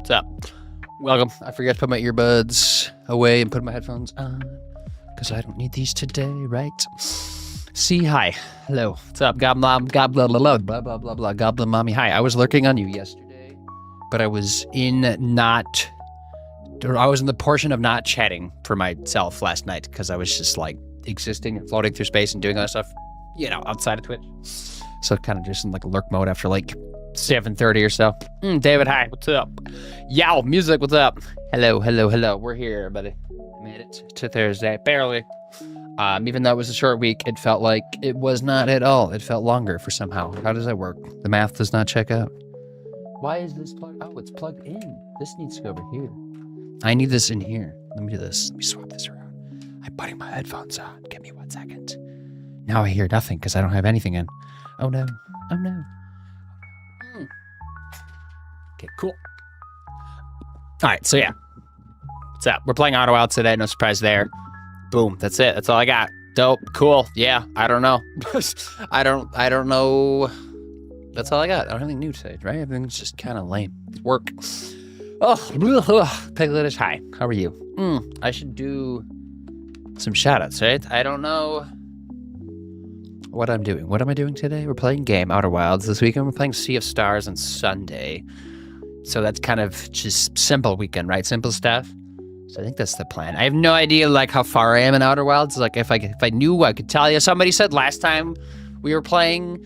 What's up? Welcome. I forgot to put my earbuds away and put my headphones on because I don't need these today, right? See, hi. Hello. What's up? Goblin, goblin, blah, blah, blah, blah, blah, goblin mommy. Hi. I was lurking on you yesterday, but I was in the portion of not chatting for myself last night because I was just like existing and floating through space and doing other stuff, outside of Twitch. So kind of just in like lurk mode after like 7:30 or so. David, hi. What's up? Yow, music, what's up? Hello. We're here, everybody. Made it to Thursday, barely. Even though it was a short week, it felt like it was not at all. It felt longer for somehow. How does that work? The math does not check out. Why is this plugged? Oh, it's plugged in. This needs to go over here. I need this in here. Let me do this. Let me swap this around. I'm putting my headphones on. Give me 1 second. Now I hear nothing because I don't have anything in. Oh no. Okay, cool. All right, so yeah. What's up? We're playing Outer Wilds today. No surprise there. Boom. That's it. That's all I got. Dope. Cool. Yeah. I don't know. I don't know. That's all I got. I don't have anything new today, right? Everything's just kind of lame. It's work. Oh, Pegletish, hi. How are you? I should do some shoutouts, right? I don't know what I'm doing. What am I doing today? We're playing game Outer Wilds. This weekend we're playing Sea of Stars on Sunday. So that's kind of just simple weekend, right? Simple stuff. So I think that's the plan. I have no idea like how far I am in Outer Wilds. Like if I knew, I could tell you. Somebody said last time we were playing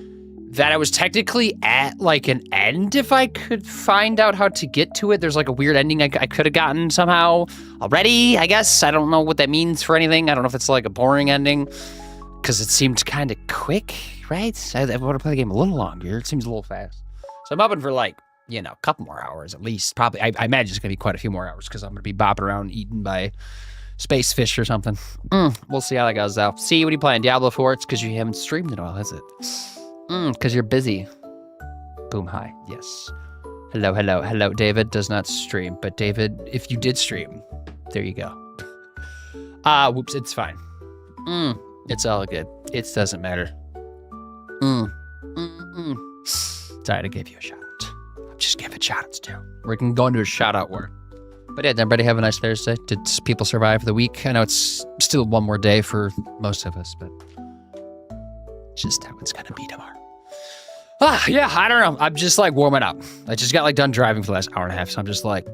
that I was technically at like an end if I could find out how to get to it. There's like a weird ending I could have gotten somehow already, I guess. I don't know what that means for anything. I don't know if it's like a boring ending because it seemed kind of quick, right? I want to play the game a little longer. It seems a little fast. So I'm hoping for like, a couple more hours at least. Probably, I imagine it's going to be quite a few more hours because I'm going to be bopping around eaten by space fish or something. We'll see how that goes though. See, what are you playing? Diablo 4? It's because you haven't streamed in a while, is it? Because you're busy. Boom, hi. Yes. Hello. David does not stream, but David, if you did stream, there you go. Whoops, it's fine. It's all good. It doesn't matter. Sorry to give you a shout out. Just give it shout outs too. We can go into a shout out war. But yeah, did everybody have a nice Thursday? Did people survive the week? I know it's still one more day for most of us, but just how it's gonna be tomorrow. Yeah, I don't know. I'm just like warming up. I just got like done driving for the last hour and a half, so I'm just like,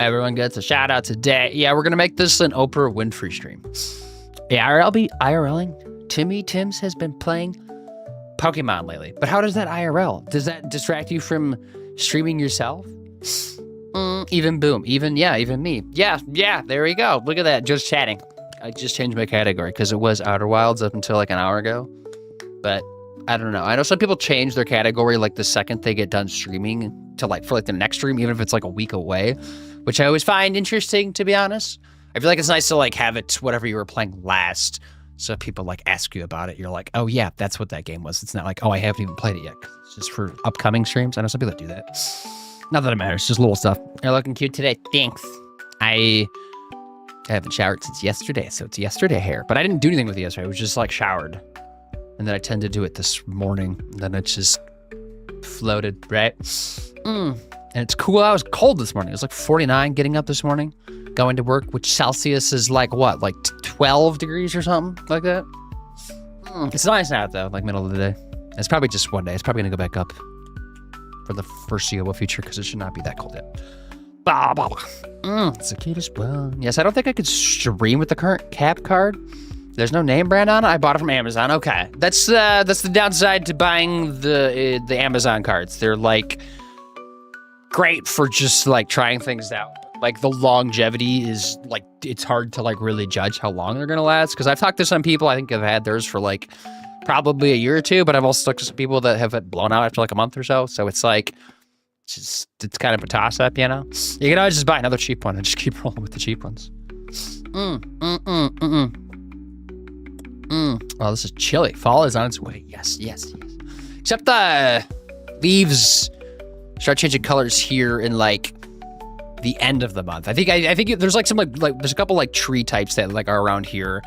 everyone gets a shout out today. Yeah, we're gonna make this an Oprah Winfrey stream. Yeah, I'll be IRLing. Timmy Tims has been playing Pokemon lately. But how does that IRL? Does that distract you from streaming yourself? Even Boom. Even me. Yeah, there we go. Look at that. Just chatting. I just changed my category because it was Outer Wilds up until like an hour ago. But I don't know. I know some people change their category like the second they get done streaming to like for like the next stream, even if it's like a week away, which I always find interesting, to be honest. I feel like it's nice to like have it whatever you were playing last. So if people like ask you about it, you're like, oh yeah, that's what that game was. It's not like, oh, I haven't even played it yet. It's just for upcoming streams. I know some people that do that. Not that it matters, just little stuff. You're looking cute today. Thanks. I haven't showered since yesterday, so it's yesterday hair. But I didn't do anything with it yesterday. I was just like showered. And then I tend to do it this morning. And then it just floated, right? And it's cool. I was cold this morning. It was like 49 getting up this morning, going to work, which Celsius is like what? Like 12 degrees or something like that? It's nice out though, like middle of the day. It's probably just one day. It's probably gonna go back up for the foreseeable future because it should not be that cold yet. It's the cutest one. Yes, I don't think I could stream with the current cap card. There's no name brand on it. I bought it from Amazon. Okay, that's the downside to buying the Amazon cards. They're like great for just like trying things out. Like the longevity is like, it's hard to like really judge how long they're gonna last. Cause I've talked to some people, I think have had theirs for like probably a year or two, but I've also talked to some people that have it blown out after like a month or so. So it's like, it's kind of a toss up, You can always just buy another cheap one and just keep rolling with the cheap ones. Oh, this is chilly. Fall is on its way. Yes. Except the leaves start changing colors here in like the end of the month. I think there's like some like there's a couple like tree types that like are around here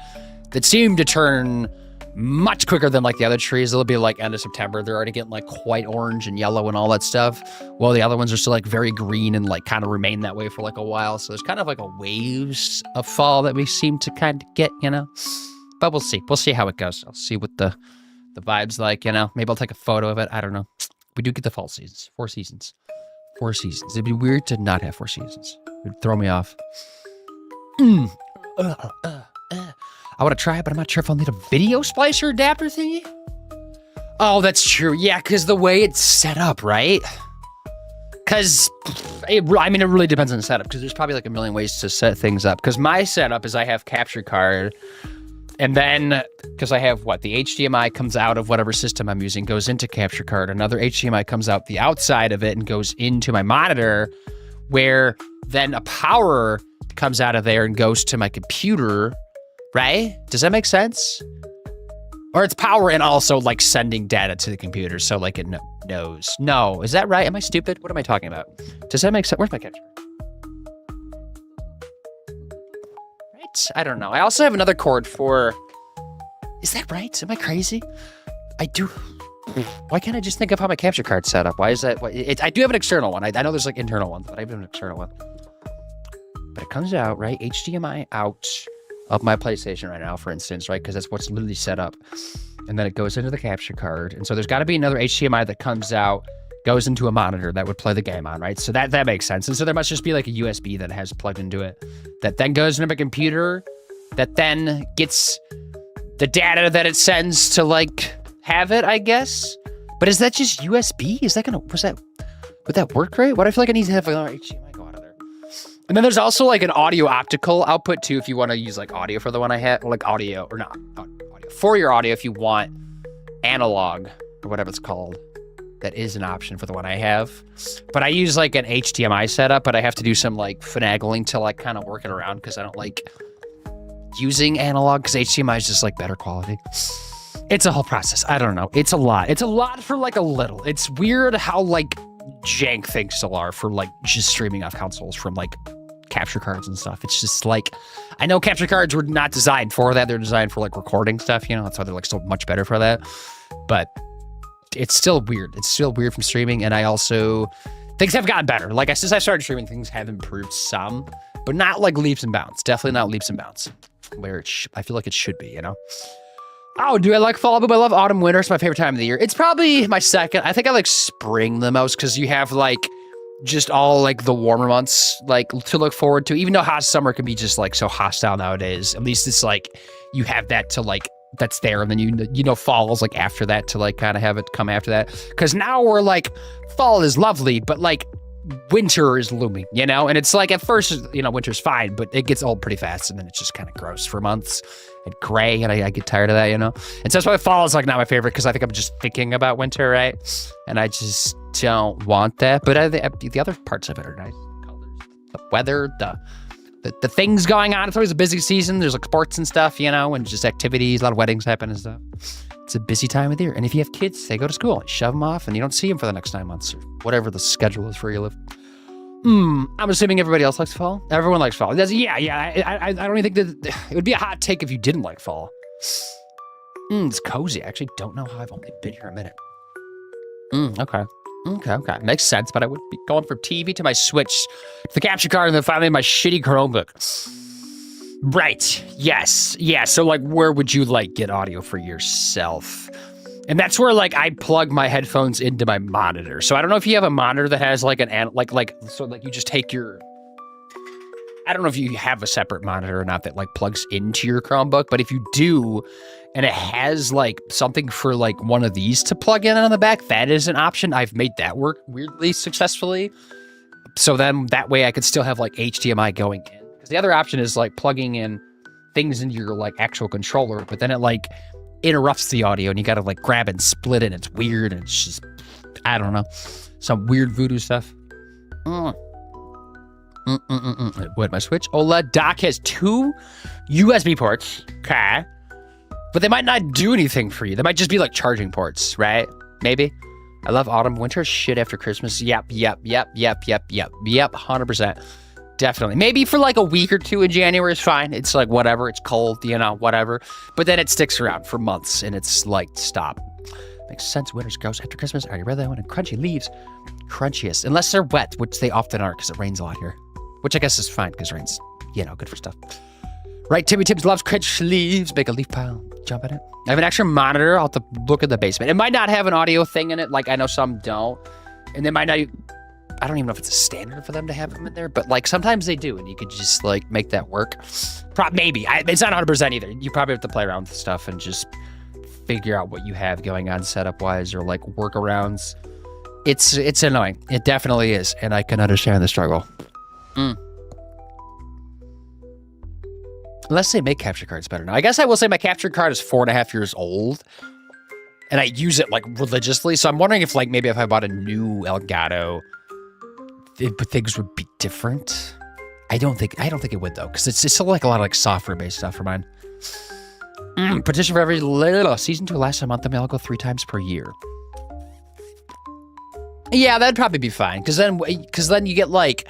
that seem to turn much quicker than like the other trees. It'll be like end of September. They're already getting like quite orange and yellow and all that stuff. While the other ones are still like very green and like kind of remain that way for like a while. So there's kind of like a waves of fall that we seem to kind of get, you know. But we'll see. We'll see how it goes. I'll see what the vibe's like, you know. Maybe I'll take a photo of it. I don't know. We do get the fall seasons. 4 seasons. 4 seasons. It'd be weird to not have 4 seasons. It'd throw me off. I want to try it, but I'm not sure if I'll need a video splicer adapter thingy. Oh, that's true. Yeah, because the way it's set up, right? Because, it really depends on the setup, because there's probably like a million ways to set things up. Because my setup is I have capture card, and then, because I have the HDMI comes out of whatever system I'm using, goes into capture card. Another HDMI comes out the outside of it and goes into my monitor, where then a power comes out of there and goes to my computer, right? Does that make sense? Or it's power and also like sending data to the computer, so like it knows. No, is that right? Am I stupid? What am I talking about? Does that make sense? Where's my capture? Right? I don't know. I also have another cord for... Is that right? Am I crazy? I do... Why can't I just think of how my capture card's set up? Why is that... I do have an external one. I know there's like internal ones, but I have an external one. But it comes out, right? HDMI out of my PlayStation right now, for instance, right? Because that's what's literally set up. And then it goes into the capture card. And so there's got to be another HDMI that comes out, goes into a monitor that would play the game on, right? So that makes sense. And so there must just be like a USB that has plugged into it that then goes into my computer that then gets the data that it sends to like have it, I guess. But is that just USB? Is that gonna, would that work right? Why do I feel like I need to have another HDMI go out of there? And then there's also like an audio optical output too, if you want to use like audio for the one I had, like audio or not audio for your audio if you want analog or whatever it's called. That is an option for the one I have. But I use like an HDMI setup, but I have to do some like finagling to like kind of work it around because I don't like using analog because HDMI is just like better quality. It's a whole process. I don't know. It's a lot. It's a lot for like a little. It's weird how like jank things still are for like just streaming off consoles from like capture cards and stuff. It's just like, I know capture cards were not designed for that. They're designed for like recording stuff, you know, that's why they're like so much better for that. But it's still weird. It's still weird from streaming. And I also, things have gotten better. Like since I started streaming, things have improved some, but not like leaps and bounds. Definitely not leaps and bounds where I feel like it should be, you know? Oh, do I like fall? But I love autumn, winter. It's my favorite time of the year. It's probably my second. I think I like spring the most because you have like just all like the warmer months like to look forward to, even though hot summer can be just like so hostile nowadays. At least it's like you have that to like, that's there. And then you know fall is like after that to like kind of have it come after that. Because now we're like, fall is lovely, but like winter is looming, you know? And it's like at first, you know, winter's fine, but it gets old pretty fast and then it's just kind of gross for months and gray, and I get tired of that, you know? And so that's why fall is like not my favorite because I think I'm just thinking about winter, right? And I just don't want that. But the other parts of it are nice. Colors, the weather, the things going on. It's always a busy season. There's like sports and stuff, you know, and just activities, a lot of weddings happen and stuff. It's a busy time of the year. And if you have kids, they go to school, shove them off, and you don't see them for the next 9 months or whatever the schedule is for where you live. I'm assuming everybody else likes fall. Everyone likes fall. Yeah. I don't even think that it would be a hot take if you didn't like fall. It's cozy. I actually don't know how I've only been here a minute. Okay. Makes sense, but I would be going from TV to my Switch, to the capture card, and then finally my shitty Chromebook. Right. Yes. Yeah. So like, where would you like get audio for yourself? And that's where like I plug my headphones into my monitor. So I don't know if you have a monitor that has like so like you just take your, I don't know if you have a separate monitor or not that like plugs into your Chromebook, but if you do, and it has like something for like one of these to plug in on the back, that is an option. I've made that work weirdly successfully. So then that way I could still have like HDMI going in. Because the other option is like plugging in things into your like actual controller, but then it like interrupts the audio and you gotta like grab and split it. And it's weird and it's just, I don't know, some weird voodoo stuff. What, my Switch OLED dock has 2 USB ports, okay, but they might not do anything for you. They might just be like charging ports, right? Maybe. I love autumn, winter, shit after Christmas. Yep, 100%. definitely. Maybe for like a week or two in January is fine. It's like whatever. It's cold, whatever. But then it sticks around for months and it's like, stop. Makes sense. Winter's gross after Christmas. Already read that one. And crunchy leaves. Crunchiest. Unless they're wet, which they often are because it rains a lot here. Which I guess is fine because rain's, good for stuff. Right, Timmy Tibbs loves crunchy leaves. Make a leaf pile. Jump in it. I have an extra monitor. I'll have to look at the basement. It might not have an audio thing in it. Like I know some don't. And they might not... I don't even know if it's a standard for them to have them in there, but like sometimes they do, and you could just like make that work. Maybe. It's not 100% either. You probably have to play around with stuff and just figure out what you have going on setup wise or like workarounds. It's annoying. It definitely is, and I can understand the struggle. Unless they make capture cards better now. I guess I will say my capture card is 4.5 years old, and I use it like religiously. So I'm wondering if like maybe if I bought a new Elgato, things would be different. I don't think it would though, because it's still like a lot of like software based stuff for mine. Petition for every little season 2 lasts a month. I'll go 3 times per year. Yeah, that'd probably be fine. Because then you get like,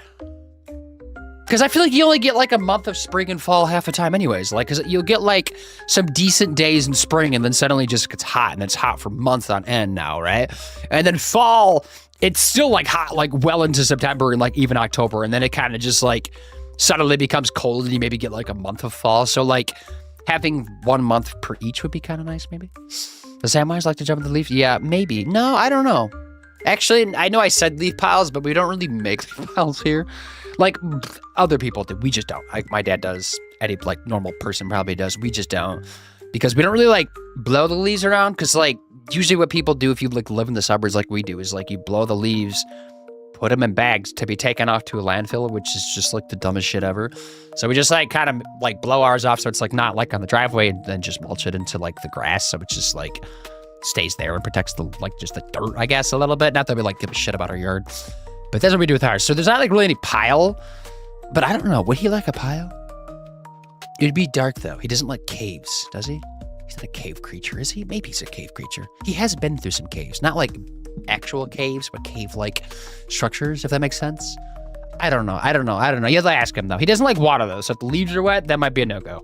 because I feel like you only get like a month of spring and fall half the time anyways. Like, because you'll get like some decent days in spring and then suddenly it just gets hot and it's hot for months on end now, right? And then fall, it's still like hot, like well into September and like even October. And then it kind of just like suddenly becomes cold and you maybe get like a month of fall. So like having 1 month per each would be kind of nice maybe. Does Samwise like to jump in the leaf? Yeah, maybe. No, I don't know. Actually, I know I said leaf piles, but we don't really make leaf piles here. Like other people do. We just don't. Like my dad does. Any like normal person probably does. We just don't. Because we don't really like blow the leaves around. Because like usually what people do if you like live in the suburbs like we do is like you blow the leaves, put them in bags to be taken off to a landfill, which is just like the dumbest shit ever. So we just like kind of like blow ours off so it's like not like on the driveway and then just mulch it into like the grass. So it's just like stays there and protects the like just the dirt, I guess, a little bit. Not that we like give a shit about our yard, but that's what we do with ours. So there's not like really any pile, but I don't know. Would he like a pile? It'd be dark though. He doesn't like caves, does he? He's not a cave creature, is he? Maybe he's a cave creature. He has been through some caves, not like actual caves, but cave-like structures, if that makes sense. I don't know. You have to ask him though. He doesn't like water though, so if the leaves are wet, that might be a no-go.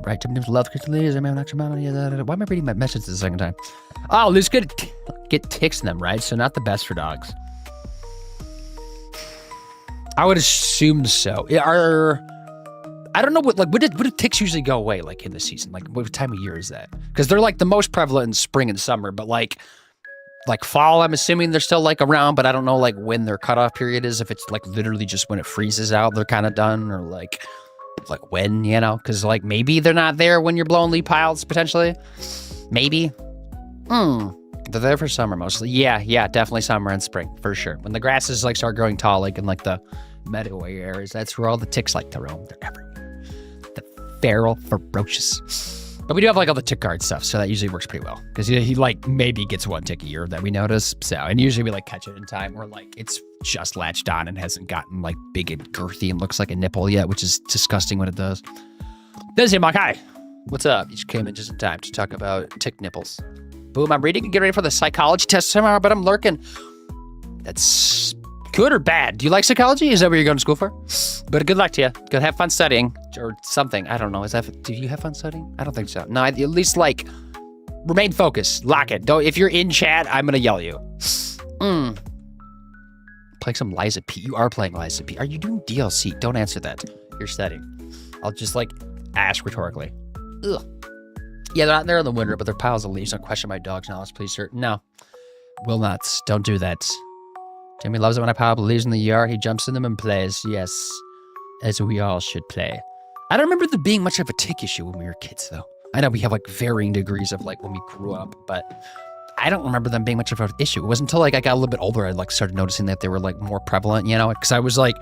Right, Tim Nims loves crystal leaves. Why am I reading my message the second time? Oh, leaves get ticks in them, right? So not the best for dogs. I would assume so. I don't know when do ticks usually go away, like in the season? Like what time of year is that? Because they're like the most prevalent in spring and summer, but like fall, I'm assuming they're still like around, but I don't know like when their cutoff period is. If it's like literally just when it freezes out, they're kind of done, or like when, because like maybe they're not there when you're blowing leaf piles potentially. Maybe. They're there for summer mostly. Yeah, definitely summer and spring for sure. When the grasses like start growing tall, like in like the meadowy areas, that's where all the ticks like to roam. They're everywhere. The feral, ferocious. But we do have like all the tick guard stuff, so that usually works pretty well. Because he like maybe gets 1 tick a year that we notice. So, and usually we like catch it in time, or like it's just latched on and hasn't gotten like big and girthy and looks like a nipple yet, which is disgusting when it does. This is Mark. Hi. What's up? You just came in just in time to talk about tick nipples. Boom, I'm reading and getting ready for the psychology test tomorrow, but I'm lurking. That's good or bad? Do you like psychology? Is that what you're going to school for? But good luck to you. Good, have fun studying or something. I don't know. Do you have fun studying? I don't think so. No, at least like remain focused. Lock it. Don't. If you're in chat, I'm going to yell at you. Play some Liza P. You are playing Liza P. Are you doing DLC? Don't answer that. You're studying. I'll just like ask rhetorically. Ugh. Yeah, they're not there in the winter, but they're piles of leaves. Don't question my dog's knowledge, please, sir. No. Will not. Don't do that. Jamie loves it when I pile up leaves in the yard. He jumps in them and plays. Yes. As we all should play. I don't remember there being much of a tick issue when we were kids, though. I know we have like varying degrees of like when we grew up, but I don't remember them being much of an issue. It wasn't until like I got a little bit older I like started noticing that they were like more prevalent, because I was like,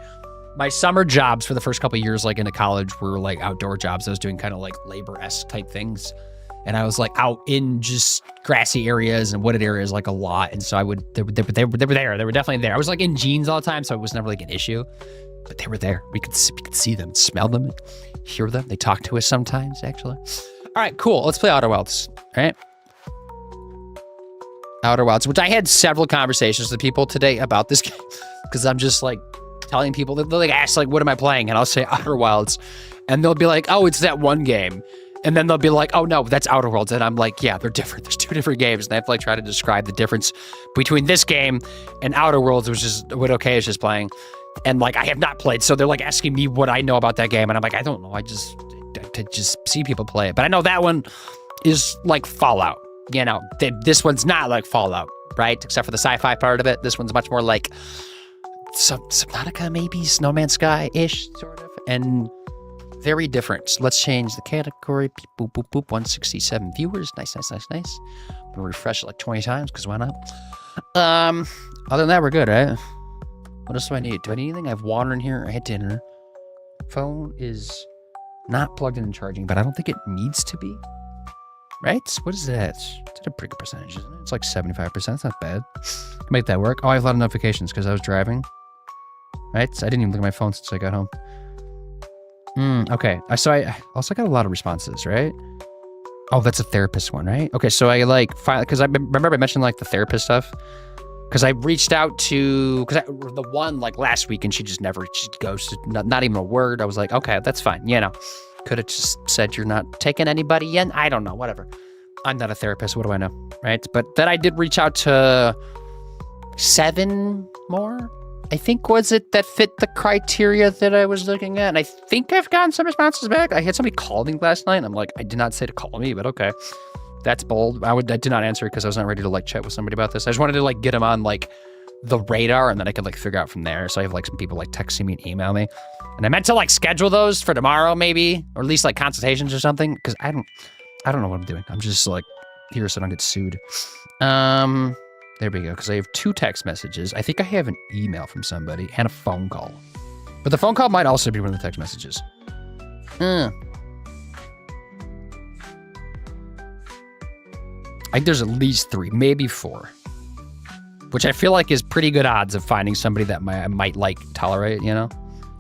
my summer jobs for the first couple of years like into college were like outdoor jobs. I was doing kind of like labor-esque type things. And I was like out in just grassy areas and wooded areas like a lot. And so they were there. They were definitely there. I was like in jeans all the time, so it was never like an issue. But they were there. We could see them, smell them, hear them. They talk to us sometimes, actually. All right, cool. Let's play Outer Wilds. All right. Outer Wilds, which I had several conversations with people today about this game because I'm just like telling people that they'll like ask like, what am I playing? And I'll say Outer Wilds and they'll be like, oh, it's that one game. And then they'll be like, oh no, that's Outer Worlds. And I'm like, yeah, they're different. There's 2 different games. And I have to like try to describe the difference between this game and Outer Worlds, which is what OK is just playing. And like, I have not played. So they're like asking me what I know about that game. And I'm like, I don't know. I just see people play it. But I know that one is like Fallout. You know, this one's not like Fallout, right? Except for the sci-fi part of it. This one's much more like Subnautica, maybe No Man's Sky-ish, sort of. And very different. So let's change the category. Boop, boop, boop. 167 viewers. Nice. We'll refresh it like 20 times, because why not? Other than that, we're good, right? What else do I need? Do I need anything? I have water in here. I had dinner. Phone is not plugged in and charging, but I don't think it needs to be. Right? What is that? It's a pretty good percentage, isn't it? It's like 75%. It's not bad. Make that work. Oh, I have a lot of notifications because I was driving. Right? So I didn't even look at my phone since I got home. Okay. So I also got a lot of responses, right? Oh, that's a therapist one, right? Okay, so I like finally, because I remember I mentioned like the therapist stuff. Because I reached out to, the one like last week and she ghosted, not even a word. I was like, okay, that's fine. You know, could have just said you're not taking anybody in. I don't know, whatever. I'm not a therapist. What do I know, right? But then I did reach out to 7 more. I think was it that fit the criteria that I was looking at. And I think I've gotten some responses back. I had somebody call me last night. And I'm like, I did not say to call me, but okay. That's bold. I did not answer it because I was not ready to like chat with somebody about this. I just wanted to like get them on like the radar and then I could like figure out from there. So I have like some people like texting me and email me. And I meant to like schedule those for tomorrow maybe, or at least like consultations or something. Cause I don't know what I'm doing. I'm just like here so I don't get sued. There we go. Cause I have 2 text messages. I think I have an email from somebody and a phone call. But the phone call might also be one of the text messages. I think there's at least 3, maybe 4, which I feel like is pretty good odds of finding somebody that I might like tolerate, you know,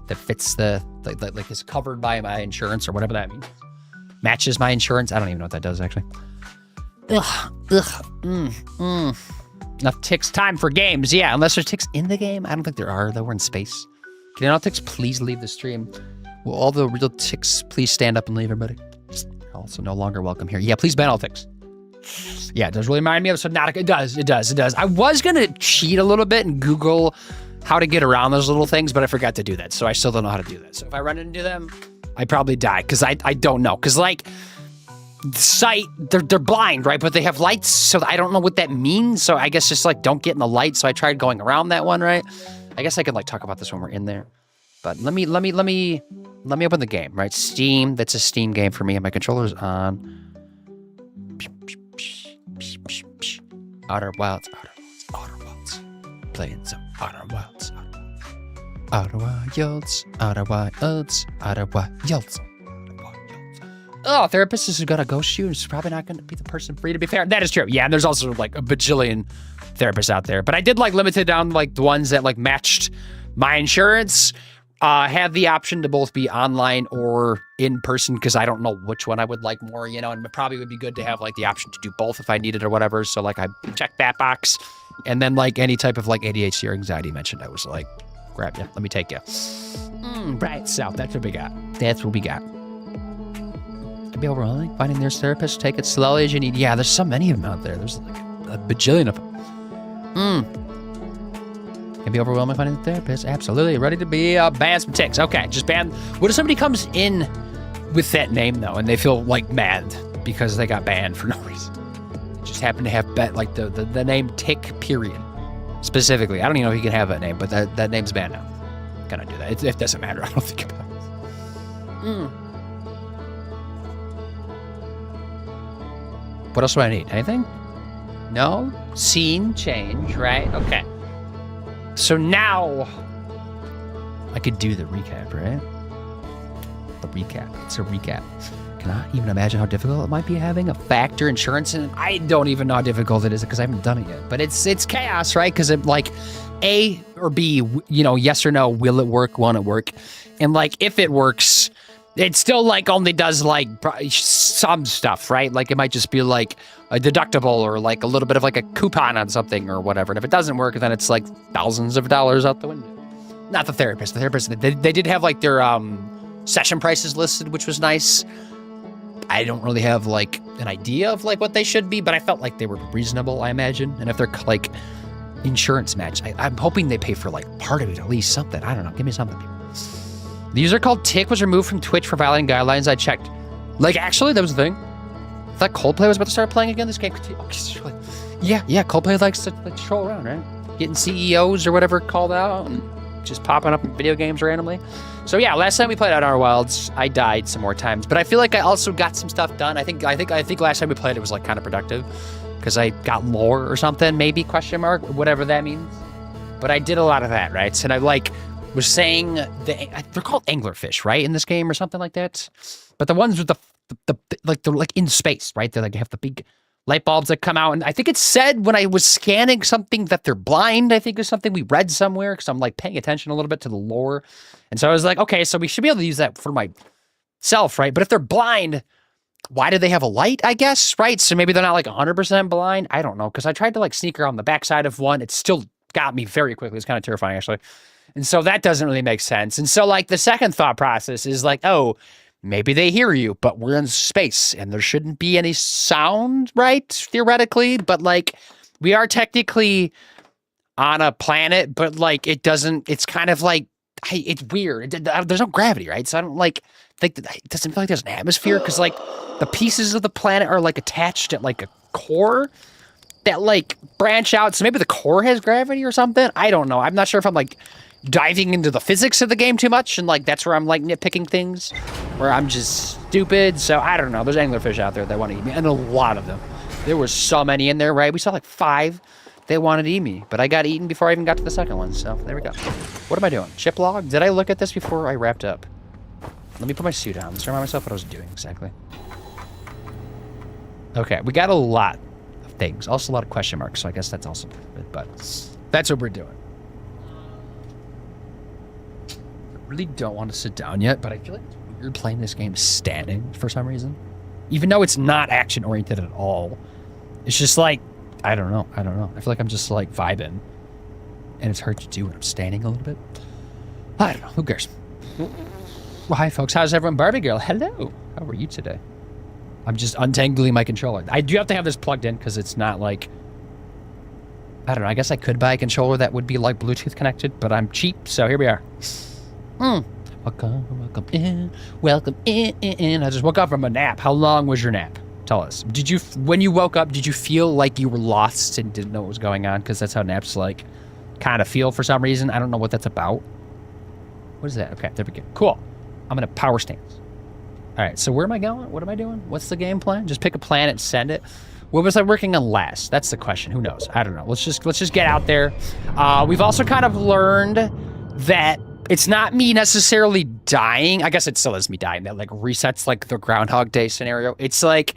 that fits the, like is covered by my insurance or whatever that means. Matches my insurance. I don't even know what that does, actually. Enough ticks. Time for games. Yeah, unless there's ticks in the game. I don't think there are, though. We're in space. Can all ticks please leave the stream? Will all the real ticks please stand up and leave, everybody? Also no longer welcome here. Yeah, please ban all ticks. Yeah, it does really remind me of Subnautica. It does. I was going to cheat a little bit and Google how to get around those little things, but I forgot to do that. So I still don't know how to do that. So if I run into them, I probably die because I don't know. Because like sight, they're blind, right? But they have lights, so I don't know what that means. So I guess just like don't get in the light. So I tried going around that one, right? I guess I could like talk about this when we're in there. But let me open the game, right? Steam, that's a Steam game for me, and my controller's on. Outer Wilds. Playing some Outer Wilds. Oh, therapist is gonna ghost you. It's probably not gonna be the person for you, to be fair. That is true. Yeah, and there's also like a bajillion therapists out there. But I did like limit it down like the ones that like matched my insurance. Have the option to both be online or in person because I don't know which one I would like more, you know, and it probably would be good to have like the option to do both if I needed or whatever. So like I checked that box, and then like any type of like ADHD or anxiety mentioned, I was like, grab you, let me take you. Right, so that's what we got. Could be overwhelming. Finding their therapist, take it slowly as you need. Yeah, there's so many of them out there. There's like a bajillion of them. Can be overwhelming finding the therapist. Absolutely. Ready to be ban some ticks. Okay, just ban. What if somebody comes in with that name, though, and they feel, like, mad because they got banned for no reason? Just happen to have, like, the name Tick, period. Specifically. I don't even know if you can have that name, but that name's banned now. Can I do that? It doesn't matter. I don't think about it. What else do I need? Anything? No? Scene change, right? Okay. So now I could do the recap, right? The recap. It's a recap. Cannot even imagine how difficult it might be having a factor insurance, and I don't even know how difficult it is because I haven't done it yet. But it's chaos, right? Because it like A or B, you know, yes or no, will it work? Won't it work? And like if it works, it still like only does like some stuff, right? Like it might just be like a deductible or like a little bit of like a coupon on something or whatever. And if it doesn't work, then it's like thousands of dollars out the window. Not the therapist. The therapist, they did have like their session prices listed, which was nice. I don't really have like an idea of like what they should be, but I felt like they were reasonable, I imagine. And if they're like insurance match, I'm hoping they pay for like part of it, at least something. I don't know. Give me something. The user called Tick was removed from Twitch for violating guidelines. I checked. Like, actually, that was the thing. I thought Coldplay was about to start playing again. This game yeah, Coldplay likes to like troll around, right? Getting CEOs or whatever called out and just popping up in video games randomly. So yeah, last time we played Outer Wilds, I died some more times, but I feel like I also got some stuff done. I think last time we played it was like kind of productive because I got lore or something, maybe question mark, whatever that means. But I did a lot of that, right? And I like was saying they're called anglerfish, right, in this game or something like that. But the ones with they're like in space, right? They have the big light bulbs that come out. And I think it said when I was scanning something that they're blind, I think is something we read somewhere because I'm like paying attention a little bit to the lore. And so I was like, okay, so we should be able to use that for myself, right? But if they're blind, why do they have a light, I guess, right? So maybe they're not like 100% blind. I don't know. Because I tried to like sneak around the backside of one. It still got me very quickly. It's kind of terrifying, actually. And so that doesn't really make sense. And so like the second thought process is like, oh, maybe they hear you, but we're in space and there shouldn't be any sound, right? Theoretically, but like we are technically on a planet, but like it doesn't, it's kind of like, it's weird. There's no gravity, right? So I don't like think that it doesn't feel like there's an atmosphere because like the pieces of the planet are like attached at like a core that like branch out. So maybe the core has gravity or something. I don't know. I'm not sure if I'm like diving into the physics of the game too much and like that's where I'm like nitpicking things where I'm just stupid. So I don't know. There's anglerfish out there that want to eat me and a lot of them. There were so many in there, right? We saw like 5 they wanted to eat me, but I got eaten before I even got to the second one. So there we go. What am I doing? Chip log? Did I look at this before I wrapped up? Let me put my suit on. Let's remind myself what I was doing exactly. Okay, we got a lot of things. Also a lot of question marks, so I guess that's also it, but that's what we're doing. I really don't want to sit down yet, but I feel like it's weird playing this game standing for some reason. Even though it's not action-oriented at all. It's just like, I don't know. I feel like I'm just like vibing. And it's hard to do when I'm standing a little bit. I don't know. Who cares? Well, hi, folks. How's everyone? Barbie girl, hello. How are you today? I'm just untangling my controller. I do have to have this plugged in because it's not like... I don't know. I guess I could buy a controller that would be like Bluetooth connected, but I'm cheap, so here we are. Welcome in. Welcome in. I just woke up from a nap. How long was your nap? Tell us. When you woke up, did you feel like you were lost and didn't know what was going on? Because that's how naps like kind of feel for some reason. I don't know what that's about. What is that? Okay, there we go. Cool. I'm going to power stance. All right, so where am I going? What am I doing? What's the game plan? Just pick a planet, send it. What was I working on last? That's the question. Who knows? I don't know. Let's just get out there. We've also kind of learned that it's not me necessarily dying. I guess it still is me dying. That like resets like the Groundhog Day scenario. It's like,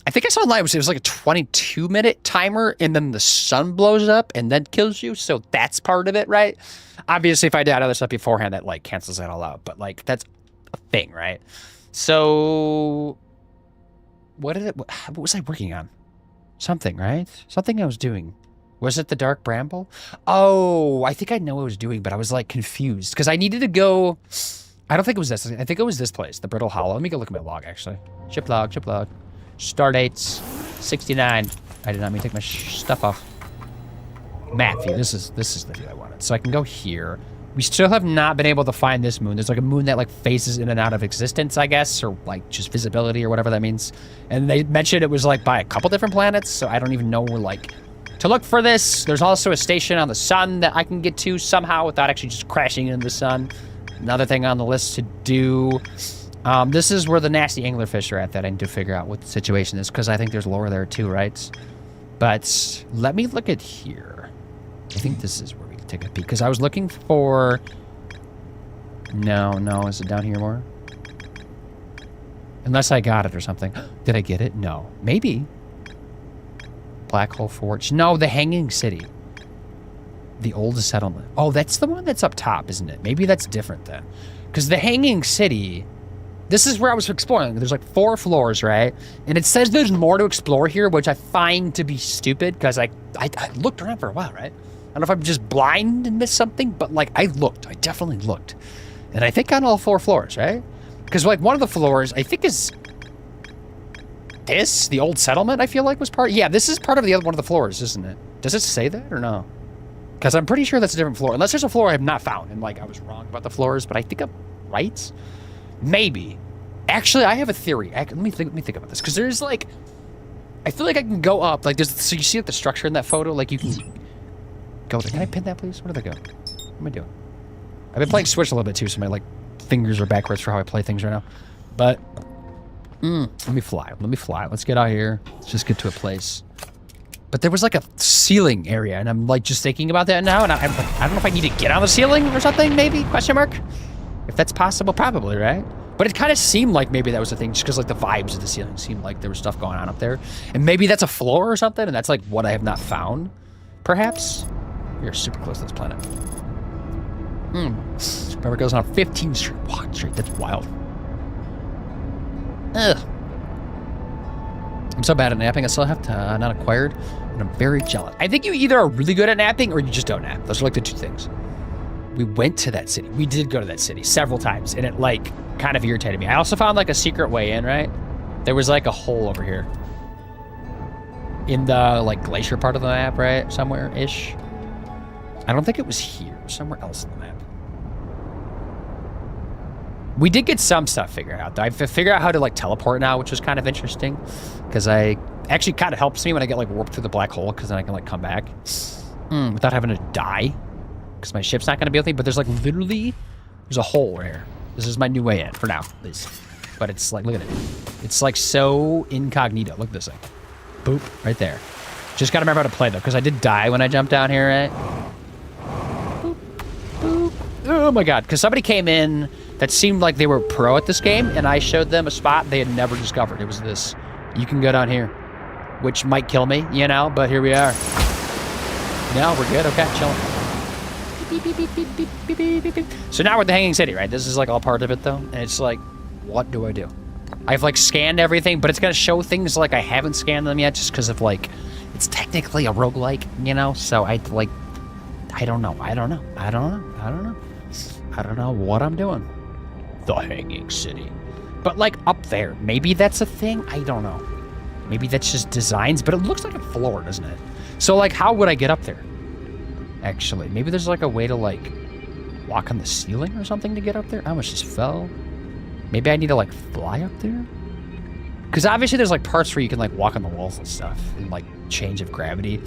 I think I saw online, it was like a 22-minute timer and then the sun blows up and then kills you. So that's part of it, right? Obviously, if I did other stuff beforehand, that like cancels that all out. But like, that's a thing, right? So what was I working on? Something, right? Something I was doing. Was it the Dark Bramble? Oh, I think I know what I was doing, but I was like confused because I needed to go. I don't think it was this. I think it was this place, the Brittle Hollow. Let me go look at my log, actually. Ship log. Star dates 69. I did not mean to take my stuff off. Map view. This is the view I wanted. So I can go here. We still have not been able to find this moon. There's like a moon that like phases in and out of existence, I guess, or like just visibility or whatever that means. And they mentioned it was like by a couple different planets, so I don't even know where like to look for this. There's also a station on the sun that I can get to somehow without actually just crashing into the sun. Another thing on the list to do. This is where the nasty anglerfish are at that I need to figure out what the situation is because I think there's lore there too, right? But let me look at here. I think this is where we can take a peek because I was looking for... No, is it down here more? Unless I got it or something. Did I get it? No. Maybe. Black Hole Forge. No, the Hanging City. The oldest settlement. Oh, that's the one that's up top, isn't it? Maybe that's different then. Because the Hanging City This is where I was exploring. There's like 4 floors, right? And it says there's more to explore here, which I find to be stupid because I looked around for a while, right? I don't know if I'm just blind and missed something, but like I definitely looked. And I think on all 4 floors, right? Because like one of the floors, I think is this, the old settlement, I feel like was part. Yeah, this is part of the other one of the floors, isn't it? Does it say that or no? Because I'm pretty sure that's a different floor. Unless there's a floor I have not found. And like I was wrong about the floors, but I think I'm right. Maybe. Actually, I have a theory. Let me think about this. Because there's like, I feel like I can go up. Like there's, so you see like the structure in that photo? Like you can go there. Can I pin that, please? Where did I go? What am I doing? I've been playing Switch a little bit too, so my like fingers are backwards for how I play things right now. But let me fly. Let's get out here. Let's just get to a place. But there was like a ceiling area, and I'm like just thinking about that now, and I'm like, I don't know if I need to get on the ceiling or something, maybe? Question mark? If that's possible, probably, right? But it kind of seemed like maybe that was the thing, just because like the vibes of the ceiling seemed like there was stuff going on up there. And maybe that's a floor or something, and that's like what I have not found, perhaps? We're super close to this planet. Remember, it goes on 15th Street, Walk Street. That's wild. Ugh. I'm so bad at napping, I still have to not acquired, and I'm very jealous. I think you either are really good at napping or you just don't nap. Those are like the 2 things. We went to that city. We did go to that city several times, and it like kind of irritated me. I also found like a secret way in, right? There was like a hole over here. In the like glacier part of the map, right? Somewhere-ish. I don't think it was here. Somewhere else in the map. We did get some stuff figured out, though. I figured out how to, like, teleport now, which was kind of interesting. Because actually kind of helps me when I get, like, warped through the black hole, because then I can, like, come back. Without having to die. Because my ship's not going to be able to, but there's, like, literally, there's a hole right here. This is my new way in, for now, at least. But it's, like, look at it. It's, like, so incognito. Look at this thing. Boop, right there. Just got to remember how to play, though, because I did die when I jumped down here, right? Boop, boop. Oh, my God. Because somebody came in that seemed like they were pro at this game, and I showed them a spot they had never discovered. It was this. You can go down here, which might kill me, you know, but here we are. No, we're good. Okay, chilling. Beep, beep, beep, beep, beep, beep, beep, beep. So now we're at the Hanging City, right? This is like all part of it, though, and it's like, what do I do? I've like scanned everything, but it's gonna show things like I haven't scanned them yet, just because of like, it's technically a roguelike, you know. So I don't know what I'm doing. The Hanging City. But like up there, maybe that's a thing? I don't know. Maybe that's just designs, but it looks like a floor, doesn't it? So like, how would I get up there? Actually, maybe there's like a way to like walk on the ceiling or something to get up there? I almost just fell. Maybe I need to like fly up there? Because obviously there's like parts where you can like walk on the walls and stuff and like change of gravity.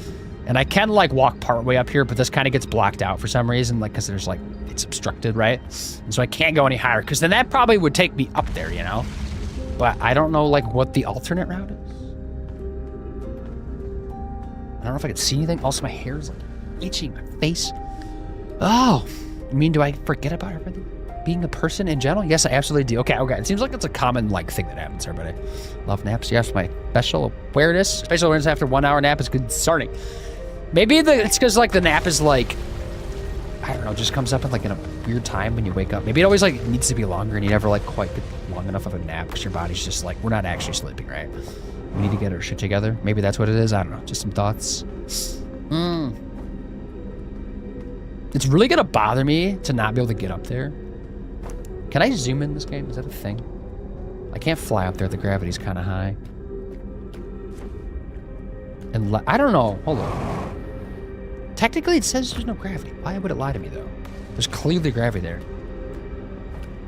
And I can like walk part way up here, but this kind of gets blocked out for some reason, like because there's like, it's obstructed, right? And so I can't go any higher, because then that probably would take me up there, you know? But I don't know like what the alternate route is. I don't know if I can see anything. Also, my hair is like itching, my face. Oh, I mean, do I forget about everything? Being a person in general? Yes, I absolutely do. Okay. It seems like it's a common like thing that happens, everybody. Love naps. Yes, my special awareness. Special awareness after 1 hour nap is good starting. Maybe it's because like the nap is like, I don't know, just comes up in like in a weird time when you wake up. Maybe it always like needs to be longer and you never like quite get long enough of a nap because your body's just like, we're not actually sleeping, right? We need to get our shit together. Maybe that's what it is. I don't know. Just some thoughts. It's really gonna bother me to not be able to get up there. Can I zoom in this game? Is that a thing? I can't fly up there. The gravity's kind of high. And I don't know. Hold on. Technically, it says there's no gravity. Why would it lie to me, though? There's clearly gravity there.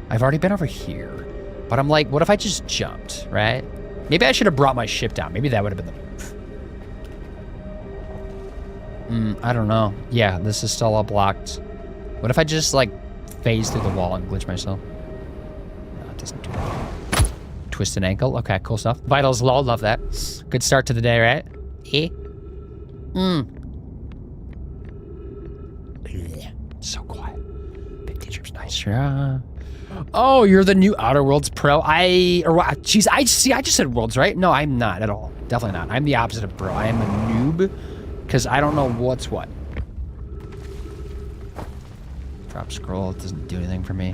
I've already been over here. But I'm like, what if I just jumped, right? Maybe I should have brought my ship down. Maybe that would have been the move. I don't know. Yeah, this is still all blocked. What if I just, like, phase through the wall and glitch myself? No, it doesn't do that. Twist an ankle. Okay, cool stuff. Vitals low. Love that. Good start to the day, right? So quiet. Big teacher's nice. Yeah. Oh, you're the new Outer Worlds pro. I just said Worlds, right? No, I'm not at all. Definitely not. I'm the opposite of pro. I am a noob because I don't know what's what. Drop scroll. It doesn't do anything for me.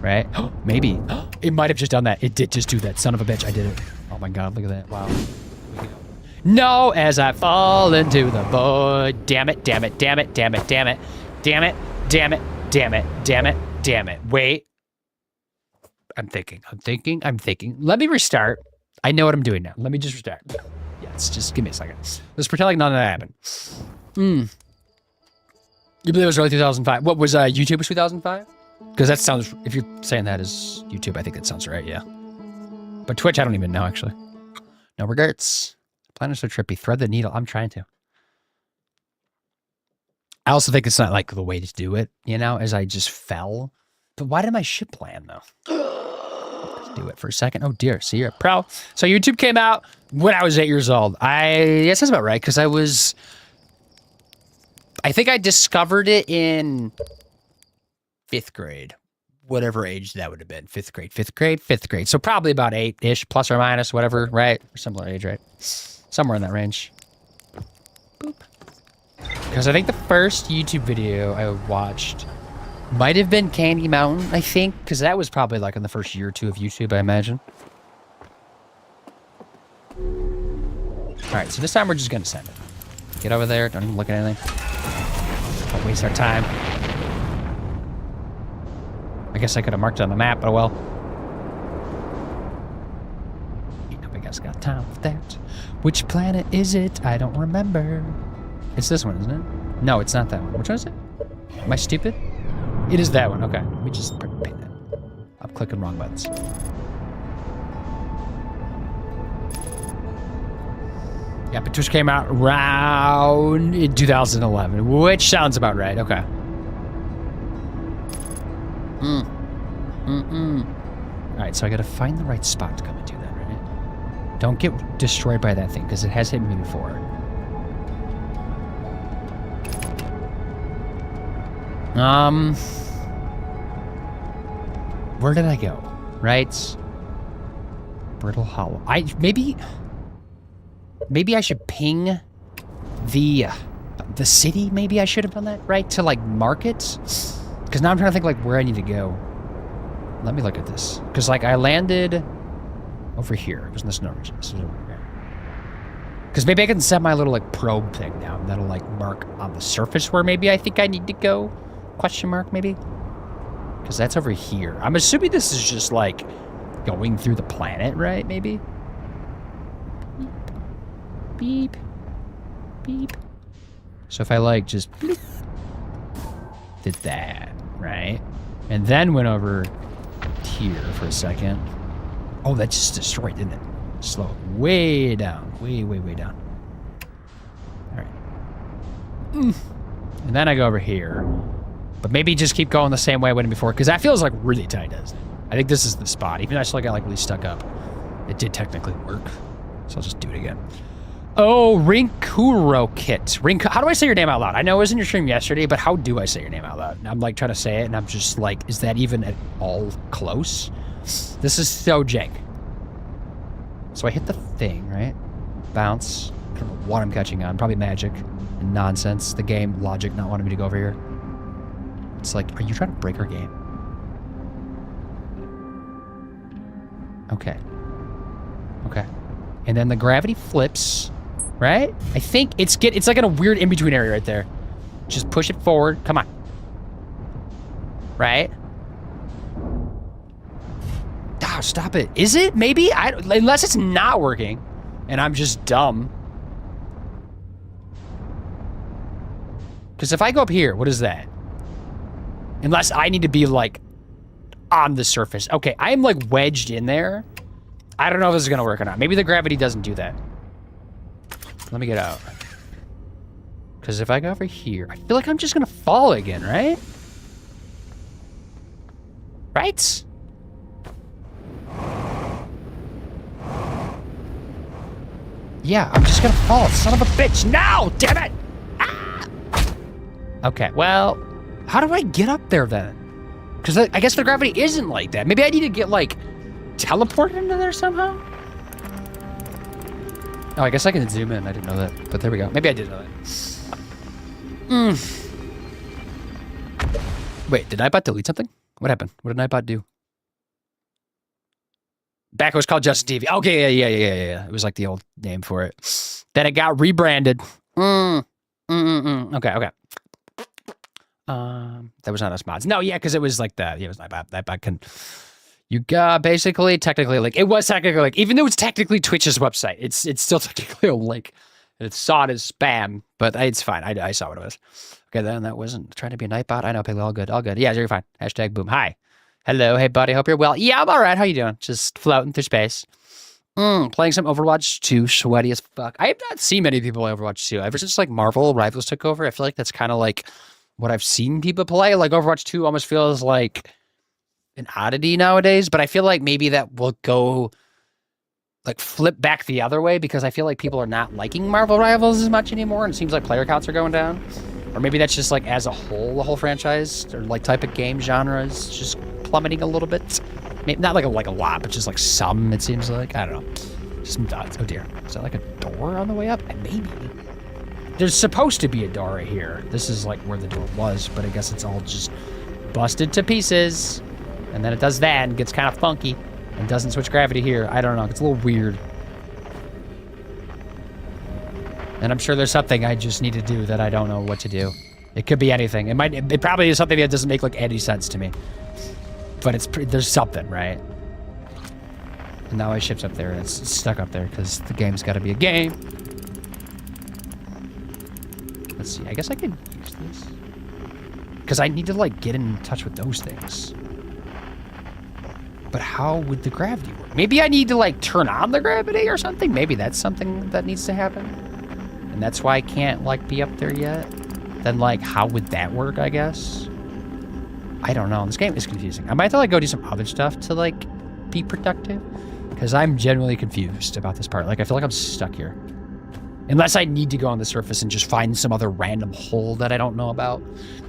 right? Maybe. It might have just done that. It did just do that. Son of a bitch. I did it. Oh my God, look at that. Wow. No, as I fall into the void. Damn it, damn it, damn it, damn it, damn it, damn it, damn it, damn it, damn it, damn it. Wait. I'm thinking. Let me restart. I know what I'm doing now. Let me just restart. Yes, just give me a second. Let's pretend like none of that happened. You believe it was early 2005? What was YouTube was 2005? Because that sounds, if you're saying that is YouTube, I think that sounds right, yeah. But Twitch, I don't even know, actually. No regrets. Plan is so trippy. Thread the needle. I'm trying to. I also think it's not like the way to do it, you know, as I just fell. But why did my ship land, though? Let's do it for a second. Oh, dear. See, you're a pro. So YouTube came out when I was 8 years old. Yes, that's about right, because I think I discovered it in 5th grade. Whatever age that would have been. 5th grade. So probably about 8-ish, plus or minus, whatever, right? Or similar age, right? Somewhere in that range. Boop. Because I think the first YouTube video I watched might have been Candy Mountain, I think. Because that was probably like in the first year or two of YouTube, I imagine. Alright, so this time we're just going to send it. Get over there. Don't even look at anything. Don't waste our time. I guess I could have marked it on the map, but well. I guess got time for that. Which planet is it? I don't remember. It's this one, isn't it? No, it's not that one. Which one is it? Am I stupid? It is that one. Okay. Let me just paint that. I'm clicking wrong buttons. Yeah, but Twitch came out around in 2011, which sounds about right. Okay. Alright, so I gotta find the right spot to come and do that, right? Don't get destroyed by that thing, because it has hit me before. Where did I go? Right? Brittle Hollow. Maybe I should ping the city, maybe I should have done that, right? To, like, mark it? Because now I'm trying to think, like, where I need to go. Let me look at this. Because, like, I landed over here. Because there's no reason. This is over here. Because maybe I can set my little, like, probe thing down. That'll, like, mark on the surface where maybe I think I need to go. Question mark, maybe? Because that's over here. I'm assuming this is just, like, going through the planet, right? Maybe? Beep. Beep. So if I, like, just... Bleep, did that, right? And then went over here for a second. Oh, that just destroyed, didn't it? Slow it way down. Way, way, way down. All right. And then I go over here. But maybe just keep going the same way I went in before, because that feels like really tight, doesn't it? I think this is the spot. Even though I still got like really stuck up. It did technically work. So I'll just do it again. Oh, Rinkuro Kit. How do I say your name out loud? I know it was in your stream yesterday, but how do I say your name out loud? And I'm like trying to say it, and I'm just like, is that even at all close? This is so jank. So I hit the thing, right? Bounce. I don't know what I'm catching on. Probably magic and nonsense. The game logic not wanting me to go over here. It's like, are you trying to break our game? Okay. Okay. And then the gravity flips, right? I think it's like in a weird in-between area right there. Just push it forward. Come on. Right? Oh, stop it. Is it? Maybe? Unless it's not working and I'm just dumb. Because if I go up here, what is that? Unless I need to be, like, on the surface. Okay, I am, like, wedged in there. I don't know if this is going to work or not. Maybe the gravity doesn't do that. Let me get out. Because if I go over here, I feel like I'm just going to fall again, right? Right? Yeah, I'm just going to fall. Son of a bitch. No! Damn it! Ah! Okay, well... How do I get up there then? Because I guess the gravity isn't like that. Maybe I need to get, like, teleported into there somehow? Oh, I guess I can zoom in. I didn't know that. But there we go. Maybe I did know that. Wait, did I about delete something? What happened? What did Nightbot do? Back it was called Justin TV. Okay, yeah. It was like the old name for it. Then it got rebranded. Okay. That was not us mods. No, yeah, because it was like that. Yeah, it was Nightbot can. You got basically, technically, like, it was technically, like, even though it's technically Twitch's website, it's still technically a link. And it's saw it as spam, but it's fine. I saw what it was. Okay, then that wasn't trying to be a Nightbot. I know, Piggly, all good, all good. Yeah, you're fine. Hashtag boom. Hi. Hello, hey buddy, hope you're well. Yeah, I'm all right. How you doing? Just floating through space. Playing some Overwatch 2, sweaty as fuck. I have not seen many people play Overwatch 2. Ever since, like, Marvel Rivals took over, I feel like that's kind of, like, what I've seen people play. Like, Overwatch 2 almost feels like an oddity nowadays, but I feel like maybe that will go, like, flip back the other way, because I feel like people are not liking Marvel Rivals as much anymore, and it seems like player counts are going down. Or maybe that's just, like, as a whole, the whole franchise, or, like, type of game genre is just plummeting a little bit. Maybe not like a lot, but just like some, it seems like. I don't know. Just some dots. Oh dear. Is that like a door on the way up? Maybe. There's supposed to be a door right here. This is like where the door was, but I guess it's all just busted to pieces. And then it does that and gets kind of funky and doesn't switch gravity here. I don't know. It's a little weird. And I'm sure there's something I just need to do that I don't know what to do. It could be anything. It probably is something that doesn't make like any sense to me. But there's something, right? And now my ship's up there and it's stuck up there because the game's got to be a game. Let's see. I guess I could use this. Because I need to, like, get in touch with those things. But how would the gravity work? Maybe I need to, like, turn on the gravity or something? Maybe that's something that needs to happen. And that's why I can't, like, be up there yet. Then, like, how would that work, I guess? I don't know. This game is confusing. I might have to, like, go do some other stuff to, like, be productive. Because I'm genuinely confused about this part. Like, I feel like I'm stuck here. Unless I need to go on the surface and just find some other random hole that I don't know about.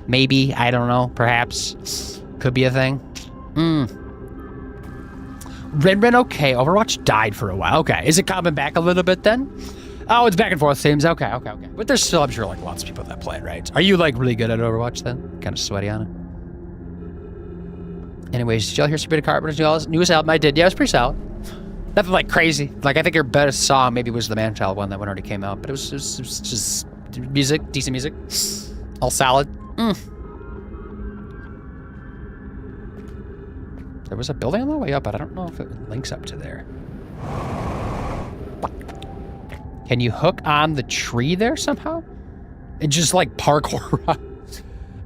Maybe. I don't know. Perhaps. Could be a thing. Ren, okay. Overwatch died for a while. Okay. Is it coming back a little bit then? Oh, it's back and forth themes. Okay. But there's still, I'm sure, like, lots of people that play it, right? Are you, like, really good at Overwatch then? Kind of sweaty on it? Anyways, did y'all hear Sabrina Carpenter's newest album? I did. Yeah, it was pretty solid. Nothing like crazy. Like, I think her best song maybe was the Manchild one. That one already came out. But it was just music, decent music. All solid. There was a building on the way up, but I don't know if it links up to there. Can you hook on the tree there somehow? And just, like, parkour around?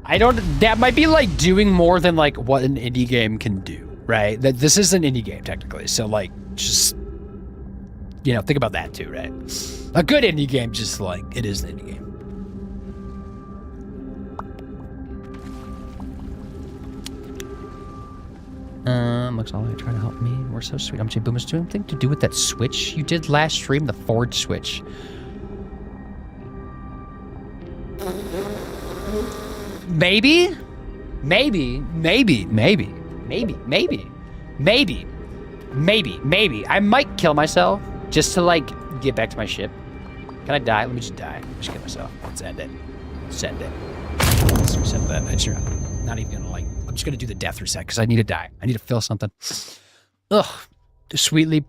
I don't, that might be like doing more than like what an indie game can do, right? That this is an indie game technically. So like, just, you know, think about that too, right? A good indie game, just like it is an indie game. Looks all like trying to help me. We're so sweet. I'm Jay Boom. Is doing anything to do with that switch you did last stream, the forward switch? Maybe. I might kill myself just to, like, get back to my ship. Can I die? Let me just die. Just kill myself. Let's end it. Send it. Let's reset that. I'm not even gonna, like, I'm just gonna do the death reset because I need to die. I need to feel something. Ugh. Sweetly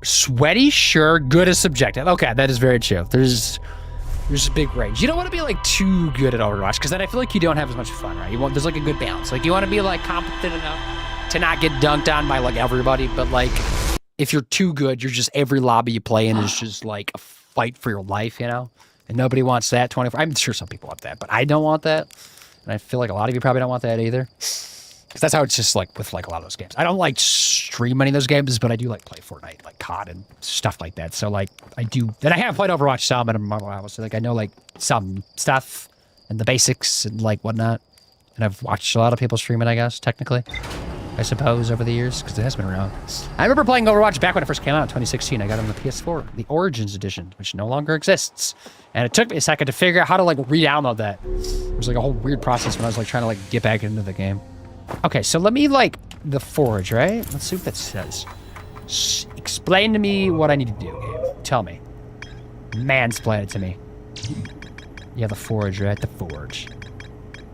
sweaty? Sure. Good is subjective. Okay, that is very true. There's a big range. You don't want to be like too good at Overwatch because then I feel like you don't have as much fun, right? There's like a good balance. Like you want to be like competent enough to not get dunked on by like everybody, but like if you're too good, you're just every lobby you play in is just like a fight for your life, you know? And nobody wants that 24. I'm sure some people want that, but I don't want that. And I feel like a lot of you probably don't want that either. Because that's how it's just like with like a lot of those games. I don't like stream any of those games, but I do like play Fortnite, like COD and stuff like that. So like I do, and I have played Overwatch some and Marvel Rivals. So like I know like some stuff and the basics and like whatnot. And I've watched a lot of people stream it, I guess, technically. I suppose over the years, because it has been around. I remember playing Overwatch back when it first came out in 2016. I got it on the PS4, the Origins Edition, which no longer exists. And it took me a second to figure out how to like re-download that. It was like a whole weird process when I was like trying to like get back into the game. Okay, so let me like the forge, right? Let's see what that says. Explain to me what I need to do, game. Tell me. Mansplain it to me. Yeah, the forge, right? The forge.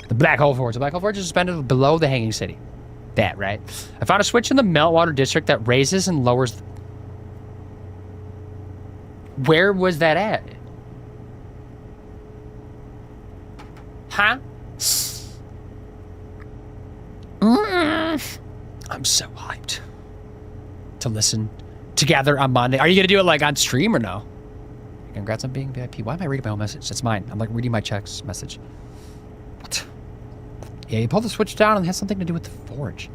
The Black Hole Forge. The Black Hole Forge is suspended below the Hanging City. that, right? I found a switch in the Meltwater district that raises and lowers. Where was that at? Huh? I'm so hyped to listen together on Monday. Are you gonna do it like on stream or no? Congrats on being VIP. Why am I reading my own message? That's mine. I'm like reading my text message. What? Yeah, you pulled the switch down and it has something to do with the forge.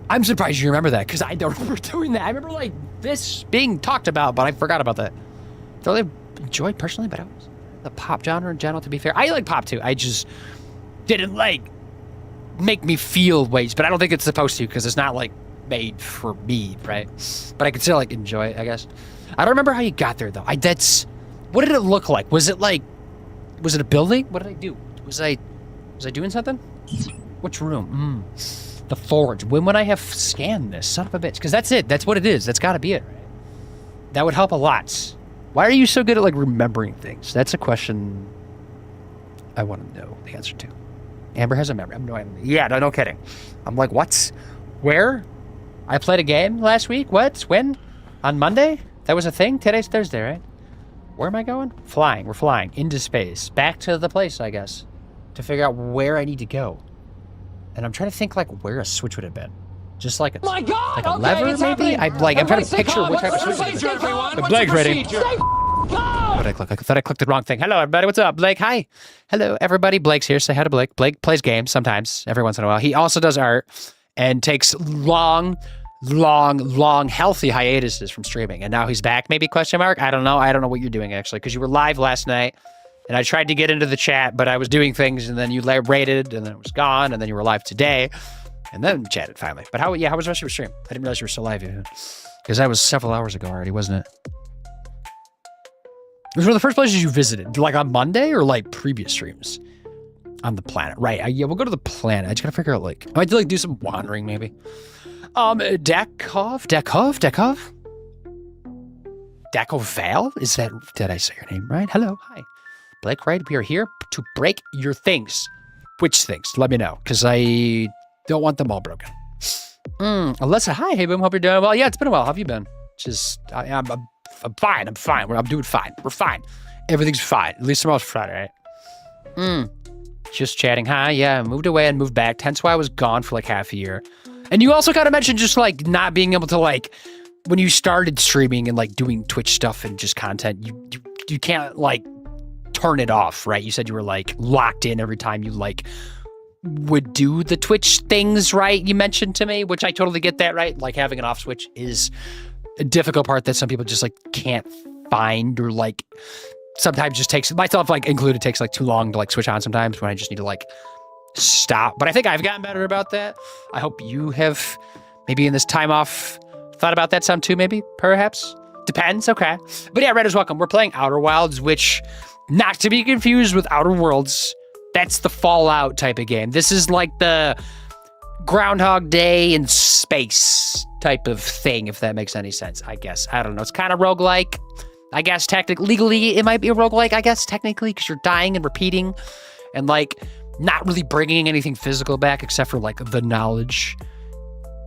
I'm surprised you remember that because I don't remember doing that. I remember like this being talked about, but I forgot about that. Though I enjoyed personally, but I was the pop genre in general, to be fair. I like pop too. I just didn't like make me feel ways, but I don't think it's supposed to because it's not like made for me, right? But I could still like enjoy it, I guess. I don't remember how you got there though. What did it look like? Was it a building? What did I do? Was I doing something? Which room? The forge. When would I have scanned this? Son of a bitch. Because that's it. That's what it is. That's got to be it, right? That would help a lot. Why are you so good at like remembering things? That's a question I want to know the answer to. Amber has a memory. I'm no idea. Yeah, no kidding. I'm like, what? Where? I played a game last week. What? When? On Monday? That was a thing? Today's Thursday, right? Where am I going? Flying. We're flying into space. Back to the place, I guess, to figure out where I need to go. And I'm trying to think like where a switch would have been. Just like a, like a lever, maybe? I'm trying to picture what type of switch it would have been. Blake's ready. What did I click? I thought I clicked the wrong thing. Hello, everybody. What's up? Blake, hi. Hello, everybody. Blake's here. Say hi to Blake. Blake plays games sometimes, every once in a while. He also does art and takes long, healthy hiatuses from streaming. And now he's back, maybe, question mark? I don't know. I don't know what you're doing, actually, because you were live last night. And I tried to get into the chat, but I was doing things, and then you rated, and then it was gone, and then you were live today. And then we chatted, finally. But how was the rest of your stream? I didn't realize you were still live yet. Because that was several hours ago already, wasn't it? It was one of the first places you visited, like on Monday or like previous streams on the planet, right? Yeah, we'll go to the planet. I just gotta figure out like, I might do some wandering maybe. Dakov? Is that, did I say your name right? Hello, hi. Blake, right? We are here to break your things. Which things? Let me know, because I don't want them all broken. Alyssa, hi. Hey, boom. Hope you're doing well. Yeah, it's been a while. How have you been? I'm fine. I'm fine. I'm doing fine. We're fine. Everything's fine. At least tomorrow's Friday, right? Just chatting. Hi. Yeah, I moved away and moved back. Hence why I was gone for like half a year. And you also kind of mentioned just like not being able to like, when you started streaming and like doing Twitch stuff and just content, you can't like turn it off, right? You said you were like locked in every time you like would do the Twitch things, right? You mentioned to me, which I totally get that, right? Like having an off switch is a difficult part that some people just like can't find, or like sometimes just takes, myself like included, takes like too long to like switch on sometimes when I just need to like stop. But I think I've gotten better about that. I hope you have maybe in this time off thought about that some too, maybe, perhaps. Depends, okay. But yeah, Redders, welcome. We're playing Outer Wilds, which, not to be confused with Outer Worlds, that's the Fallout type of game. This is like the Groundhog Day in space type of thing, if that makes any sense, I guess. I don't know. It's kind of roguelike. I guess legally it might be a roguelike, I guess, technically, because you're dying and repeating and like not really bringing anything physical back except for like the knowledge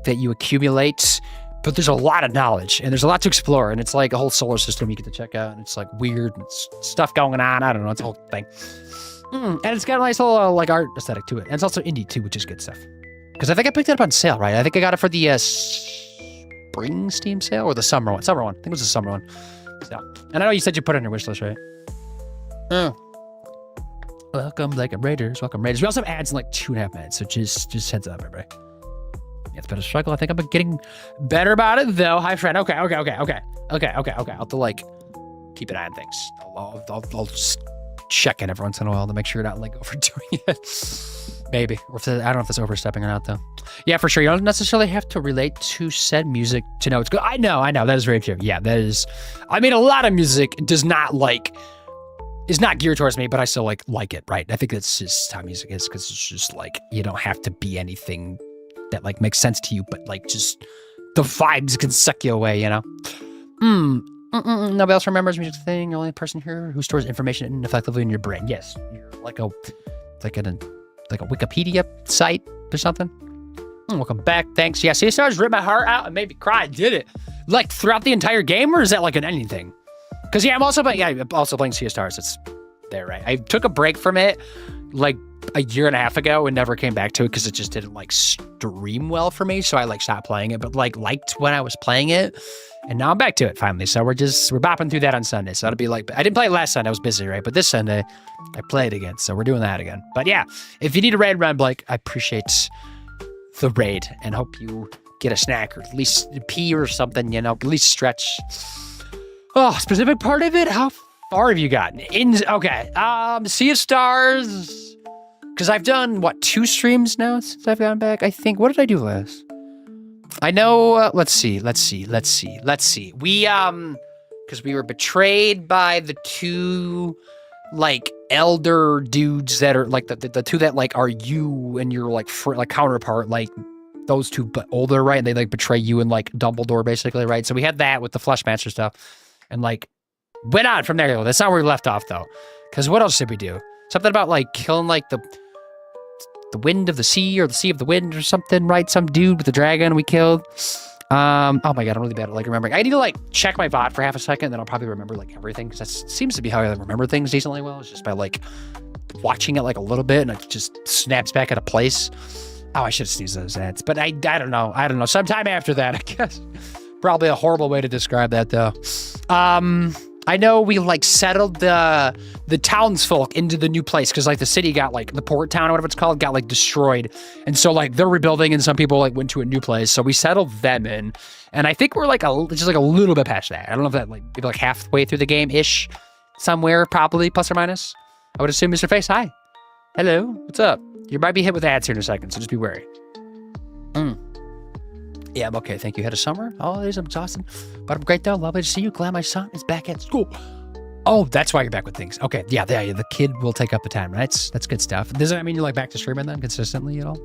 that you accumulate. But there's a lot of knowledge and there's a lot to explore, and it's like a whole solar system you get to check out, and it's like weird stuff going on. I don't know. It's a whole thing. And it's got a nice little like art aesthetic to it. And it's also indie too, which is good stuff. Because I think I picked it up on sale, right? I think I got it for the spring Steam sale or the summer one. Summer one. I think it was the summer one. So, and I know you said you put it on your wish list, right? Welcome, like Raiders. Welcome, Raiders. We also have ads in like 2.5 minutes, so just heads up, everybody. Yeah, it's been a struggle. I think I'm getting better about it, though. Hi, friend. Okay. I'll have to like keep an eye on things. I'll just check in every once in a while to make sure you're not like overdoing it. Maybe. Or if I don't know if it's overstepping or not, though. Yeah, for sure. You don't necessarily have to relate to said music to know it's good. I know. That is very true. Yeah, that is. I mean, a lot of music is not geared towards me, but I still like it, right? I think that's just how music is, because it's just like you don't have to be anything that like makes sense to you, but like just the vibes can suck you away, you know? Nobody else remembers music thing. You're the only person here who stores information effectively in your brain. Yes, you're like a Wikipedia site or something. Welcome back. Thanks. Yeah, Sea Stars ripped my heart out and made me cry. Did it? Like throughout the entire game, or is that like an ending thing? Because I'm also playing Sea Stars. It's there, right? I took a break from it like a year and a half ago and never came back to it because it just didn't like stream well for me. So I like stopped playing it, but like liked when I was playing it. And now I'm back to it finally. So we're bopping through that on Sunday. So that'll be like, I didn't play it last Sunday. I was busy, right? But this Sunday I played again. So we're doing that again. But yeah, if you need a raid run, Blake, I appreciate the raid and hope you get a snack or at least pee or something, you know, at least stretch. Oh, specific part of it? How far have you gotten? Okay. Sea of Stars. Because I've done, 2 streams now since I've gotten back? I think. What did I do last? I know, let's see. We, because we were betrayed by the 2, like, elder dudes that are, like, the 2 that, like, are you and your, like, counterpart, like, those 2, but older, right? And they, like, betray you and, like, Dumbledore, basically, right? So we had that with the Fleshmaster stuff. And, like, went on from there. That's not where we left off, though. Because what else did we do? Something about, like, killing, like, the wind of the sea or the sea of the wind or something, right? Some dude with a dragon we killed. Oh my God, I'm really bad at, like, remembering. I need to, like, check my VOD for half a second, then I'll probably remember, like, everything. Because that seems to be how I remember things decently well. It's just by, like, watching it, like, a little bit and it just snaps back at a place. Oh, I should have sneezed those ads. But I don't know. Sometime after that, I guess. Probably a horrible way to describe that, though. I know we, like, settled the townsfolk into the new place because, like, the city got, like, the port town or whatever it's called got, like, destroyed. And so, like, they're rebuilding and some people, like, went to a new place. So we settled them in. And I think we're, like, just, like, a little bit past that. I don't know if that, like, maybe, like, halfway through the game-ish somewhere, probably, plus or minus. I would assume Mr. Face, hi. Hello, what's up? You might be hit with ads here in a second, so just be wary. Yeah, I'm okay. Thank you. Had a summer holidays. I'm exhausted, but I'm great though. Lovely to see you. Glad my son is back at school. Oh, that's why you're back with things. Okay, yeah. The kid will take up the time. Right? That's good stuff. Does that mean you're like back to streaming then consistently at all?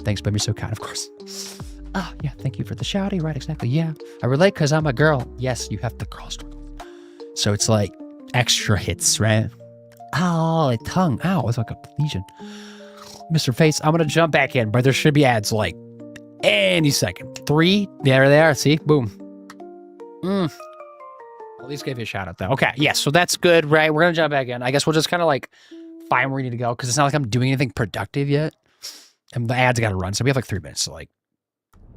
Thanks, baby. So kind, of course. Ah, yeah. Thank you for the shouty. Right? Exactly. Yeah. I relate because I'm a girl. Yes, you have the girl struggle. So it's like extra hits, right? Oh, a tongue. Ow, it's like a lesion. Mr. Face, I'm gonna jump back in, but there should be ads like any second. 3, there they are. See, boom. At least gave you a shout out though. Okay, yes, so that's good, right? We're gonna jump back in. I guess we'll just kind of like find where we need to go because it's not like I'm doing anything productive yet, and the ads got to run. So we have like 3 minutes to like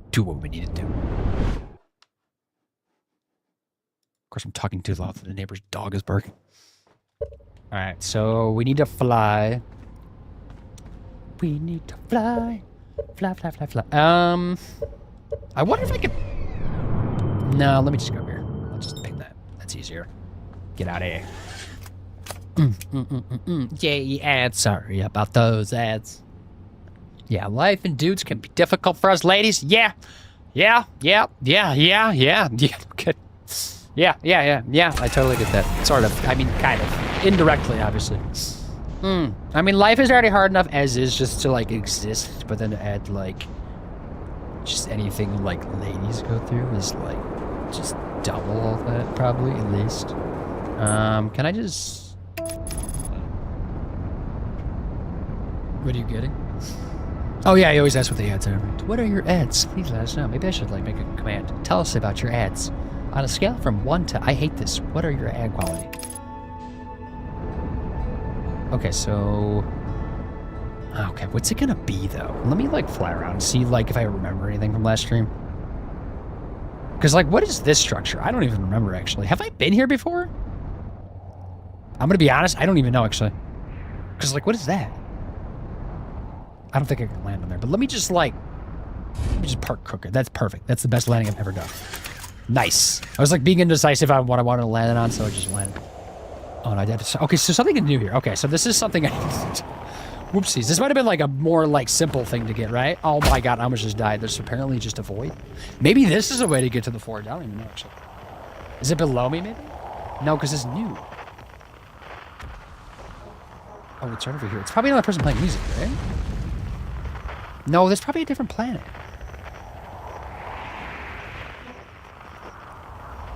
do what we need to do. Of course, I'm talking too loud. The neighbor's dog is barking. All right, so we need to fly. We need to fly. Fly. I wonder if I could... No, let me just go over here. I'll just pick that. That's easier. Get out of here. Yay, ads. Sorry about those ads. Yeah, life and dudes can be difficult for us ladies. Yeah. Okay. Yeah. I totally get that. Sort of. I mean, kind of. Indirectly, obviously. I mean, life is already hard enough as is just to, like, exist, but then to add, like, just anything, like, ladies go through is, like, just double all that, probably, at least. Can I just... What are you getting? Oh, yeah, you always ask what the ads are. What are your ads? Please let us know. Maybe I should, like, make a command. Tell us about your ads. On a scale from 1 to I hate this, what are your ad quality? Okay, so... Okay, what's it gonna be, though? Let me, like, fly around and see, like, if I remember anything from last stream. Because, like, what is this structure? I don't even remember, actually. Have I been here before? I'm gonna be honest, I don't even know, actually. Because, like, what is that? I don't think I can land on there, but let me just, like... Let me just park crooked. That's perfect. That's the best landing I've ever done. Nice. I was, like, being indecisive on what I wanted to land it on, so I just landed. Oh, no, I did. Okay, so something new here. Okay, so this is something I... Whoopsies. This might have been, like, a more, like, simple thing to get, right? Oh, my God, I almost just died. There's apparently just a void. Maybe this is a way to get to the forge. I don't even know, actually. Is it below me, maybe? No, because it's new. Oh, it's right over here. It's probably another person playing music, right? No, there's probably a different planet.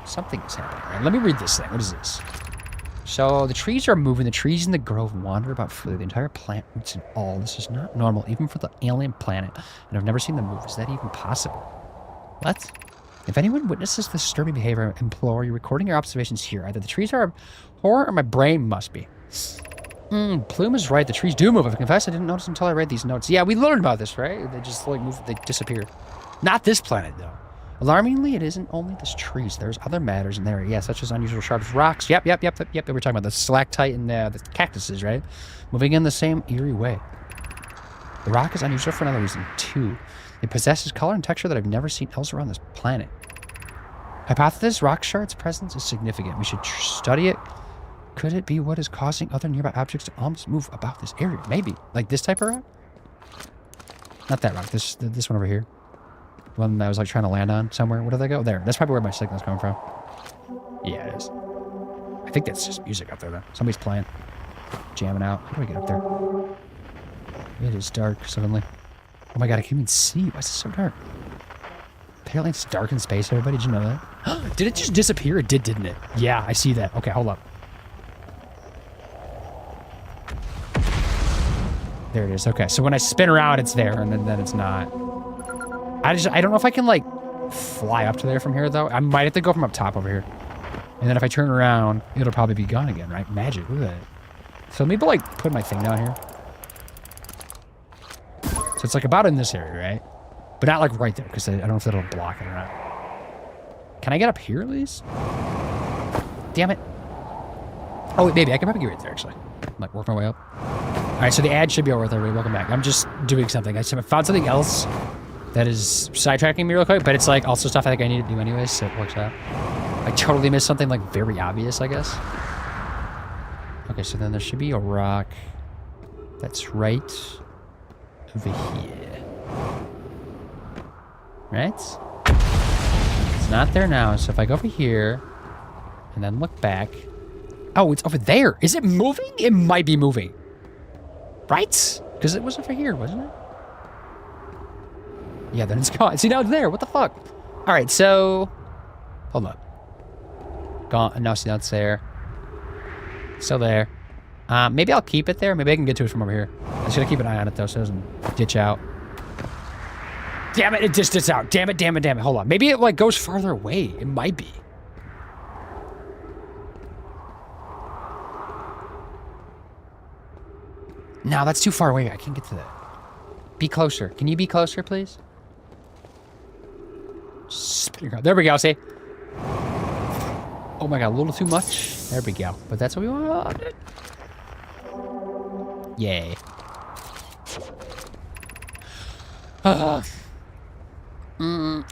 Something is happening, right? Let me read this thing. What is this? So the trees are moving. The trees in the grove wander about freely. The entire plant roots and all. This is not normal, even for the alien planet. And I've never seen them move. Is that even possible? What? If anyone witnesses this disturbing behavior, I implore you recording your observations here. Either the trees are a horror or my brain must be. Plume is right. The trees do move. I confess I didn't notice until I read these notes. Yeah, we learned about this, right? They just like move. They disappeared. Not this planet, though. Alarmingly, it isn't only this trees. There's other matters in there, yeah, such as unusual sharp rocks. Yep. We're talking about the stalactite and the cactuses, right? Moving in the same eerie way. The rock is unusual for another reason, too. It possesses color and texture that I've never seen elsewhere on this planet. Hypothesis, rock shard's presence is significant. We should study it. Could it be what is causing other nearby objects to almost move about this area? Maybe. Like this type of rock? Not that rock. This one over here. One that I was like trying to land on somewhere. Where did they go? There. That's probably where my signal's coming from. Yeah, it is. I think that's just music up there, though. Somebody's playing. Jamming out. How do I get up there? It is dark suddenly. Oh my god, I can't even see. Why is it so dark? Apparently it's dark in space, everybody. Did you know that? Did it just disappear? It did, didn't it? Yeah, I see that. Okay, hold up. There it is. Okay, so when I spin around, it's there, and then it's not. I don't know if I can, like, fly up to there from here, though. I might have to go from up top over here. And then if I turn around, it'll probably be gone again, right? Magic. Look at that. So maybe, like, put my thing down here. So it's, like, about in this area, right? But not, like, right there, because I don't know if that'll block it or not. Can I get up here, at least? Damn it. Oh, wait, maybe. I can probably get right there, actually. Like, work my way up. All right, so the ad should be over there. Welcome back. I'm just doing something. I found something else that is sidetracking me real quick, but it's like also stuff I think I need to do anyways, so it works out. I totally missed something like very obvious, I guess. Okay, so then there should be a rock that's right over here. Right? It's not there now, so if I go over here and then look back. Oh, it's over there. Is it moving? It might be moving. Right? Because it was over here, wasn't it? Yeah, then it's gone. See, now it's there. What the fuck? All right, so... Hold up. Gone. No, see, now it's there. Still there. Maybe I'll keep it there. Maybe I can get to it from over here. I should keep an eye on it, though, so it doesn't ditch out. Damn it, it just ditched out. Damn it. Hold on. Maybe it, like, goes farther away. It might be. No, that's too far away. I can't get to that. Be closer. Can you be closer, please? Spinning around. There we go, see? Oh my god, a little too much. There we go. But that's what we wanted. Yay.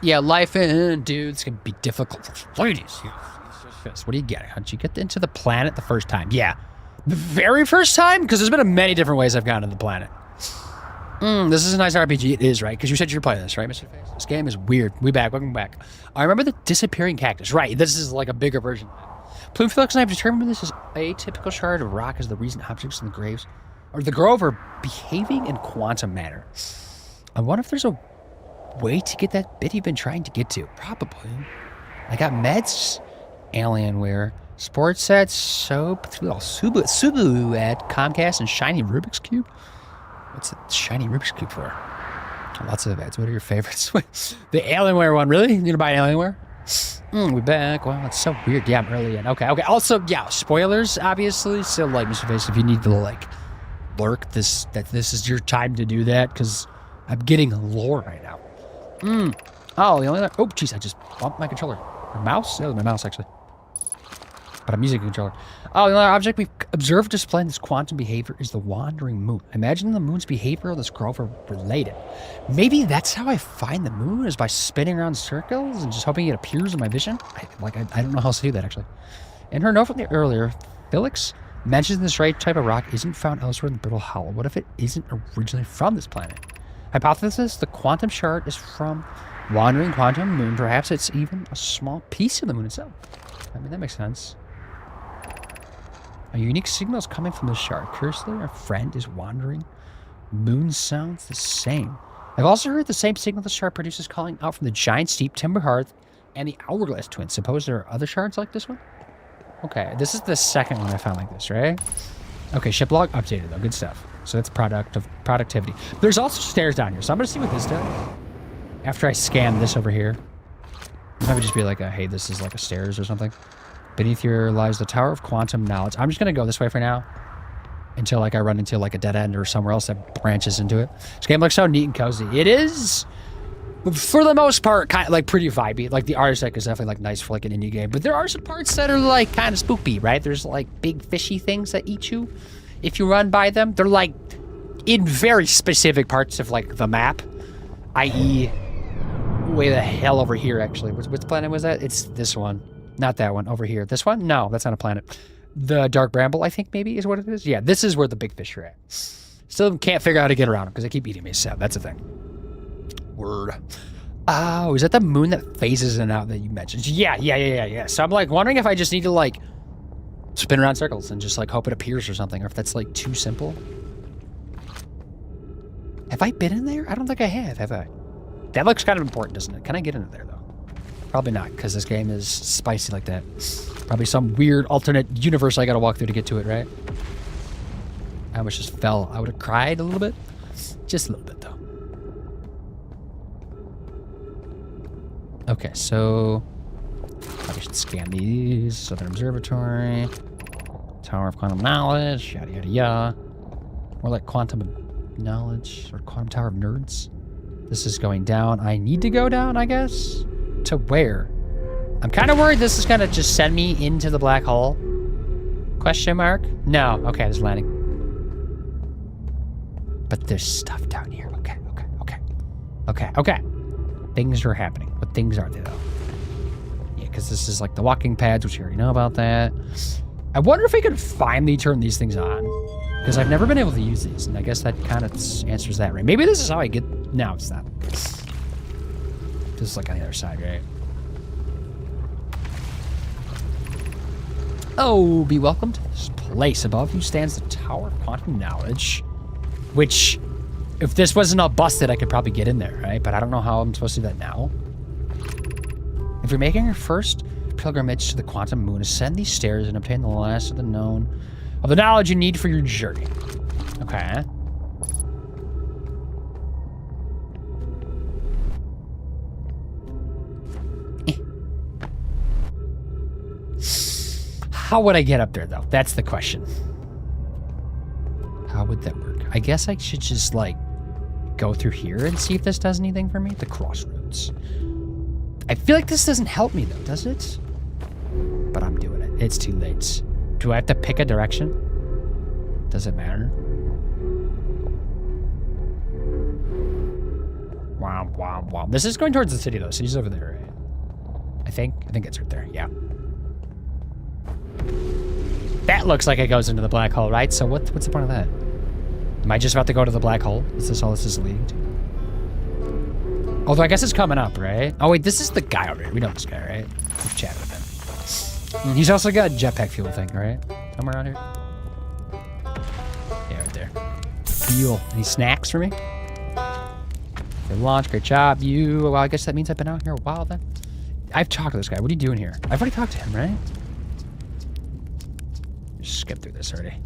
Yeah, life in dudes can be difficult for ladies. What do you get? How'd you get into the planet the first time? Yeah. The very first time? Because there's been many different ways I've gotten to the planet. This is a nice RPG. It is, right? Because you said you're playing this, right, Mr. Face? This game is weird. Welcome back. I remember the disappearing cactus. Right, this is like a bigger version. Plume, Felix, and I have determined this is a typical shard of rock as the recent objects in the graves or the grove are behaving in quantum matter. I wonder if there's a way to get that bit you've been trying to get to. Probably. I got meds, Alienware, sports sets, soap, Subaru at Comcast, and shiny Rubik's Cube. What's a shiny Rubik's Cube for? Lots of ads. What are your favorites? The Alienware one, really? You gonna buy an Alienware? We're back. Wow, it's so weird. Yeah, I'm early in. Okay. Also, yeah, spoilers, obviously. So, like, Mr. Face, if you need to, like, lurk this is your time to do that, because I'm getting lore right now. Oh, the only other... Oh, jeez, I just bumped my controller. My mouse? That was my mouse, actually. But I'm using a controller. Oh, the other object we've observed displaying this quantum behavior is the wandering moon. Imagine the moon's behavior of this grove are related. Maybe that's how I find the moon, is by spinning around circles and just hoping it appears in my vision. I don't know how else to do that, actually. In her note from the earlier, Felix mentions this right type of rock isn't found elsewhere in the Brittle Hollow. What if it isn't originally from this planet? Hypothesis, the quantum shard is from wandering quantum moon. Perhaps it's even a small piece of the moon itself. I mean, that makes sense. A unique signal is coming from the shard. Curiously, our friend is wandering. Moon sounds the same. I've also heard the same signal the shard produces calling out from the giant steep timber hearth and the hourglass twins. Suppose there are other shards like this one? Okay, this is the second one I found like this, right? Okay, ship log updated though. Good stuff. So that's productivity. There's also stairs down here, so I'm gonna see what this does. After I scan this over here. Maybe just be like, hey, this is like a stairs or something. Beneath here lies the Tower of Quantum Knowledge. I'm just gonna go this way for now. Until like I run into like a dead end or somewhere else that branches into it. This game looks so neat and cozy. It is, for the most part, kind of like pretty vibey. Like the art aesthetic is definitely like nice for like an indie game. But there are some parts that are like kind of spooky, right? There's like big fishy things that eat you if you run by them. They're like in very specific parts of like the map, i.e. way the hell over here actually. Which planet was that? It's this one, not that one. Over here. This one? No, that's not a planet. The Dark Bramble, I think maybe is what it is. Yeah, this is where the big fish are at. Still can't figure out how to get around them because they keep eating me. So that's the thing. Word. Oh, is that the moon that phases in and out that you mentioned? Yeah. So I'm like wondering if I just need to like spin around circles and just like hope it appears or something, or if that's like too simple. Have I been in there? I don't think I have I? That looks kind of important, doesn't it? Can I get into there though? Probably not, because this game is spicy like that. Probably some weird alternate universe I gotta walk through to get to it, right? I almost just fell. I would have cried a little bit. Just a little bit, though. Okay, so... probably should scan these. Southern Observatory. Tower of Quantum Knowledge. Yada, yada, yada. More like Quantum Knowledge. Or Quantum Tower of Nerds. This is going down. I need to go down, I guess? To where? I'm kind of worried this is going to just send me into the black hole. Question mark? No. Okay, there's landing. But there's stuff down here. Okay. Things are happening. What things are they, though? Yeah, because this is like the walking pads, which you already know about that. I wonder if I could finally turn these things on. Because I've never been able to use these, and I guess that kind of answers that, right? Maybe this is how I get... No, it's not. This is like on the other side, right? Oh, be welcome to this place. Above you stands the Tower of Quantum Knowledge, which, if this wasn't all busted, I could probably get in there, right? But I don't know how I'm supposed to do that now. If you're making your first pilgrimage to the Quantum Moon, ascend these stairs and obtain the last of the knowledge you need for your journey. Okay. How would I get up there, though? That's the question. How would that work? I guess I should just, like, go through here and see if this does anything for me. The crossroads. I feel like this doesn't help me, though, does it? But I'm doing it. It's too late. Do I have to pick a direction? Does it matter? Wow. This is going towards the city, though. City's over there, right? I think it's right there. Yeah. That looks like it goes into the black hole, right? So what's the point of that? Am I just about to go to the black hole? Is this all this is leading to? Although I guess it's coming up, right? Oh, wait, this is the guy over here. We know this guy, right? We've chatted with him. And he's also got a jetpack fuel thing, right? Somewhere around here. Yeah, right there. Fuel. Any snacks for me? Good launch. Great job. Well, I guess that means I've been out here a while then. I've talked to this guy. What are you doing here? I've already talked to him, right? Just skip through this already.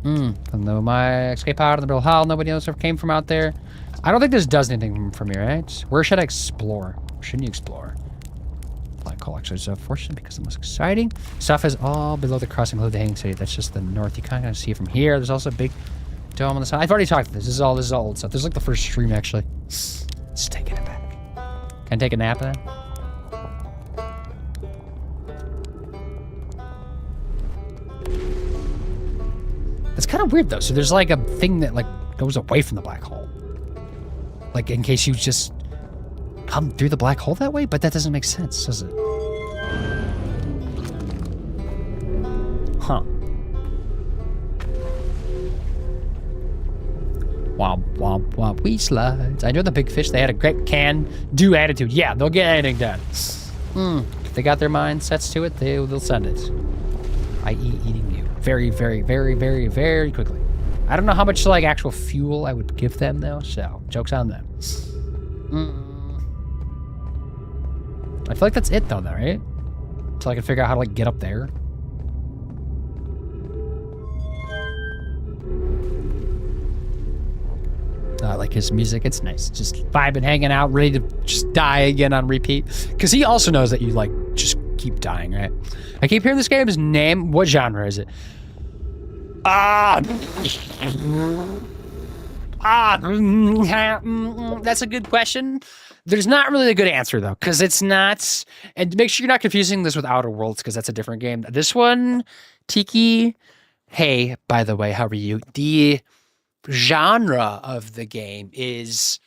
My escape out of the Brittle Hall. Nobody else ever came from out there. I don't think this does anything for me, right? Where should I explore? Shouldn't you explore? Black hole actually is unfortunate because the most exciting stuff is all below the crossing below the hanging city. That's just the north. You kind of see it from here. There's also a big dome on the side. I've already talked to this. This is all old stuff. This is like the first stream actually. Just taking it back. Can I take a nap then? It's kind of weird though. So there's like a thing that like goes away from the black hole. Like in case you just come through the black hole that way, but that doesn't make sense, does it? Huh. Womp. We slides. I know the big fish, they had a great can-do attitude. Yeah, they'll get anything done. If they got their mindsets to it, they'll send it. I.e. eating you. Very, very, very, very, very quickly. I don't know how much like actual fuel I would give them though, so joke's on them. I feel like that's it though, right? until I can figure out how to like get up there. I like his music. It's nice. Just vibing, hanging out, ready to just die again on repeat. Because he also knows that you like just keep dying, right? I keep hearing this game's name. What genre is it? That's a good question. There's not really a good answer though, because it's not. And make sure you're not confusing this with Outer Worlds, because that's a different game. This one, Tiki. Hey, by the way, how are you? The genre of the game is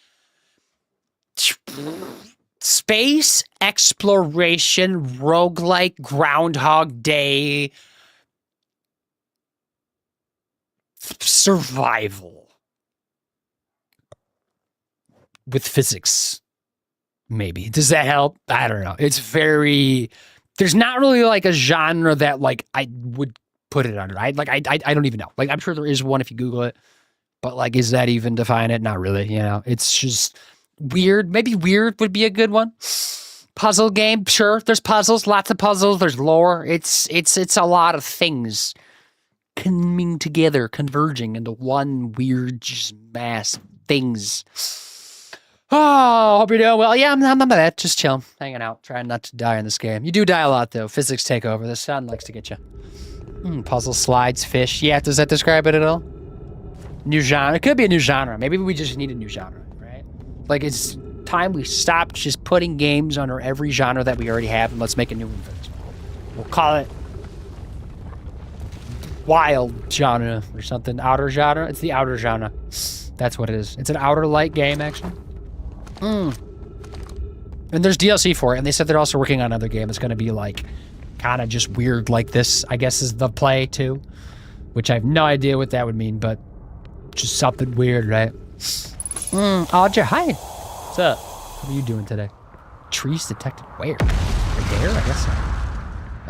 space exploration, roguelike, Groundhog Day, survival with physics. Maybe. Does that help? I don't know. It's very, there's not really like a genre that like I would put it under. I don't even know. Like, I'm sure there is one if you Google it. But like, is that even define it? Not really, you know. It's just weird. Maybe weird would be a good one. Puzzle game, sure. There's puzzles, lots of puzzles. There's lore. It's a lot of things coming together, converging into one weird just mass of things. Oh, hope you're doing well. Yeah, I'm not bad. Just chilling, hanging out, trying not to die in this game. You do die a lot though. Physics take over. The sun likes to get you. Puzzle, slides, fish. Yeah, does that describe it at all? New genre. It could be a new genre. Maybe we just need a new genre, right? Like, it's time we stop just putting games under every genre that we already have, and let's make a new one. We'll call it wild genre or something. Outer genre. It's the outer genre. That's what it is. It's an outer light game, actually. And there's DLC for it, and they said they're also working on another game that's going to be like kind of just weird like this, I guess, is the play too, which I have no idea what that would mean, but just something weird, right? Audra, hi. What's up? What are you doing today? Trees detected where? Right there, I guess so.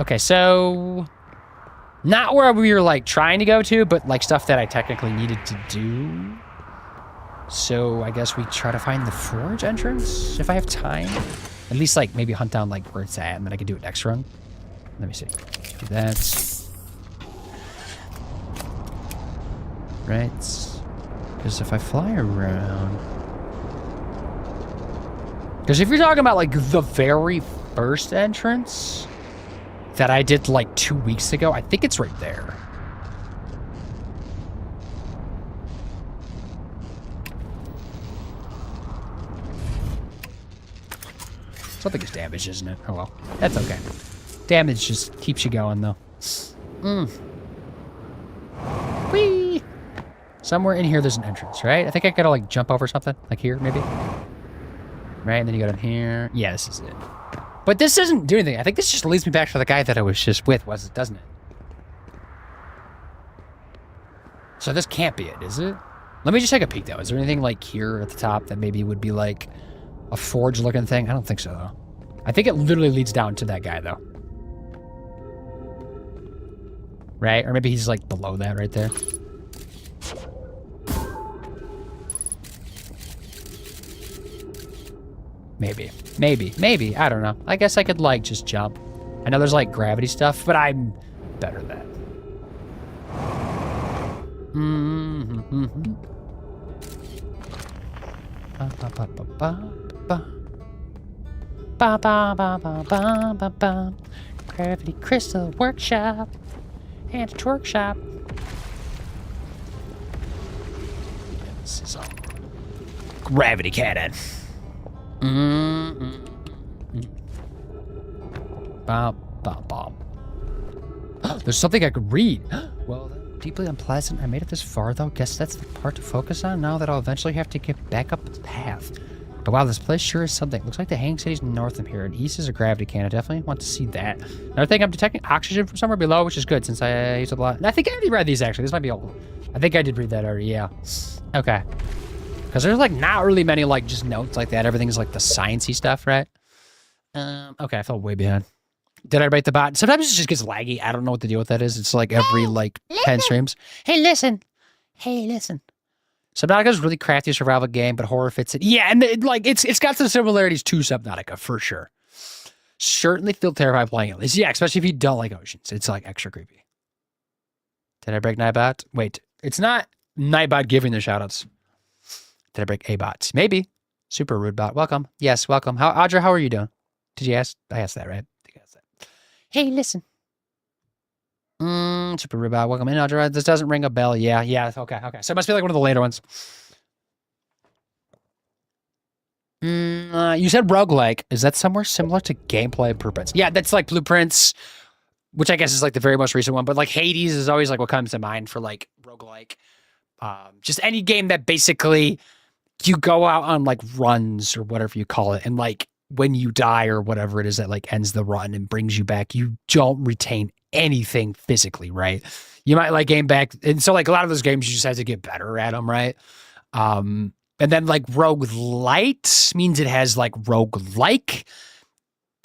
Okay, so not where we were like trying to go to, but like stuff that I technically needed to do. So I guess we try to find the forge entrance if I have time. At least like maybe hunt down like where it's at, and then I can do it next run. Let me see. Do that. Right. Because if I fly around... Because if you're talking about like the very first entrance that I did like 2 weeks ago, I think it's right there. Something is damaged, isn't it? Oh well. That's okay. Damage just keeps you going though. Whee! Somewhere in here there's an entrance, right? I think I gotta like jump over something. Like here, maybe? Right, and then you go down here. Yeah, this is it. But this doesn't do anything. I think this just leads me back to the guy that I was just with, doesn't it? So this can't be it, is it? Let me just take a peek though. Is there anything like here at the top that maybe would be like a forge looking thing? I don't think so though. I think it literally leads down to that guy though. Right? Or maybe he's like below that right there. Maybe. I don't know. I guess I could like just jump. I know there's like gravity stuff, but I'm better at that. Gravity Crystal Workshop and Twerk Shop. This is all Gravity Cannon. There's something I could read. Well, deeply unpleasant. I made it this far, though. Guess that's the part to focus on now that I'll eventually have to get back up the path. But wow, this place sure is something. Looks like the Hanging City's north of here, and east is a gravity cannon. I definitely want to see that. Another thing, I'm detecting oxygen from somewhere below, which is good since I used a lot. And I think I already read these, actually. This might be old. I think I did read that already, yeah. Okay. Because there's like not really many like just notes like that. Everything's like the sciencey stuff, right? Okay, I fell way behind. Did I write the bot? Sometimes it just gets laggy. I don't know what the deal with that is. It's like every like 10 streams. Hey, listen. Subnautica's a really crafty survival game, but horror fits it. Yeah, and it's got some similarities to Subnautica for sure. Certainly feel terrified playing it. Yeah, especially if you don't like oceans. It's like extra creepy. Did I break Nightbot? Wait, it's not Nightbot giving the shoutouts. Did I break A-Bot? Maybe. Super rude bot. Welcome. Yes, welcome. Audra, how are you doing? Did you ask? I asked that, right? I think I asked that. Hey, listen. Super rude bot. Welcome in, Audra. This doesn't ring a bell. Yeah. Okay. So it must be like one of the later ones. You said roguelike. Is that somewhere similar to gameplay Blueprints? Yeah, that's like Blueprints, which I guess is like the very most recent one. But like Hades is always like what comes to mind for like roguelike. Just any game that basically you go out on like runs or whatever you call it. And like when you die or whatever it is that like ends the run and brings you back, you don't retain anything physically, right? You might like game back. And so like a lot of those games, you just have to get better at them, right? And then like roguelite means it has like roguelike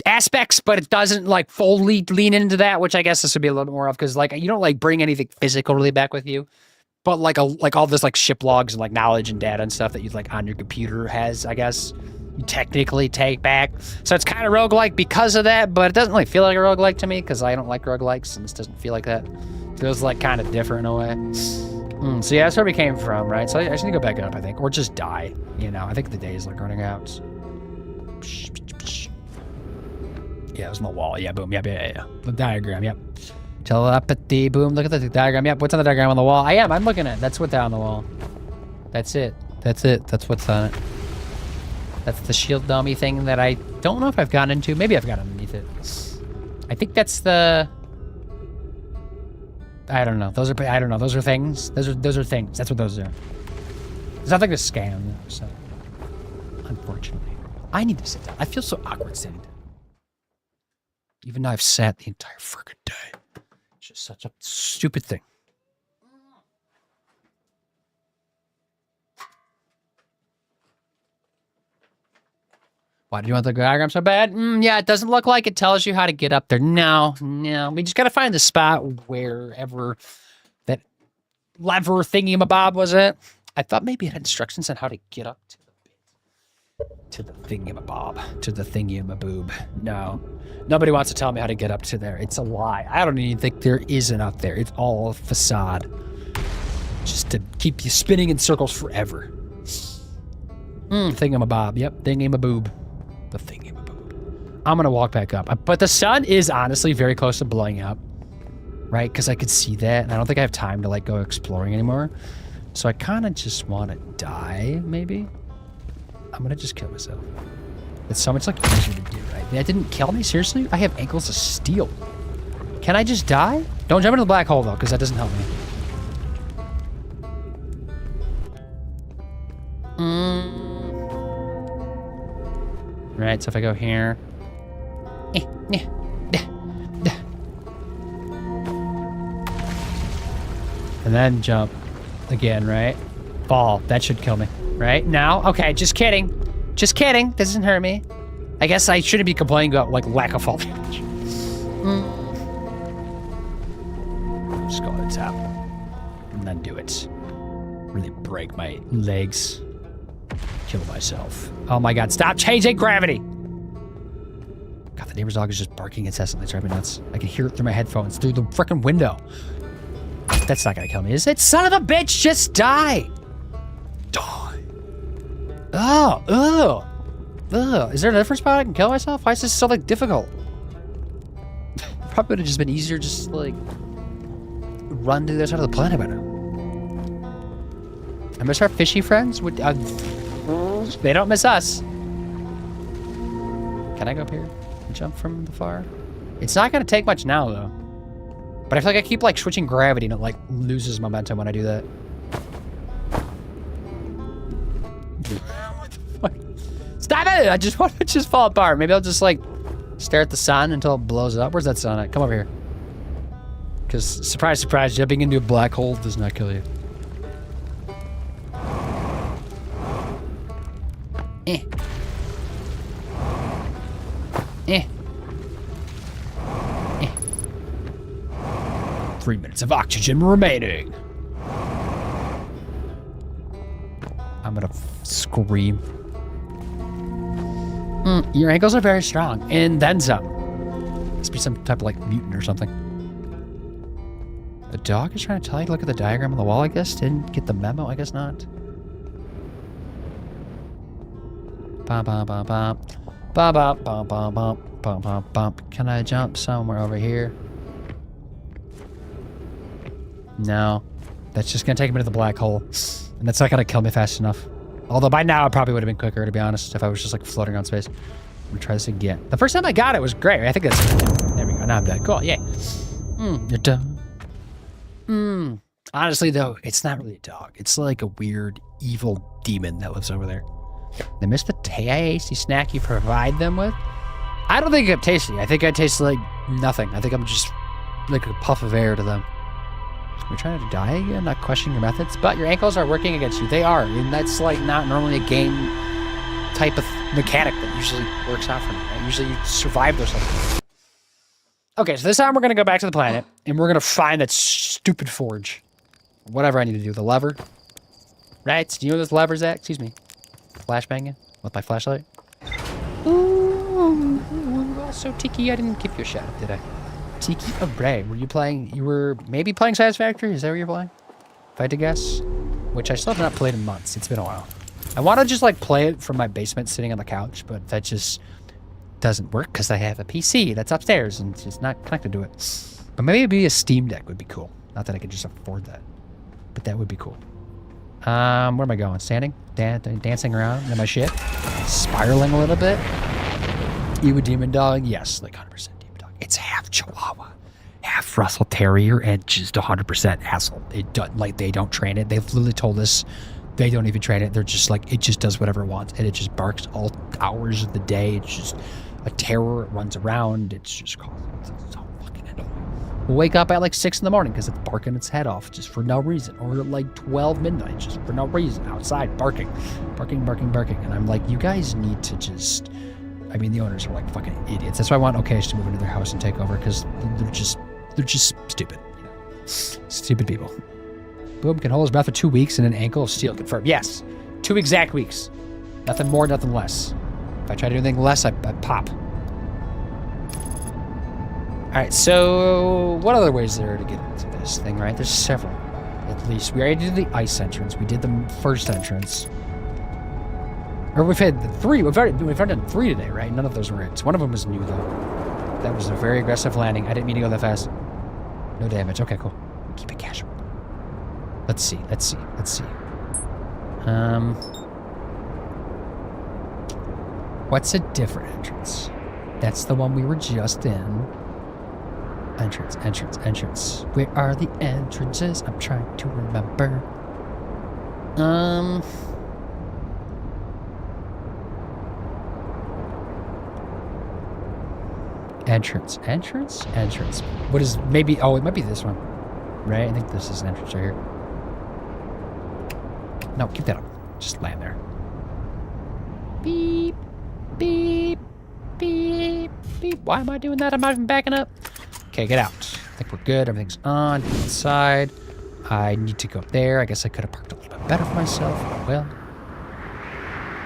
aspects, but it doesn't like fully lean into that, which I guess this would be a little bit more of, because like you don't like bring anything physical really back with you. But like all this like ship logs and like knowledge and data and stuff that you like on your computer has, I guess, you technically take back. So it's kind of roguelike because of that, but it doesn't really feel like a roguelike to me because I don't like roguelikes and this doesn't feel like that. It feels like kind of different in a way. So yeah, that's where we came from, right? So I just need to go back up, I think, or just die. You know, I think the day is like running out. Yeah, it was on the wall. Yeah, boom. Yeah. The diagram. Yep. Telepathy. Boom. Look at the diagram. Yep. What's on the diagram on the wall? I'm looking at it. That's what's on the wall. That's it. That's what's on it. That's the shield dummy thing that I don't know if I've gotten into. Maybe I've got underneath it. I think that's the... I don't know. Those are things. Those are things. That's what those are. It's nothing to scam, so... Unfortunately. I need to sit down. I feel so awkward sitting down. Even though I've sat the entire freaking day. It's just such a stupid thing. Why do you want the diagram so bad? Yeah, it doesn't look like it tells you how to get up there. No. We just got to find the spot wherever that lever thingy-mabob was at. I thought maybe it had instructions on how to get up to the bit. To the thingy-mabob. To the thingy-maboob. No. Nobody wants to tell me how to get up to there. It's a lie. I don't even think there is an up there. It's all a facade. Just to keep you spinning in circles forever. Thingy-mabob. Yep, thingy-maboob. The thingy-maboob. I'm going to walk back up. But the sun is honestly very close to blowing up. Right? Because I could see that. And I don't think I have time to like go exploring anymore. So I kind of just want to die, maybe. I'm going to just kill myself. It's so much like easier to do, right? That didn't kill me? Seriously? I have ankles of steel. Can I just die? Don't jump into the black hole, though, because that doesn't help me. Right, so if I go here... And then jump again, right? Fall. That should kill me, right? Now? Okay, just kidding. Just kidding. This doesn't hurt me. I guess I shouldn't be complaining about, like, lack of fall damage. Just go to the top. And then do it. Really break my legs. Kill myself. Oh my god, stop changing gravity! God, the neighbor's dog is just barking incessantly. It's driving me nuts. I can hear it through my headphones, through the frickin' window. That's not gonna kill me, is it? Son of a bitch, just die! Die. Oh, ugh. Is there a different spot I can kill myself? Why is this so, like, difficult? Probably would have just been easier just, like, run to the other side of the planet by now. I miss our fishy friends. They don't miss us. Can I go up here and jump from the far? It's not going to take much now, though. But I feel like I keep, like, switching gravity and it, like, loses momentum when I do that. What the fuck? Stop it! I just want to just fall apart. Maybe I'll just, like, stare at the sun until it blows up. Where's that sun at? Come over here. Because, surprise, surprise, jumping into a black hole does not kill you. 3 minutes of oxygen remaining. I'm gonna scream. Your ankles are very strong. And then some. Must be some type of like mutant or something. The dog is trying to tell you to look at the diagram on the wall, I guess. Didn't get the memo, I guess not. Bum, bum, bum, bum. Bum, bum, bum, bum, bum, bum, bum, bum. Can I jump somewhere over here? No. That's just gonna take me to the black hole. And that's not gonna kill me fast enough. Although by now it probably would have been quicker, to be honest, if I was just like floating around space. I'm gonna try this again. The first time I got it was great. I think that's... There we go. Now I'm done. Cool. Yay. You're done. Honestly, though, it's not really a dog. It's like a weird, evil demon that lives over there. They miss the tasty snack you provide them with? I don't think I'm tasty. I think I taste like nothing. I think I'm just like a puff of air to them. You're trying to die again, not questioning your methods, but your ankles are working against you. They are, and that's like not normally a game type of mechanic that usually works out for me. Right? Usually you survive those things. Okay, so this time we're going to go back to the planet, and we're going to find that stupid forge. Whatever I need to do. The lever. Right? Do you know where this lever's at? Excuse me. Flashbanging with my flashlight. Ooh, so Tiki, I didn't give you a shout out, did I? Tiki Array. Were you playing? You were maybe playing Satisfactory? Is that what you're playing? If I had to guess. Which I still have not played in months. It's been a while. I want to just like play it from my basement sitting on the couch, but that just doesn't work because I have a PC that's upstairs and it's not connected to it. But maybe a Steam Deck would be cool. Not that I could just afford that, but that would be cool. Where am I going? Standing? Dancing around in my shit? Spiraling a little bit? You a demon dog? Yes, like 100% demon dog. It's half Chihuahua, half Russell Terrier, and just 100% asshole. They don't train it. They've literally told us they don't even train it. They're just like, it just does whatever it wants, and it just barks all hours of the day. It's just a terror. It runs around. It's just it's so fucking annoying. We'll wake up at like 6 in the morning because it's barking its head off just for no reason, or at like 12 midnight just for no reason, outside barking. And I'm like, you guys need to just... I mean, the owners are like fucking idiots. That's why I want Okash to move into their house and take over, because they're just stupid. You know? Stupid people. Boom can hold his breath for 2 weeks and an ankle of steel. Confirmed. Yes. 2 exact weeks. Nothing more, nothing less. If I try to do anything less, I pop. Alright, so what other ways there to get into this thing, right? There's several, at least. We already did the ice entrance. We did the first entrance. Or we've had 3. We've already done 3 today, right? None of those were it. One of them was new, though. That was a very aggressive landing. I didn't mean to go that fast. No damage. Okay, cool. Keep it casual. Let's see. What's a different entrance? That's the one we were just in. Entrance. Where are the entrances? I'm trying to remember. Entrance. What is, maybe, oh, it might be this one. Right? I think this is an entrance right here. No, keep that up. Just land there. Beep. Why am I doing that? I'm not even backing up. Okay, get out. I think we're good. Everything's on. Inside. I need to go up there. I guess I could have parked a little bit better for myself. Well.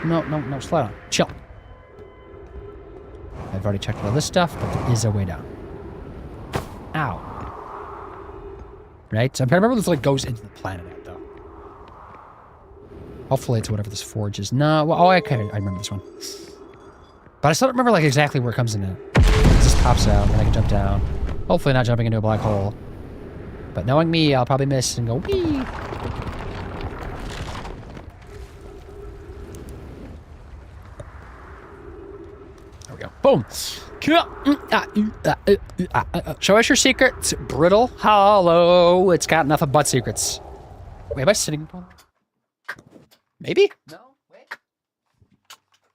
No. Slide on. Chill. I've already checked all this stuff, but there is a way down. Ow. Right? So I remember this like goes into the planet, though. Hopefully it's whatever this forge is. No, well, I remember this one. But I still don't remember like exactly where it comes in. It just pops out, and I can jump down. Hopefully not jumping into a black hole. But knowing me, I'll probably miss and go wee. There we go. Boom. Show us your secrets. Brittle Hollow. It's got nothing but secrets. Wait, am I sitting? Maybe? No. Wait.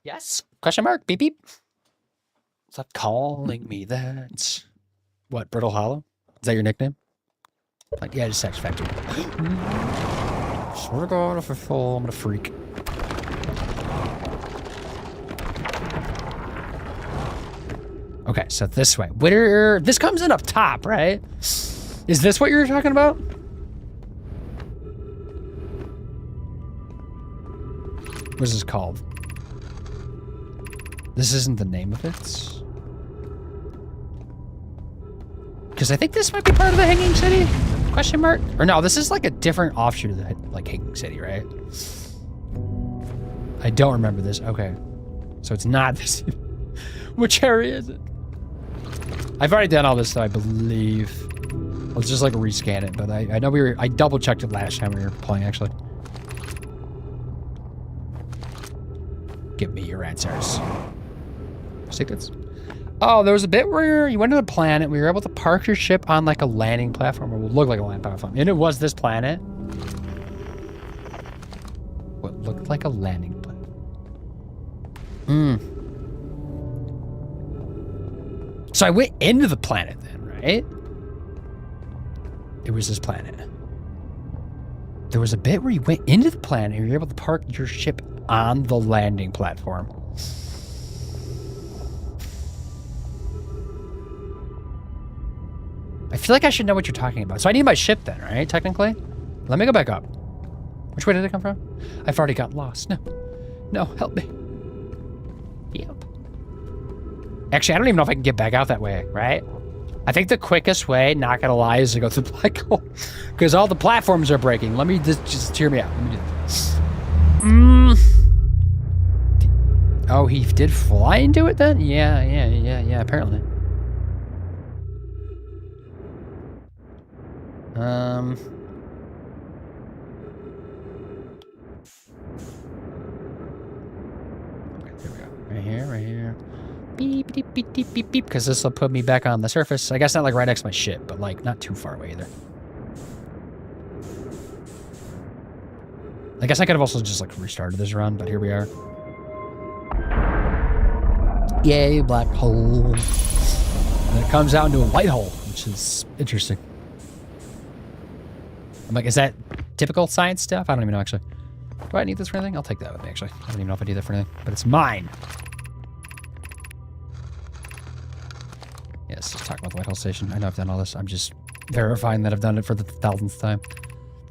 Yes? Question mark? Beep beep. Stop calling me that. What? Brittle Hollow? Is that your nickname? Like, yeah, just Satisfactory. Swear to God, if I fall, I'm gonna freak. Okay, so this way. This comes in up top, right? Is this what you're talking about? What is this called? This isn't the name of it. Because I think this might be part of the Hanging City? Question mark? Or no, this is like a different offshoot of the like Hanging City, right? I don't remember this. Okay. So it's not this. Which area is it? I've already done all this, though, I believe. Let's just like rescan it, but I know I double checked it last time we were playing, actually. Give me your answers. Secrets. Oh, there was a bit where you went to the planet. We were able to park your ship on like a landing platform, or would look like a landing platform. And it was this planet. What looked like a landing platform. So I went into the planet then, right? It was this planet. There was a bit where you went into the planet and you were able to park your ship on the landing platform. I feel like I should know what you're talking about. So I need my ship then, right? Technically? Let me go back up. Which way did it come from? I've already got lost. No. No, help me. Yep. Actually, I don't even know if I can get back out that way, right? I think the quickest way, not gonna lie, is to go through the black hole. Because all the platforms are breaking. Let me just hear me out. Let me do this. Oh, he did fly into it then? Yeah, apparently. Okay, there we go. Right here. Beep, beep, beep, beep, beep, beep, because this will put me back on the surface. I guess not like right next to my ship, but like not too far away either. I guess I could have also just like restarted this run, but here we are. Yay, black hole. And then it comes out into a white hole, which is interesting. I'm like, is that typical science stuff? I don't even know, actually. Do I need this for anything? I'll take that with me, actually. I don't even know if I need that for anything, but it's mine. Yes, let's talk about the White Hole Station. I know I've done all this. I'm just verifying that I've done it for the 1000th time.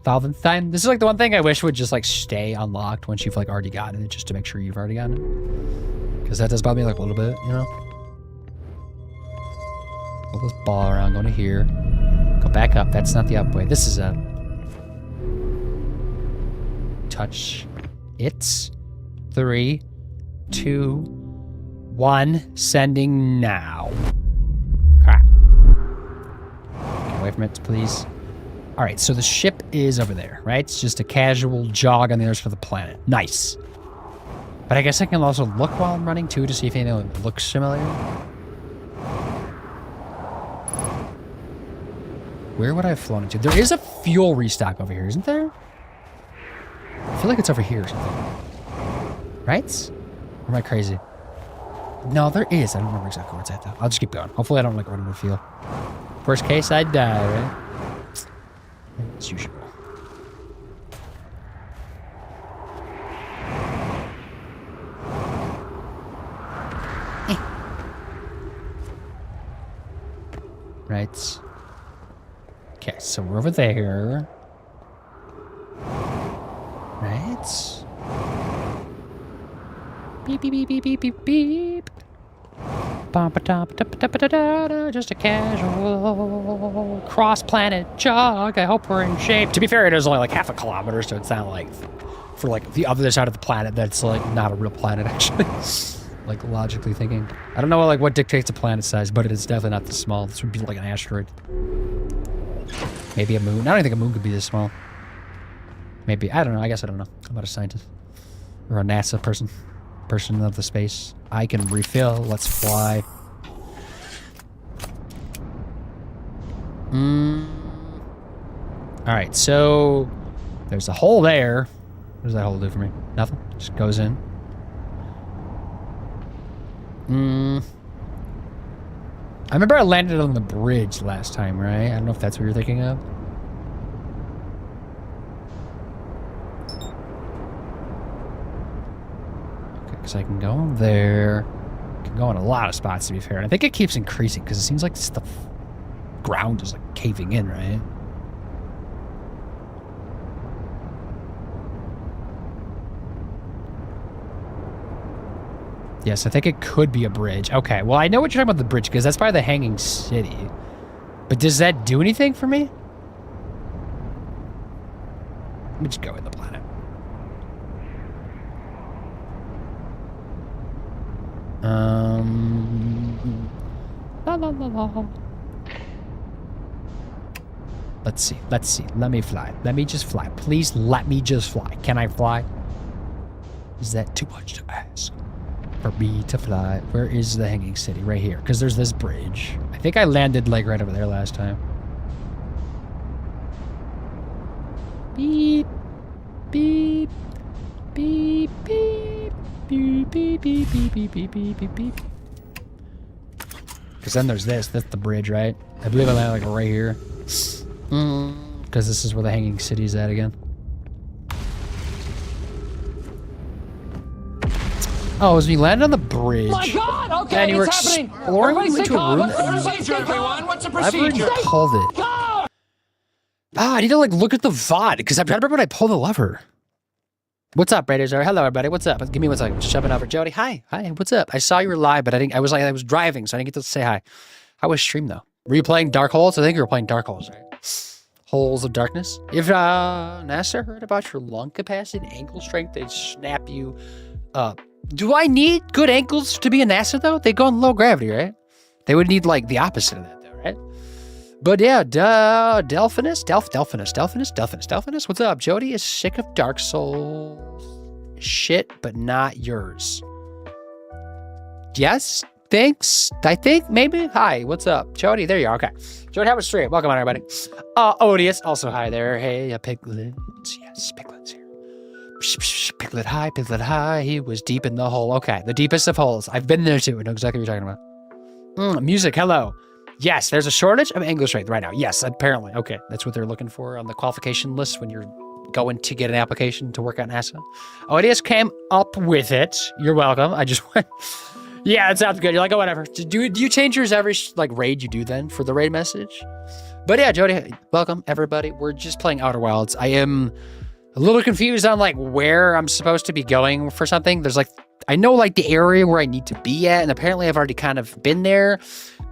1000th time? This is like the one thing I wish would just like stay unlocked once you've like already gotten it, just to make sure you've already gotten it. Because that does bother me like a little bit, you know? Pull this ball around, go to here. Go back up. That's not the up way. This is a... Touch it. 3, 2, 1. Sending now. Crap. Get away from it, please. All right, so the ship is over there, right? It's just a casual jog on the other side of the planet. Nice. But I guess I can also look while I'm running, too, to see if anything looks familiar. Where would I have flown into? There is a fuel restock over here, isn't there? I feel like it's over here or something. Right? Or am I crazy? No, there is. I don't remember exactly where it's at, though. I'll just keep going. Hopefully I don't, like, run into the fuel. Worst case, I die, right? As usual. Right. Okay, so we're over there. Right. Beep, beep, beep, beep, beep, beep, beep. Just a casual cross-planet jog. I hope we're in shape. To be fair, it is only like half a kilometer, so it's not like for like the other side of the planet that's like not a real planet, actually. Like logically thinking. I don't know like what dictates a planet size, but it is definitely not this small. This would be like an asteroid. Maybe a moon. I don't think a moon could be this small. Maybe. I don't know. I guess I don't know. I'm not a scientist. Or a NASA person. Person of the space. I can refill. Let's fly. Alright, so there's a hole there. What does that hole do for me? Nothing. Just goes in. I remember I landed on the bridge last time, right? I don't know if that's what you're thinking of. Okay, because I can go there. I can go in a lot of spots, to be fair. And I think it keeps increasing because it seems like the ground is like caving in, right? Yes, I think it could be a bridge. Okay, well, I know what you're talking about the bridge because that's by the Hanging City. But does that do anything for me? Let me just go with the planet. La la la la. Let's see. Let me fly. Let me just fly. Please let me just fly. Can I fly? Is that too much to ask? For me to fly. Where is the Hanging City? Right here. Because there's this bridge. I think I landed like right over there last time. Beep. Beep. Beep. Beep. Beep. Beep. Beep. Beep. Beep. Beep. Beep. Beep. Beep. Because then there's this. That's the bridge, right? I believe I landed like right here. Because this is where the Hanging City is at again. Oh, as we landed on the bridge. My God! Okay, and you were it's happening. exploring Everybody into a room. What's the procedure, everyone? What's the procedure? I pulled it. I need to like look at the VOD because I'm trying to remember when I pulled the lever. What's up, Raiders? Hello, everybody. What's up? Give me 1 second. Just jumping over. Jody, hi. What's up? I saw you were live, but I was driving, so I didn't get to say hi. How was stream though? Were you playing Dark Holes? I think you were playing Dark Holes, right? Holes of Darkness. If NASA heard about your lung capacity and ankle strength, they'd snap you up. Do I need good ankles to be a NASA though? They go in low gravity, right? They would need like the opposite of that though, right? But yeah, Delphinus. What's up? Jody is sick of Dark Souls shit, but not yours. Yes? Thanks. I think maybe. Hi, what's up? Jody, there you are. Okay. Jody, have a stream. Welcome on, everybody. Odious, also hi there. Hey, Piglet. Yes, Piglet's here. Piglet hi. He was deep in the hole. Okay, the deepest of holes. I've been there too. I know exactly what you're talking about. Music, hello. Yes, there's a shortage of English right now. Yes, apparently. Okay, that's what they're looking for on the qualification list when you're going to get an application to work at NASA. Odious came up with it. You're welcome. I just went... Yeah, it sounds good. You're like, oh, whatever. Do you change yours every like raid you do then for the raid message? But yeah, Jody, welcome everybody. We're just playing Outer Wilds. I am a little confused on like where I'm supposed to be going for something. There's like, I know like the area where I need to be at, and apparently I've already kind of been there,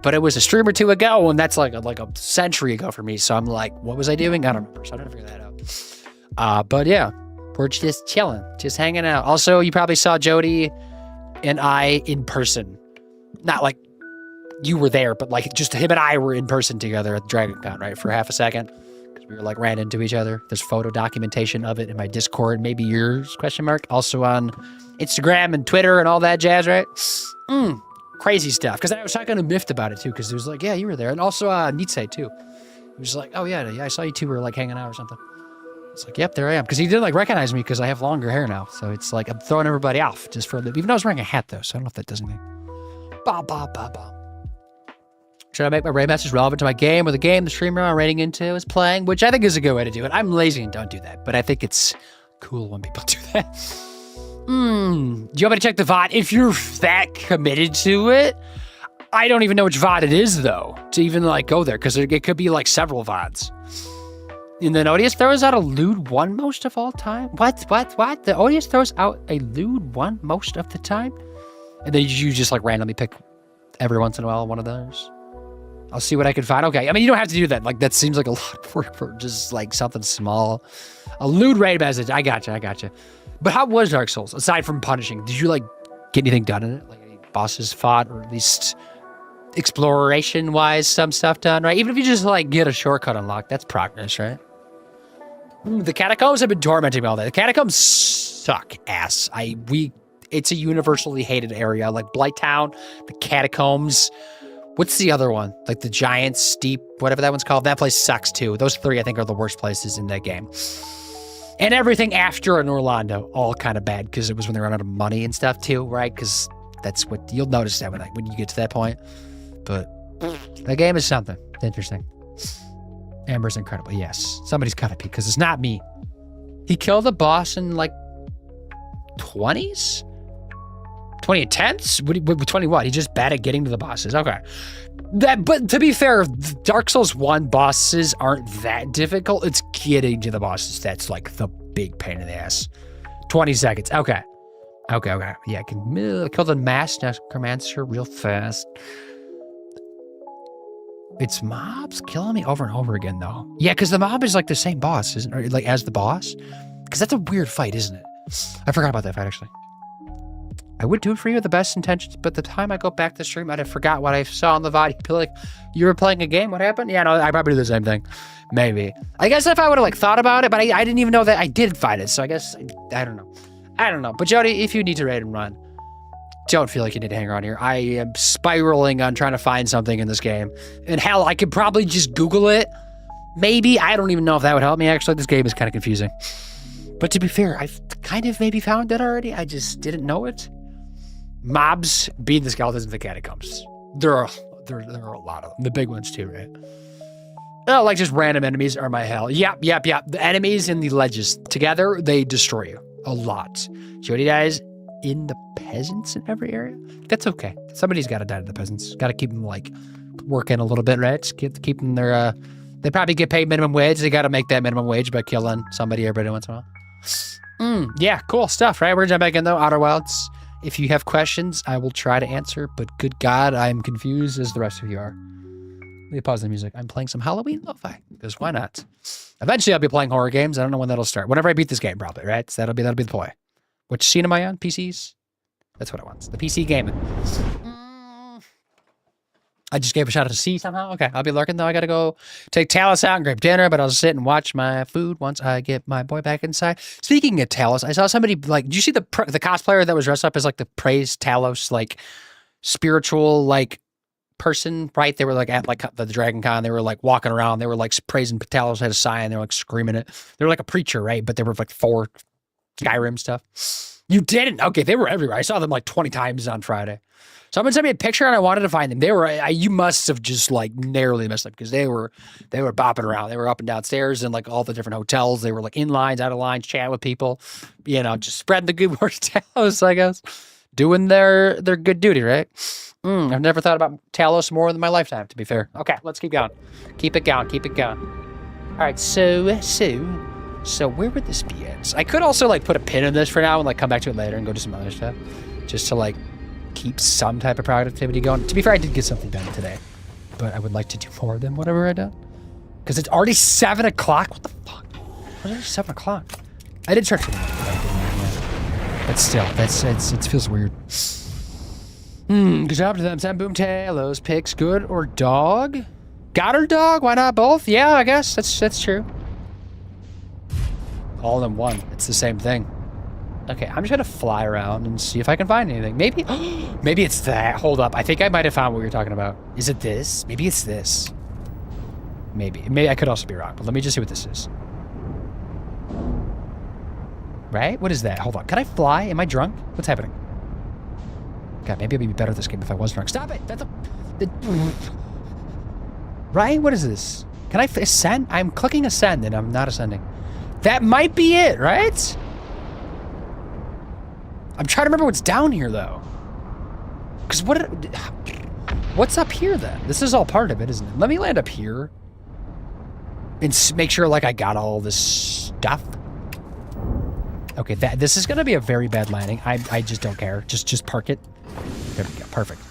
but it was a stream or two ago, and that's like a century ago for me. So I'm like, what was I doing? I don't remember. So I'm trying to figure that out. But yeah, we're just chilling, just hanging out. Also, you probably saw Jody and I in person. Not like you were there, but like just him and I were in person together at DragonCon, right? For half a second. Because we were like ran into each other. There's photo documentation of it in my Discord, maybe yours, ? Also on Instagram and Twitter and all that jazz, right? Crazy stuff. Because I was talking to Miffed about it too, because it was like, yeah, you were there. And also Nietzsche too. He was like, oh yeah, I saw you two were like hanging out or something. It's like, yep, there I am. Because he didn't like recognize me because I have longer hair now. So it's like I'm throwing everybody off just for even though I was wearing a hat though. So I don't know if that does anything. Should I make my raid message relevant to my game or the game the streamer I'm raiding into is playing? Which I think is a good way to do it. I'm lazy and don't do that. But I think it's cool when people do that. Do you want me to check the VOD? If you're that committed to it, I don't even know which VOD it is though. To even like go there. Because it could be like several VODs. And then Odious throws out a lewd one most of all time? What? The Odious throws out a lewd one most of the time? And then you just like randomly pick every once in a while one of those? I'll see what I can find. Okay, I mean, you don't have to do that. Like, that seems like a lot of work for just like something small. A lewd raid message. I gotcha. But how was Dark Souls, aside from punishing? Did you like get anything done in it? Like any bosses fought, or at least exploration-wise, some stuff done, right? Even if you just like get a shortcut unlocked, that's progress, right? The catacombs have been tormenting me all day. The catacombs suck ass. It's a universally hated area. Like Blighttown, the catacombs. What's the other one? Like the giant steep, whatever that one's called. That place sucks too. Those three I think are the worst places in that game. And everything after in Orlando, all kind of bad because it was when they ran out of money and stuff too, right? Because that's what you'll notice that when you get to that point. But the game is something. It's interesting. Amber's incredible. Yes. Somebody's got to be because it's not me. He killed a boss in like 20s? 2010s? 20 what? He just bad at getting to the bosses. Okay. But to be fair, Dark Souls 1 bosses aren't that difficult. It's getting to the bosses that's like the big pain in the ass. 20 seconds. Okay. Okay. Yeah, I can kill the mass necromancer real fast. It's mobs killing me over and over again, though. Yeah, because the mob is like the same boss, isn't it? Like, as the boss? Because that's a weird fight, isn't it? I forgot about that fight, actually. I would do it for you with the best intentions, but the time I go back to the stream, I'd have forgot what I saw on the VOD. You'd be like, you were playing a game? What happened? Yeah, no, I probably do the same thing. Maybe. I guess if I would have, like, thought about it, but I didn't even know that I did fight it, so I guess, I don't know. But Jody, if you need to raid and run, don't feel like you need to hang around here. I am spiraling on trying to find something in this game. And hell, I could probably just Google it. Maybe. I don't even know if that would help me, actually. This game is kind of confusing. But to be fair, I've kind of maybe found it already. I just didn't know it. Mobs being the skeletons in the catacombs. There are a lot of them. The big ones too, right? Oh, like just random enemies are my hell. Yep. The enemies in the ledges. Together, they destroy you. A lot. Jody dies in the peasants in every area. That's okay. Somebody's got to die to the peasants. Got to keep them like working a little bit, right? Keep them their. They probably get paid minimum wage. They got to make that minimum wage by killing somebody every once in a while. Yeah, cool stuff, right? We're gonna jump back in though. Outer Wilds. If you have questions, I will try to answer. But good God, I'm confused as the rest of you are. Let me pause the music. I'm playing some Halloween lo-fi because why not? Eventually, I'll be playing horror games. I don't know when that'll start. Whenever I beat this game, probably, right? So that'll be the play. Which scene am I on? PCs? That's what I want. The PC gaming. I just gave a shout out to C somehow. Okay, I'll be lurking though. I gotta go take Talus out and grab dinner, but I'll sit and watch my food once I get my boy back inside. Speaking of Talus, I saw somebody like. Did you see the cosplayer that was dressed up as like the praised Talos like spiritual like person? Right? They were like at like the Dragon Con. They were like walking around. They were like praising Talos, had a sign. They were like screaming it. They were like a preacher, right? But they were like for Skyrim stuff. You didn't? Okay, they were everywhere. I saw them like 20 times on Friday. Someone sent me a picture and I wanted to find them. They were, you must have just like narrowly messed up because they were bopping around. They were up and down stairs in like all the different hotels. They were like in lines, out of lines, chatting with people, you know, just spreading the good word of Talos, I guess. Doing their good duty, right? I've never thought about Talos more in my lifetime, to be fair. Okay, let's keep going. Keep it going. All right, so where would this be at? I could also like put a pin in this for now and like come back to it later and go do some other stuff. Just to like keep some type of productivity going. To be fair, I did get something done today, but I would like to do more than whatever I done. Because it's already 7 o'clock. What the fuck? It's already 7 o'clock. I did start feeling but still, it feels weird. Good job to them. Sam Boom Talos picks good or dog? Got her dog? Why not both? Yeah, I guess that's true. All in one. It's the same thing. Okay, I'm just gonna fly around and see if I can find anything. Maybe it's that. Hold up. I think I might have found what you're talking about. Is it this? Maybe it's this. Maybe I could also be wrong, but let me just see what this is. Right? What is that? Hold on. Can I fly? Am I drunk? What's happening? God, maybe I'd be better at this game if I was drunk. Stop it! Right? What is this? Can I ascend? I'm clicking ascend and I'm not ascending. That might be it, right? I'm trying to remember what's down here, though. Because what's up here, then? This is all part of it, isn't it? Let me land up here. And make sure, like, I got all this stuff. Okay, this is going to be a very bad landing. I just don't care. Just park it. There we go. Perfect.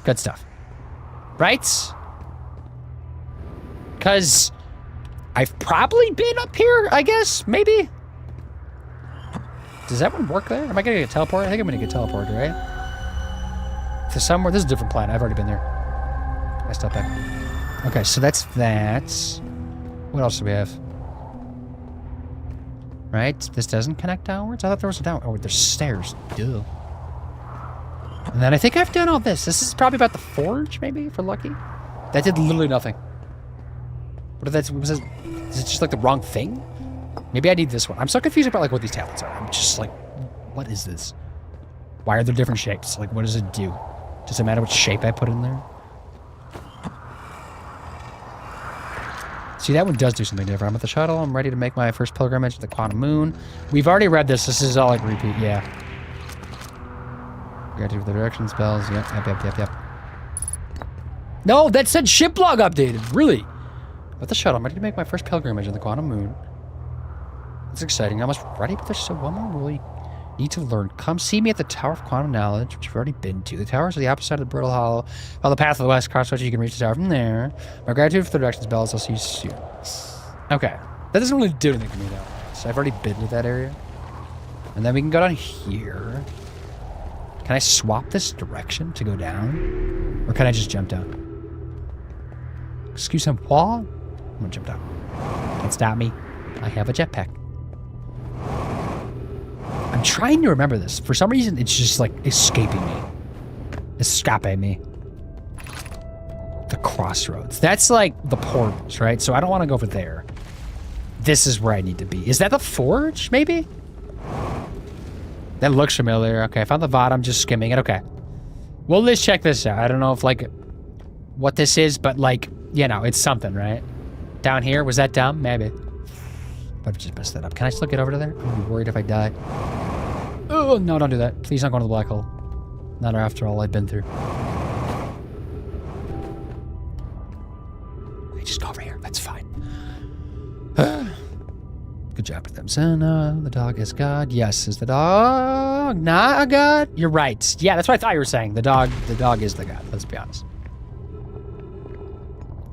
Good stuff. Right? Because I've probably been up here, I guess. Maybe. Does that one work there? Am I going to get teleported? I think I'm going to get teleported, right? To somewhere. This is a different planet. I've already been there. I step back. Okay, so that's that. What else do we have? Right? This doesn't connect downwards? I thought there was a down. Oh, there's stairs. Duh. And then I think I've done all this. This is probably about the forge, maybe, if we're lucky. That did literally nothing. What if that's... Is it just like the wrong thing? Maybe I need this one. I'm so confused about like what these tablets are. I'm just like, what is this? Why are there different shapes? Like, what does it do? Does it matter what shape I put in there? See, that one does do something different. I'm at the shuttle. I'm ready to make my first pilgrimage to the Quantum Moon. We've already read this. This is all like repeat. Yeah. You got to do the direction spells. Yep. No, that said ship log updated. Really? At the shuttle. I'm ready to make my first pilgrimage to the Quantum Moon. It's exciting. I'm almost ready, but there's still one more really Need to learn. Come see me at the Tower of Quantum Knowledge, which you've already been to. The towers are the opposite side of the Brittle Hollow. Follow the path of the west, crossroads, you can reach the tower from there. My gratitude for the directions bells. I'll see you soon. Okay. That doesn't really do anything for me, though. So I've already been to that area. And then we can go down here. Can I swap this direction to go down? Or can I just jump down? Excuse me, what? I'm gonna jump down. Can't stop me. I have a jetpack. I'm trying to remember this. For some reason, it's just like escaping me. Escaping me. The crossroads. That's like the portals, right? So I don't want to go over there. This is where I need to be. Is that the forge, maybe? That looks familiar. Okay, I found the VOD. I'm just skimming it. Okay. Well, let's check this out. I don't know if, like, what this is, but, like, you know, it's something, right? Down here. Was that dumb? Maybe. But I've just messed that up. Can I still get over to there? I'm gonna be worried if I die. Oh, no, don't do that. Please don't go into the black hole. Not after all I've been through. I just go over here. That's fine. Good job with them. Senna, the dog is God. Yes, is the dog not a god? You're right. Yeah, that's what I thought you were saying. The dog is the god. Let's be honest.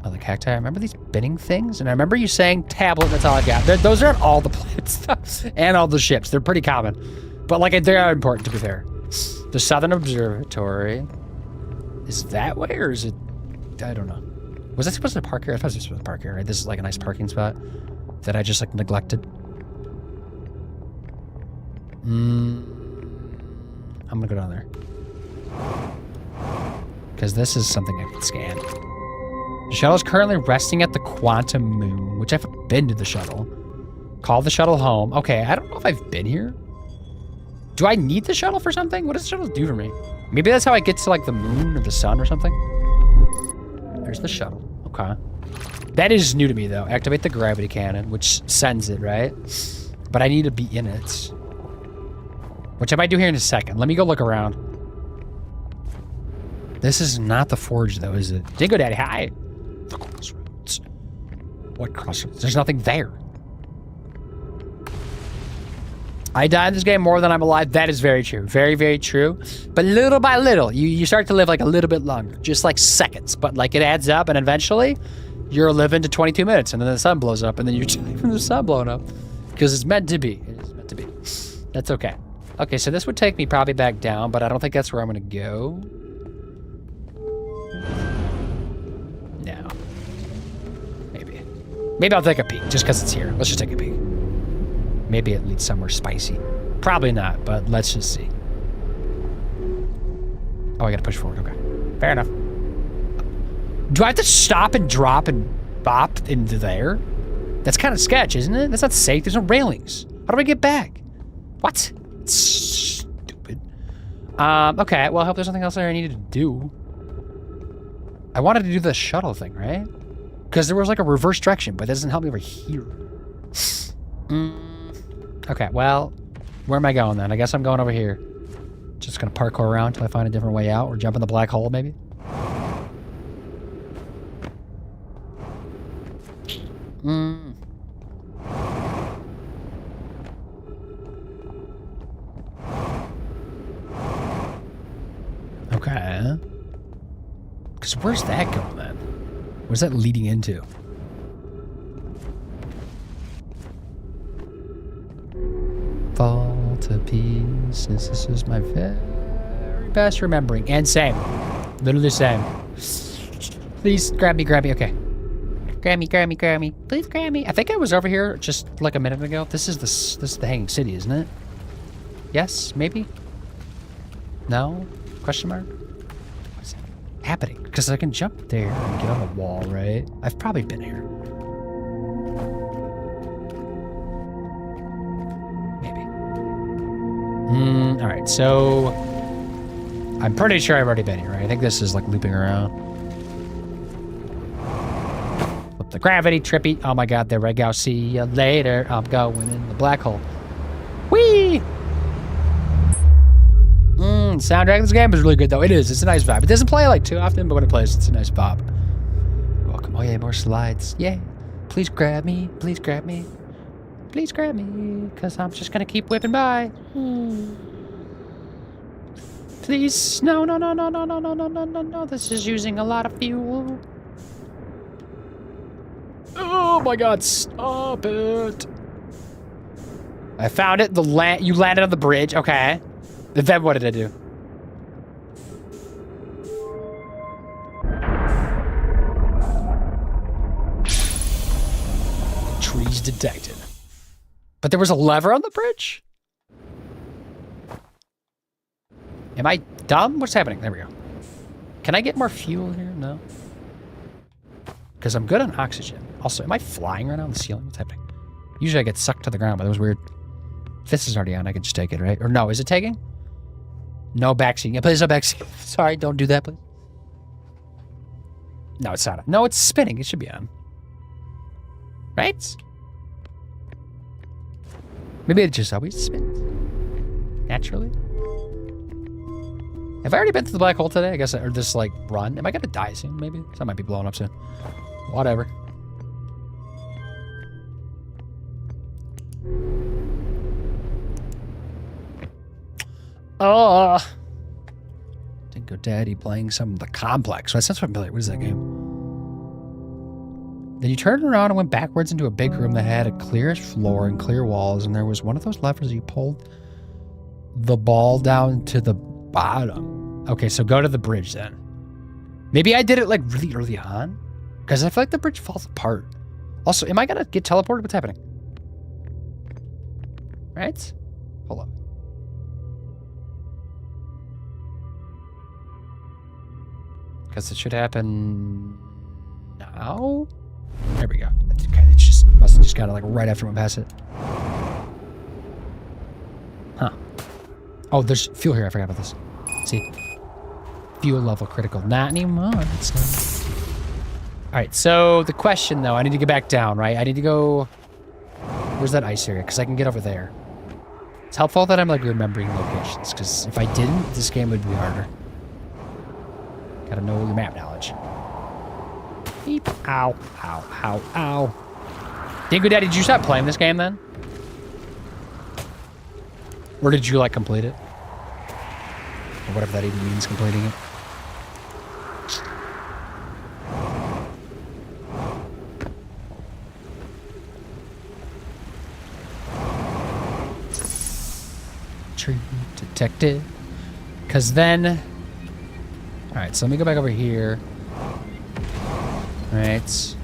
Oh, the cacti. I remember these binning things, and I remember you saying tablet. That's all I've got. Those are all the plants and all the ships. They're pretty common, but like they are important to be fair. The Southern Observatory. Is that way, or is it? I don't know. Was I supposed to park here? I thought I was supposed to park here. Right? This is like a nice parking spot that I just like neglected. I'm gonna go down there because this is something I can scan. The shuttle is currently resting at the Quantum Moon, which I've been to the shuttle. Call the shuttle home. Okay, I don't know if I've been here. Do I need the shuttle for something? What does the shuttle do for me? Maybe that's how I get to like the moon or the sun or something. There's the shuttle. Okay. That is new to me though. Activate the gravity cannon, which sends it, right? But I need to be in it. Which I might do here in a second. Let me go look around. This is not the forge though, is it? Dingo Daddy, hi. The crossroads. What crossroads? There's nothing there. I die in this game more than I'm alive. That is very true. Very, very true. But little by little, you start to live like a little bit longer. Just like seconds. But like it adds up and eventually you're living to 22 minutes and then the sun blows up and then you're dying from the sun blowing up. Because it's meant to be. It is meant to be. That's okay. Okay, so this would take me probably back down, but I don't think that's where I'm going to go. No. Maybe. Maybe I'll take a peek just because it's here. Let's just take a peek. Maybe it leads somewhere spicy. Probably not, but let's just see. Oh, I got to push forward. Okay. Fair enough. Do I have to stop and drop and bop into there? That's kind of sketch, isn't it? That's not safe. There's no railings. How do I get back? What? Stupid. Okay, well, I hope there's nothing else there I needed to do. I wanted to do the shuttle thing, right? Because there was like a reverse direction, but that doesn't help me over here. Okay, well, where am I going then? I guess I'm going over here. Just gonna parkour around until I find a different way out, or jump in the black hole, maybe? Okay. Because where's that going then? Where's that leading into? Fall to pieces. This is my very best remembering. And same. Literally same. Please grab me, grab me. Okay. Grab me, grab me, grab me. Please grab me. I think I was over here just like a minute ago. This is the Hanging City, isn't it? Yes, maybe? No? Question mark? What's happening? Because I can jump there and get on the wall, right? I've probably been here. Maybe. All right, so I'm pretty sure I've already been here, right? I think this is like looping around. Flip the gravity, trippy. Oh my God, there I go. See you later. I'm going in the black hole. Whee! Soundtrack of this game is really good though. It is. It's a nice vibe. It doesn't play like too often, but when it plays, it's a nice vibe. Welcome. Oh yeah, more slides. Yay. Please grab me. Please grab me. please grab me, because I'm just going to keep whipping by. Please, no, no, no, no, no, no, no, no, no, no, no. This is using a lot of fuel. Oh my god, stop it. I found it. You landed on the bridge. Okay. Then what did I do? Trees detected. But there was a lever on the bridge? Am I dumb? What's happening? There we go. Can I get more fuel here? No. Because I'm good on oxygen. Also, am I flying right now on the ceiling? What's happening? Usually I get sucked to the ground, but that was weird. If this is already on, I can just take it, right? Or no, is it taking? No backseat. Yeah, please no backseat. Sorry, don't do that, please. No, it's not. No, it's spinning. It should be on. Right? Maybe it just always spins. Naturally. Have I already been to the black hole today? I guess, or this, like, run? Am I gonna die soon, maybe? So I might be blowing up soon. Whatever. Oh. Dingo Daddy playing some of the Complex. That sounds familiar. What is that game? Then you turned around and went backwards into a big room that had a clearish floor and clear walls, and there was one of those levers you pulled the ball down to the bottom. Okay, so go to the bridge then. Maybe I did it like really early on, because I feel like the bridge falls apart. Also, am I gonna get teleported? What's happening? Right? Hold on. Because it should happen now? There we go. Okay, it just must have just got it like right after we went past it. Huh. Oh, there's fuel here. I forgot about this. See? Fuel level critical. Not anymore. It's not. Alright, so the question though, I need to get back down, right? I need to go... Where's that ice area? Because I can get over there. It's helpful that I'm like remembering locations, because if I didn't, this game would be harder. Gotta know your map knowledge. Beep. Ow. Ow. Ow. Ow. Dingo Daddy, did you stop playing this game then? Or did you like complete it? Or whatever that even means, completing it. Tree detected. Because then... Alright, so let me go back over here. Alright.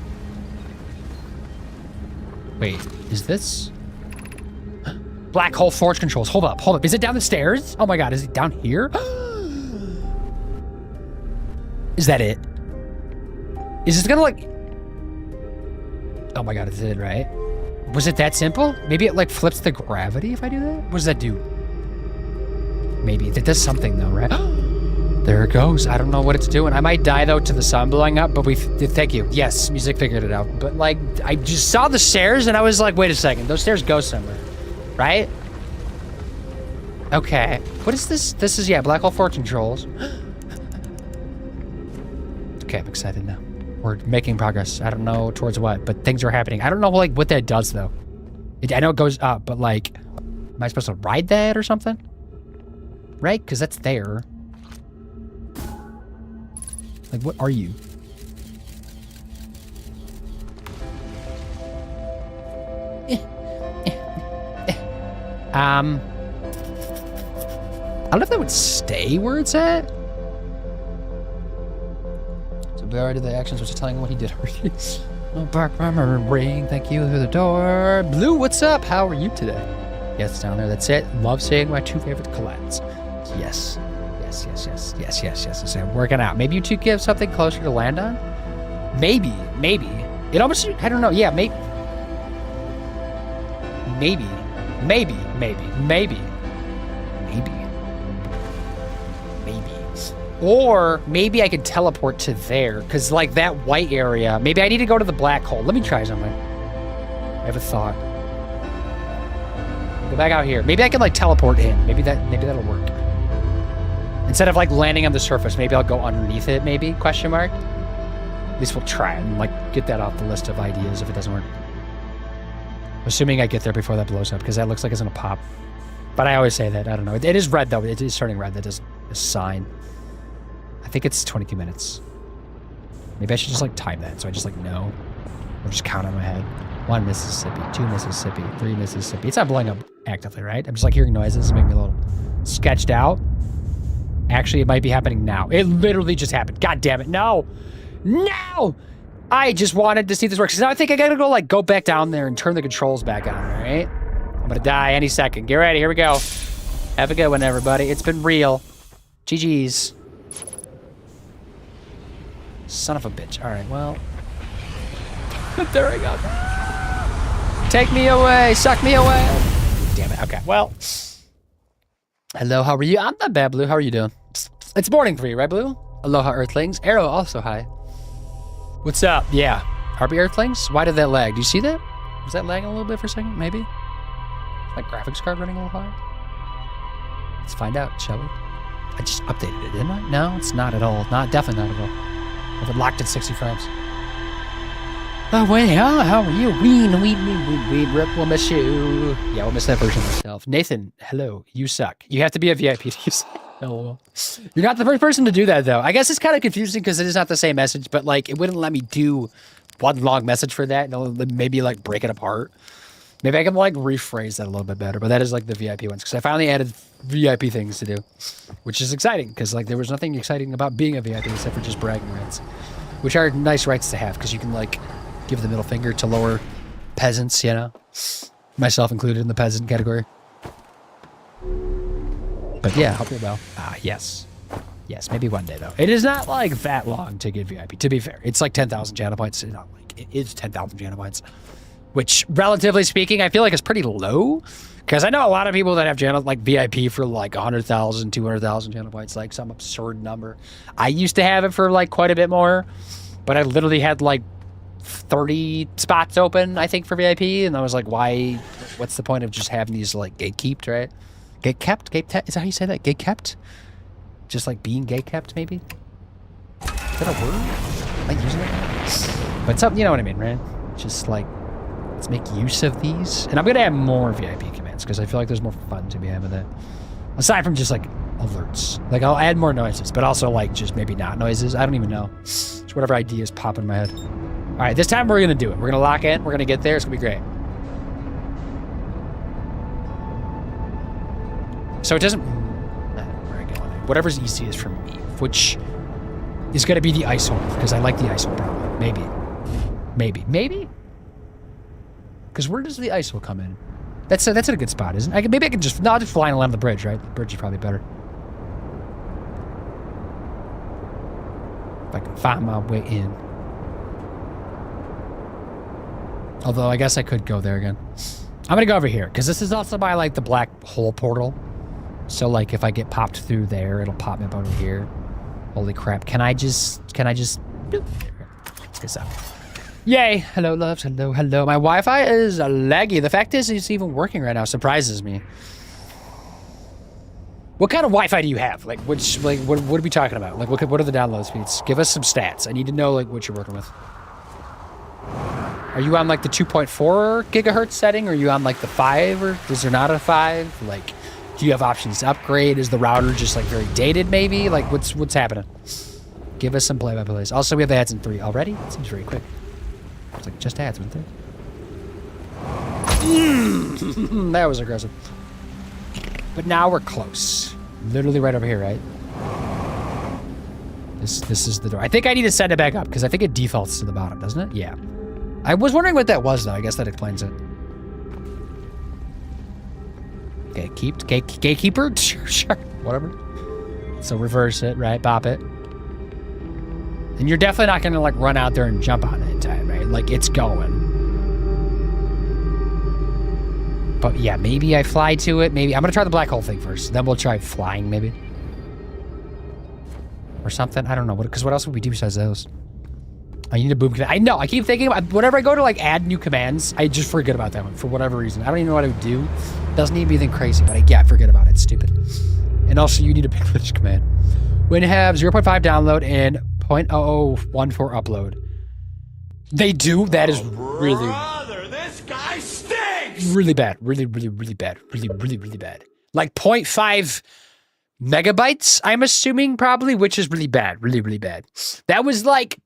Wait, is this... Black hole forge controls. Hold up, hold up. Is it down the stairs? Oh my god, is it down here? Is that it? Is this gonna like... Oh my god, it's it, right? Was it that simple? Maybe it like flips the gravity if I do that? What does that do? Maybe. It does something though, right? There it goes. I don't know what it's doing. I might die though to the sun blowing up, but thank you. Yes, music figured it out. But like, I just saw the stairs and I was like, wait a second. Those stairs go somewhere. Right? Okay. What is this? This is, yeah, black hole forge controls. Okay, I'm excited now. We're making progress. I don't know towards what, but things are happening. I don't know like what that does though. I know it goes up, but like, am I supposed to ride that or something? Right? Because that's there. Like, what are you? I don't know if that would stay where it's at. So we already did the actions, which is telling him what he did already. No bark, murmur, ring. Thank you through the door. Blue, what's up? How are you today? Yes, down there. That's it. Love seeing my two favorite collettes. Yes. Yes. I'm working out. Maybe you two give something closer to land on? Maybe. It almost, I don't know. Yeah, maybe. Or maybe I could teleport to there, because like that white area, maybe I need to go to the black hole. Let me try something. I have a thought. Go back out here. Maybe I can like teleport in. Maybe that'll work. Instead of like landing on the surface, maybe I'll go underneath it, maybe, question mark. At least we'll try and like get that off the list of ideas if it doesn't work. Assuming I get there before that blows up, because that looks like it's gonna pop. But I always say that. I don't know. It is red though. It is turning red. That is a sign. I think it's 22 minutes. Maybe I should just like time that so I just like know. Or just count in my head. 1 Mississippi, 2 Mississippi, 3 Mississippi. It's not blowing up actively, right? I'm just like hearing noises, making me a little sketched out. Actually, it might be happening now. It literally just happened. God damn it. No. No! I just wanted to see if this works. Now I think I gotta go back down there and turn the controls back on, right? I'm gonna die any second. Get ready. Here we go. Have a good one, everybody. It's been real. GG's. Son of a bitch. All right, well. There I go. Take me away. Suck me away. Damn it. Okay, well. Hello, how are you? I'm not bad, Blue. How are you doing? It's morning for you, right, Blue? Aloha, Earthlings. Arrow, also hi. What's up? Yeah. RB Earthlings? Why did that lag? Do you see that? Was that lagging a little bit for a second? Maybe? My graphics card running a little high? Let's find out, shall we? I just updated it, didn't I? No, it's not at all. Definitely not at all. I've been locked at 60 frames. Oh, wait, how are you? Ween, rip, we'll miss you. Yeah, we'll miss that version of myself. Nathan, hello, you suck. You have to be a VIP to use it. LOL. You're not the first person to do that, though. I guess it's kind of confusing because it is not the same message, but, like, it wouldn't let me do one long message for that. It'll maybe, like, break it apart. Maybe I can, like, rephrase that a little bit better, but that is, like, the VIP ones because I finally added VIP things to do, which is exciting because, like, there was nothing exciting about being a VIP except for just bragging rights, which are nice rights to have because you can, like, give the middle finger to lower peasants, you know? Myself included in the peasant category. But yeah, hope you're well. Yes. Yes, maybe one day, though. It is not, like, that long to get VIP, to be fair. It's, like, 10,000 channel points. It's not, like, it is 10,000 channel points. Which, relatively speaking, I feel like is pretty low. Because I know a lot of people that have channel, like, VIP for, like, 100,000, 200,000 channel points. Like, some absurd number. I used to have it for, like, quite a bit more. But I literally had, like, 30 spots open, I think, for VIP. And I was like, why? What's the point of just having these, like, gatekept, right? Gatekept? Is that how you say that? Gatekept? Just, like, being gatekept, maybe? Is that a word? Am I using it? But something, you know what I mean, right? Just, like, let's make use of these. And I'm going to add more VIP commands because I feel like there's more fun to be had with it. Aside from just, like, alerts. Like, I'll add more noises, but also, like, just maybe not noises. I don't even know. Just whatever ideas pop in my head. All right, this time we're going to do it. We're going to lock in. We're going to get there. It's going to be great. So it doesn't matter where I go. Whatever's easiest for me, which is going to be the ISO, because I like the ISO probably. Maybe? Because where does the ISO come in? That's at a good spot, isn't it? Maybe I can just... No, I'll just fly along the bridge, right? The bridge is probably better. If I can find my way in. Although, I guess I could go there again. I'm going to go over here, because this is also by, like, the black hole portal. So, like, if I get popped through there, it'll pop me up over here. Holy crap. Can I just... Let's get this out. Yay. Hello, loves. Hello. My Wi-Fi is laggy. The fact is, it's even working right now. Surprises me. What kind of Wi-Fi do you have? Like, what are we talking about? Like, what are the download speeds? Give us some stats. I need to know, like, what you're working with. Are you on, like, the 2.4 gigahertz setting? Or are you on, like, the 5? Or is there not a 5? Like... Do you have options to upgrade? Is the router just, like, very dated, maybe? Like, what's happening? Give us some play-by-plays. Also, we have ads in 3 already. It seems very quick. It's like just ads, wasn't it? That was aggressive. But now we're close. Literally right over here, right? This is the door. I think I need to send it back up, because I think it defaults to the bottom, doesn't it? Yeah. I was wondering what that was, though. I guess that explains it. Gatekeeper? Sure, whatever. So reverse it, right? Bop it. And you're definitely not going to, like, run out there and jump on it in time, right? Like, it's going. But, yeah, maybe I fly to it. Maybe. I'm going to try the black hole thing first. Then we'll try flying, maybe. Or something. I don't know. Because what else would we do besides those? I need a boom command. I know. I keep thinking about... Whenever I go to, like, add new commands, I just forget about that one for whatever reason. I don't even know what I would do. Doesn't need to be anything crazy, but I forget about it. It's stupid. And also, you need a big glitch command. When you have 0.5 download and 0.0014 upload. They do? That is really... Brother, this guy stinks! really bad. Really, really, really bad. Really, really, really bad. Like 0.5 megabytes, I'm assuming probably, which is really bad. Really, really bad. That was like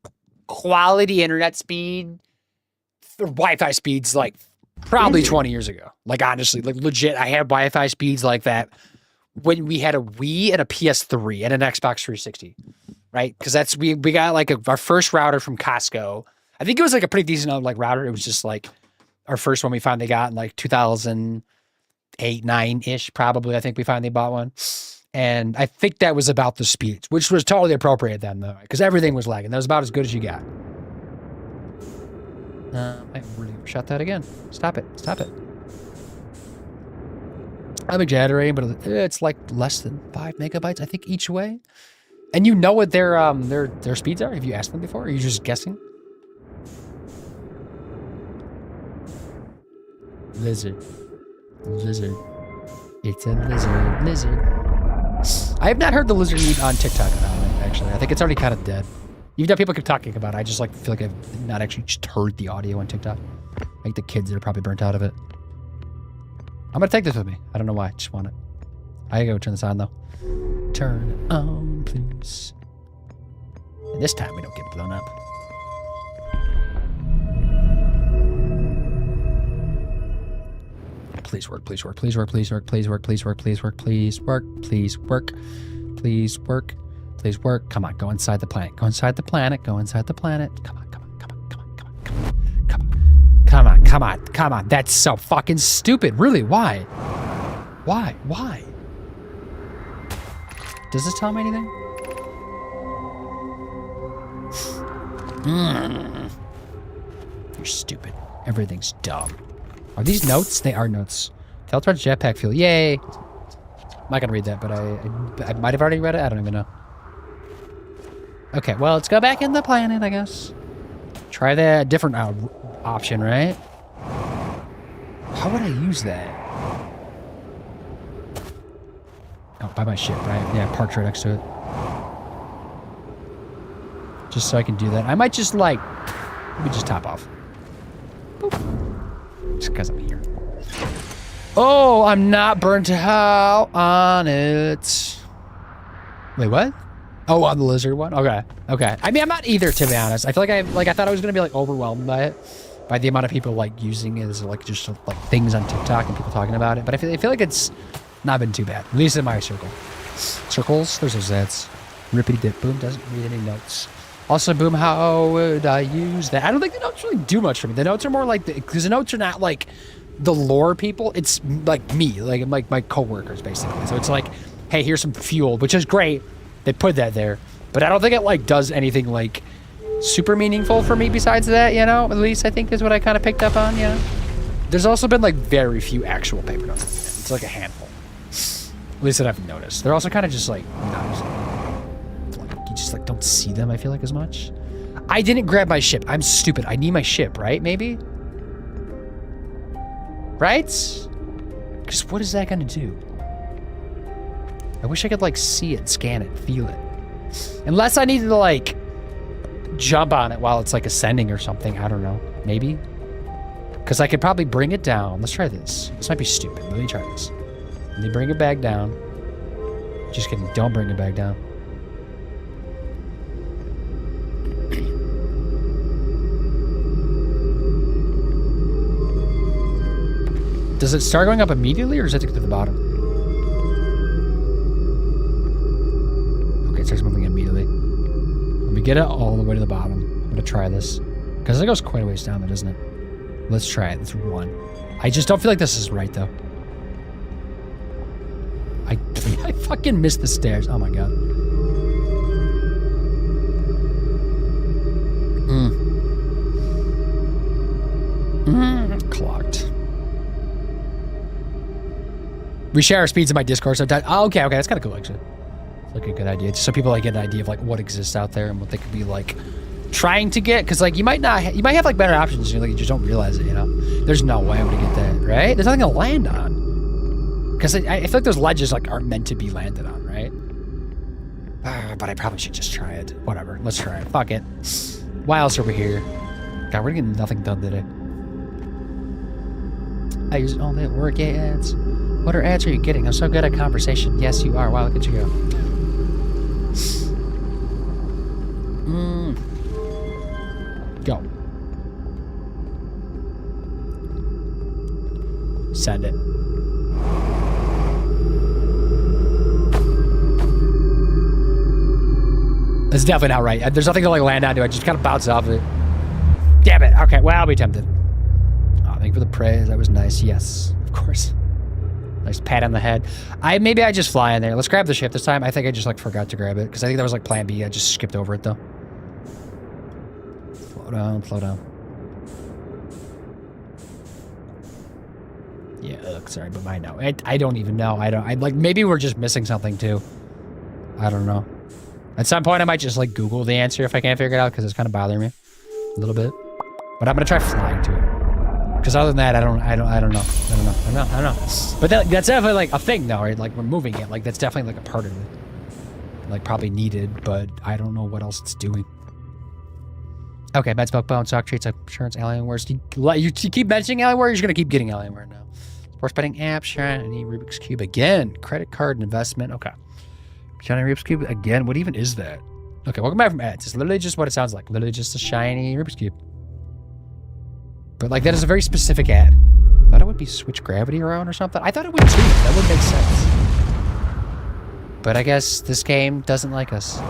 quality internet speed, Wi-Fi speeds, like probably 20 years ago. Like honestly, like legit, I had Wi-Fi speeds like that when we had a Wii and a PS3 and an Xbox 360, right? Because that's we got like our first router from Costco. I think it was like a pretty decent like router. It was just like our first one we finally got in like 2008, 9-ish probably. I think we finally bought one. And I think that was about the speeds, which was totally appropriate then though, because everything was lagging. That was about as good as you got. I really shut that again. Stop it. Stop it. I'm exaggerating, but it's like less than 5 megabytes, I think, each way. And you know what their speeds are? Have you asked them before? Or are you just guessing? Lizard. Lizard. It's a lizard. Lizard. I have not heard the lizard meat on TikTok actually. I think it's already kind of dead. Even though people keep talking about it, I just like feel like I've not actually just heard the audio on TikTok. Like the kids that are probably burnt out of it. I'm gonna take this with me. I don't know why. I just want it. I gotta go turn this on though. Turn on, please. And this time we don't get blown up. Please work, please work, please work, please work, please work, please work, please work, please work, please work, please work, please work. Come on, go inside the planet. Go inside the planet. Go inside the planet. Come on, come on, come on, come on, come on, come on, come on, come on, come on, come on. That's so fucking stupid. Really? Why? Why? Why? Does this tell me anything? You're stupid. Everything's dumb. Are these notes? They are notes. Teletran's jetpack fuel. Yay! I'm not gonna read that, but I might have already read it. I don't even know. Okay, well, let's go back in the planet, I guess. Try that different option, right? How would I use that? Oh, by my ship, right? Yeah, parked right next to it. Just so I can do that. I might just like, let me just top off. Boop. Just because I'm here. Oh, I'm not burnt out on it. Wait, what? Oh, on the lizard one? Okay. Okay. I mean, I'm not either, to be honest. I feel like I thought I was going to be like overwhelmed by it. By the amount of people like using it as like just like things on TikTok and people talking about it. But I feel like it's not been too bad. At least in my circle. Circles? There's those Zs. Rippity dip. Boom doesn't read any notes. Also, Boom, how would I use that? I don't think the notes really do much for me. The notes are more like, because the notes are not like the lore people. It's like me, like my coworkers, basically. So it's like, hey, here's some fuel, which is great. They put that there. But I don't think it like does anything like super meaningful for me besides that, you know? At least I think is what I kind of picked up on, you know? There's also been like very few actual paper notes. It's like a handful. At least that I've noticed. They're also kind of just like, you just like don't see them, I feel like, as much. I didn't grab my ship. I'm stupid. I need my ship, right? Maybe? Right? Because what is that going to do? I wish I could like see it, scan it, feel it. Unless I needed to like jump on it while it's like ascending or something. I don't know. Maybe? Because I could probably bring it down. Let's try this. This might be stupid. Let me try this. Let me bring it back down. Just kidding. Don't bring it back down. Does it start going up immediately, or does it take it to the bottom? Okay, it starts moving immediately. Let me get it all the way to the bottom. I'm going to try this. Because it goes quite a ways down there, doesn't it? Let's try it. Let's run. I just don't feel like this is right, though. I fucking missed the stairs. Oh, my God. Clocked. We share our speeds in my Discord sometimes. Oh, okay, that's kind of cool, actually. It's like a good idea. Just so people like get an idea of like what exists out there and what they could be like trying to get. Because like you might have like better options. You you just don't realize it. You know, there's no way I'm gonna get that. Right? There's nothing to land on. Because I feel like those ledges like aren't meant to be landed on, right? But I probably should just try it. Whatever. Let's try it. Fuck it. Why else are we here? God, we're getting nothing done today. I use only work ads. What ads are you getting? I'm so good at conversation. Yes, you are. Wow, look at you go. Go. Send it. That's definitely not right. There's nothing to like land onto. I just kind of bounce off it. Damn it. Okay, well, I'll be tempted. Oh, thank you for the praise. That was nice. Yes, of course. Nice pat on the head. Maybe I just fly in there. Let's grab the ship this time. I think I just like forgot to grab it because I think that was like plan B. I just skipped over it though. Slow down, slow down. Yeah, ugh, sorry, but I know. I don't even know. I like maybe we're just missing something too. I don't know. At some point I might just like Google the answer if I can't figure it out because it's kind of bothering me a little bit. But I'm gonna try flying to it. Because other than that, I don't know. But that's definitely like a thing though, right? Like we're moving it. Like that's definitely like a part of it. Like probably needed, but I don't know what else it's doing. Okay, med smoke, bone, sock treats, insurance, Alienware. You keep mentioning Alienware, you're just gonna keep getting Alienware now. Sports betting app, shiny Rubik's Cube again. Credit card investment. Okay. Shiny Rubik's Cube again. What even is that? Okay, welcome back from ads. It's literally just what it sounds like. Literally just a shiny Rubik's Cube. But like that is a very specific ad. I thought it would be switch gravity around or something. I thought it would too. That would make sense. But I guess this game doesn't like us.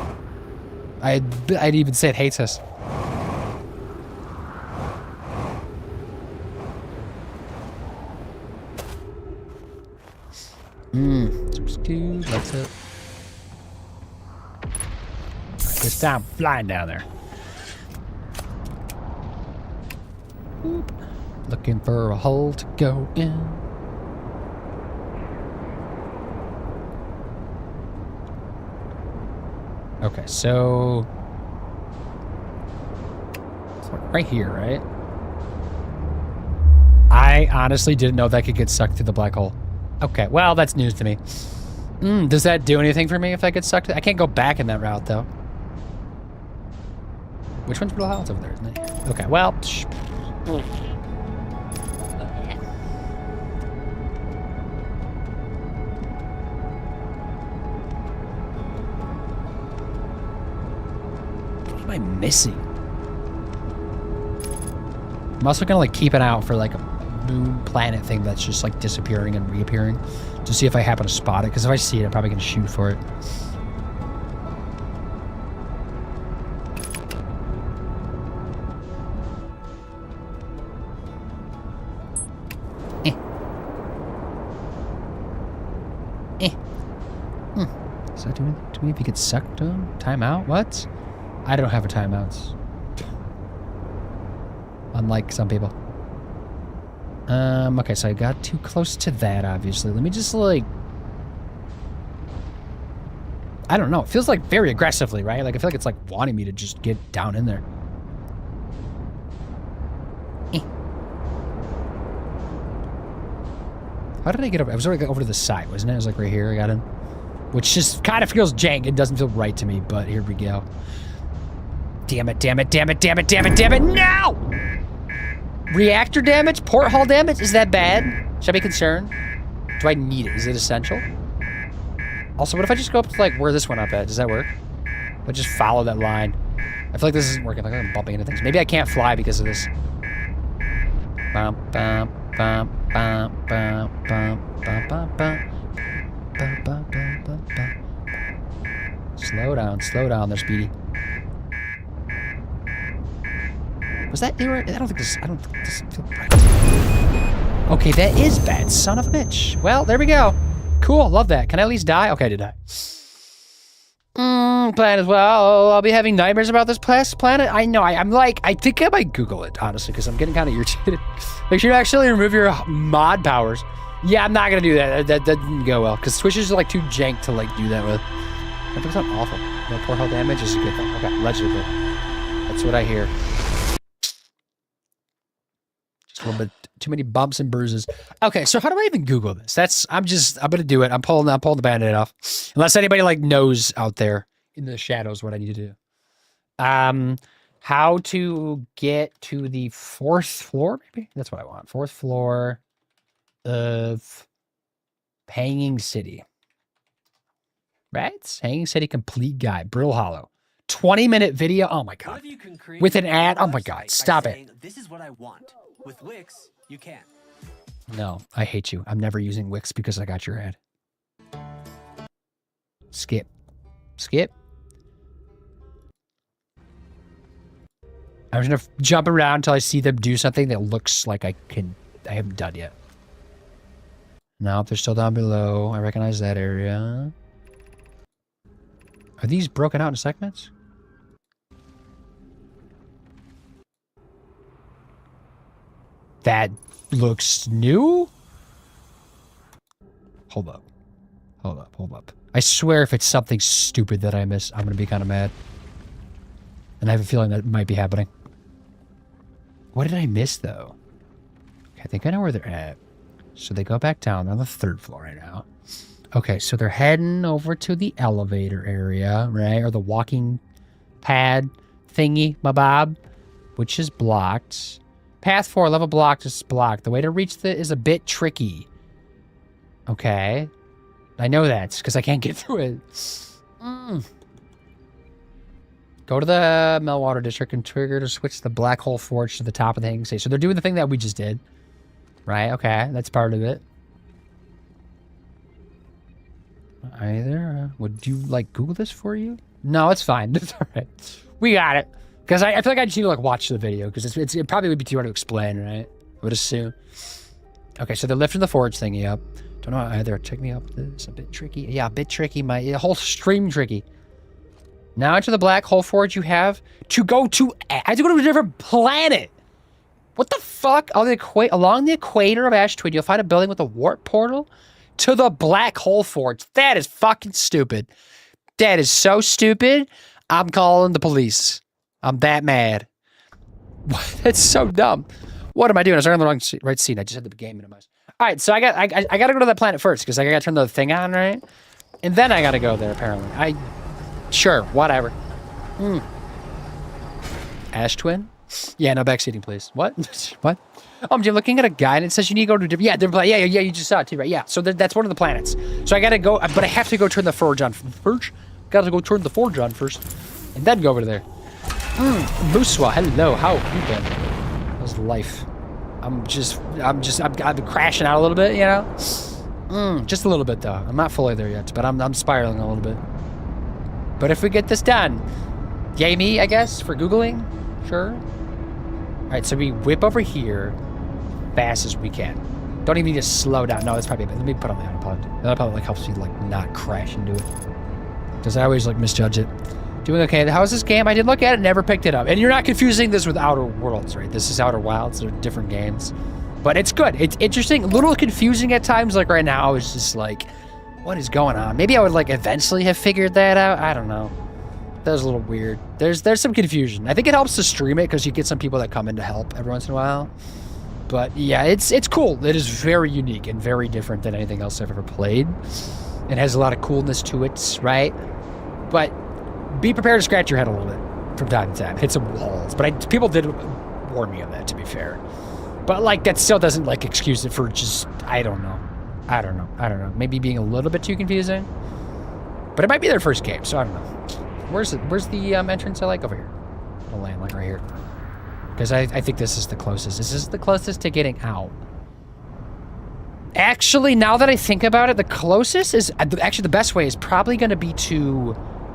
I'd even say it hates us. Rubik's Cube. That's it. This time, flying down there. Boop. Looking for a hole to go in. Okay, so it's like right here, right? I honestly didn't know that could get sucked through the black hole. Okay, well, that's news to me. Does that do anything for me if I get sucked? I can't go back in that route, though. Which one's Blue House over there, isn't it? Okay, well. What am I missing? I'm also gonna like keep an eye out for like a moon planet thing that's just like disappearing and reappearing to see if I happen to spot it, because if I see it, I'm probably gonna shoot for it. Does that do anything to me if you get sucked on? Timeout? What? I don't have a timeouts. Unlike some people. Okay, so I got too close to that, obviously. Let me just, like... I don't know. It feels like very aggressively, right? Like, I feel like it's, like, wanting me to just get down in there. How did I get over? I was already over to the side, wasn't it? It was, like, right here. I got in. Which just kind of feels jank. It doesn't feel right to me, but here we go. Damn it, damn it, damn it, damn it, damn it, damn it, no! Reactor damage? Porthole damage? Is that bad? Should I be concerned? Do I need it? Is it essential? Also, what if I just go up to, like, where this went up at? Does that work? I just follow that line. I feel like this isn't working. Like, I'm bumping into things. Maybe I can't fly because of this. Bum, bum, bum, bum, bum, bum, bum, bum, bum. Slow down there, Speedy. Was that near? I don't think this feel right. Okay, that is bad, son of a bitch. Well, there we go. Cool, love that. Can I at least die? Okay, I did die. Plan as well. I'll be having nightmares about this planet. I know. I think I might Google it, honestly, because I'm getting kind of irritated. Make sure to actually remove your mod powers. Yeah, I'm not gonna do that. That didn't go well because switches are like too jank to like do that with. That looks not awful. No poor health damage is a good thing. Okay, allegedly. That's what I hear. Just a little bit too many bumps and bruises. Okay, so how do I even Google this? I'm gonna do it. I'm pulling the band-aid off. Unless anybody like knows out there in the shadows what I need to do. How to get to the 4th floor? Maybe that's what I want. 4th floor. of Hanging City. Right? Hanging City complete guide. Brittle Hollow. 20-minute video. Oh my god. With an ad. Oh my god. Stop it. This is what I want. With Wix, you can't. No, I hate you. I'm never using Wix because I got your ad. Skip. Skip. I'm just gonna jump around until I see them do something that looks like I haven't done yet. Nope, they're still down below. I recognize that area. Are these broken out into segments? That looks new? Hold up. Hold up, hold up. I swear if it's something stupid that I miss, I'm gonna be kind of mad. And I have a feeling that might be happening. What did I miss, though? Okay, I think I know where they're at. So they go back down. They're on the 3rd floor right now. Okay, so they're heading over to the elevator area, right? Or the walking pad thingy, my bob, which is blocked. Path 4, level blocked is blocked. The way to reach the is a bit tricky. Okay. I know that because I can't get through it. Go to the Meltwater District and trigger to switch the Black Hole Forge to the top of the Hanging City. So they're doing the thing that we just did. Right, okay. That's part of it. Either. Would you, like, Google this for you? No, it's fine. It's all right. We got it. Because I feel like I just need to, like, watch the video. Because it probably would be too hard to explain, right? I would assume. Okay, so they're lifting the forge thingy up. Don't know either. Check me up. It's a bit tricky. Yeah, a bit tricky. The whole stream tricky. Now into the Black Hole Forge you have to go to... I have to go to a different planet. What the fuck? Along the equator of Ash Twin, you'll find a building with a warp portal to the Black Hole Forge. That is fucking stupid. That is so stupid. I'm calling the police. I'm that mad. That's so dumb. What am I doing? I was on the right scene. I just had the game minimized. All right, so I got to go to that planet first because I got to turn the thing on, right? And then I got to go there, apparently. Sure, whatever. Ash Twin? Yeah, no backseating, please. What? What? You're looking at a guide and it says you need to go to different... Yeah, different planet. Yeah, you just saw it too, right? Yeah, so that's one of the planets. So I got to go, but I have to go turn the forge on first. Got to go turn the forge on first, and then go over to there. Muswa, hello. How have you been? How's life? I'm crashing out a little bit, you know? Just a little bit, though. I'm not fully there yet, but I'm spiraling a little bit. But if we get this done, yay me, I guess, for Googling. Sure. All right, so we whip over here fast as we can. Don't even need to slow down. No, that's probably... Let me put on the autopilot. The autopilot, like, helps you, like, not crash into it. Because I always, like, misjudge it. Doing okay. How is this game? I did look at it, never picked it up. And you're not confusing this with Outer Worlds, right? This is Outer Wilds. They're different games. But it's good. It's interesting. A little confusing at times. Like, right now, it's just like... What is going on? Maybe I would, like, eventually have figured that out. I don't know. That was a little weird. There's some confusion. I think it helps to stream it because you get some people that come in to help every once in a while. But, yeah, it's cool. It is very unique and very different than anything else I've ever played. It has a lot of coolness to it, right? But be prepared to scratch your head a little bit from time to time. Hit some walls. But people did warn me of that, to be fair. But, like, that still doesn't, like, excuse it for just... I don't know. Maybe being a little bit too confusing. But it might be their first game, so I don't know. Where's the entrance I like? Over here. I'll land, like, right here. Because I think this is the closest. This is the closest to getting out. Actually, now that I think about it, the closest is... Actually, the best way is probably going to be to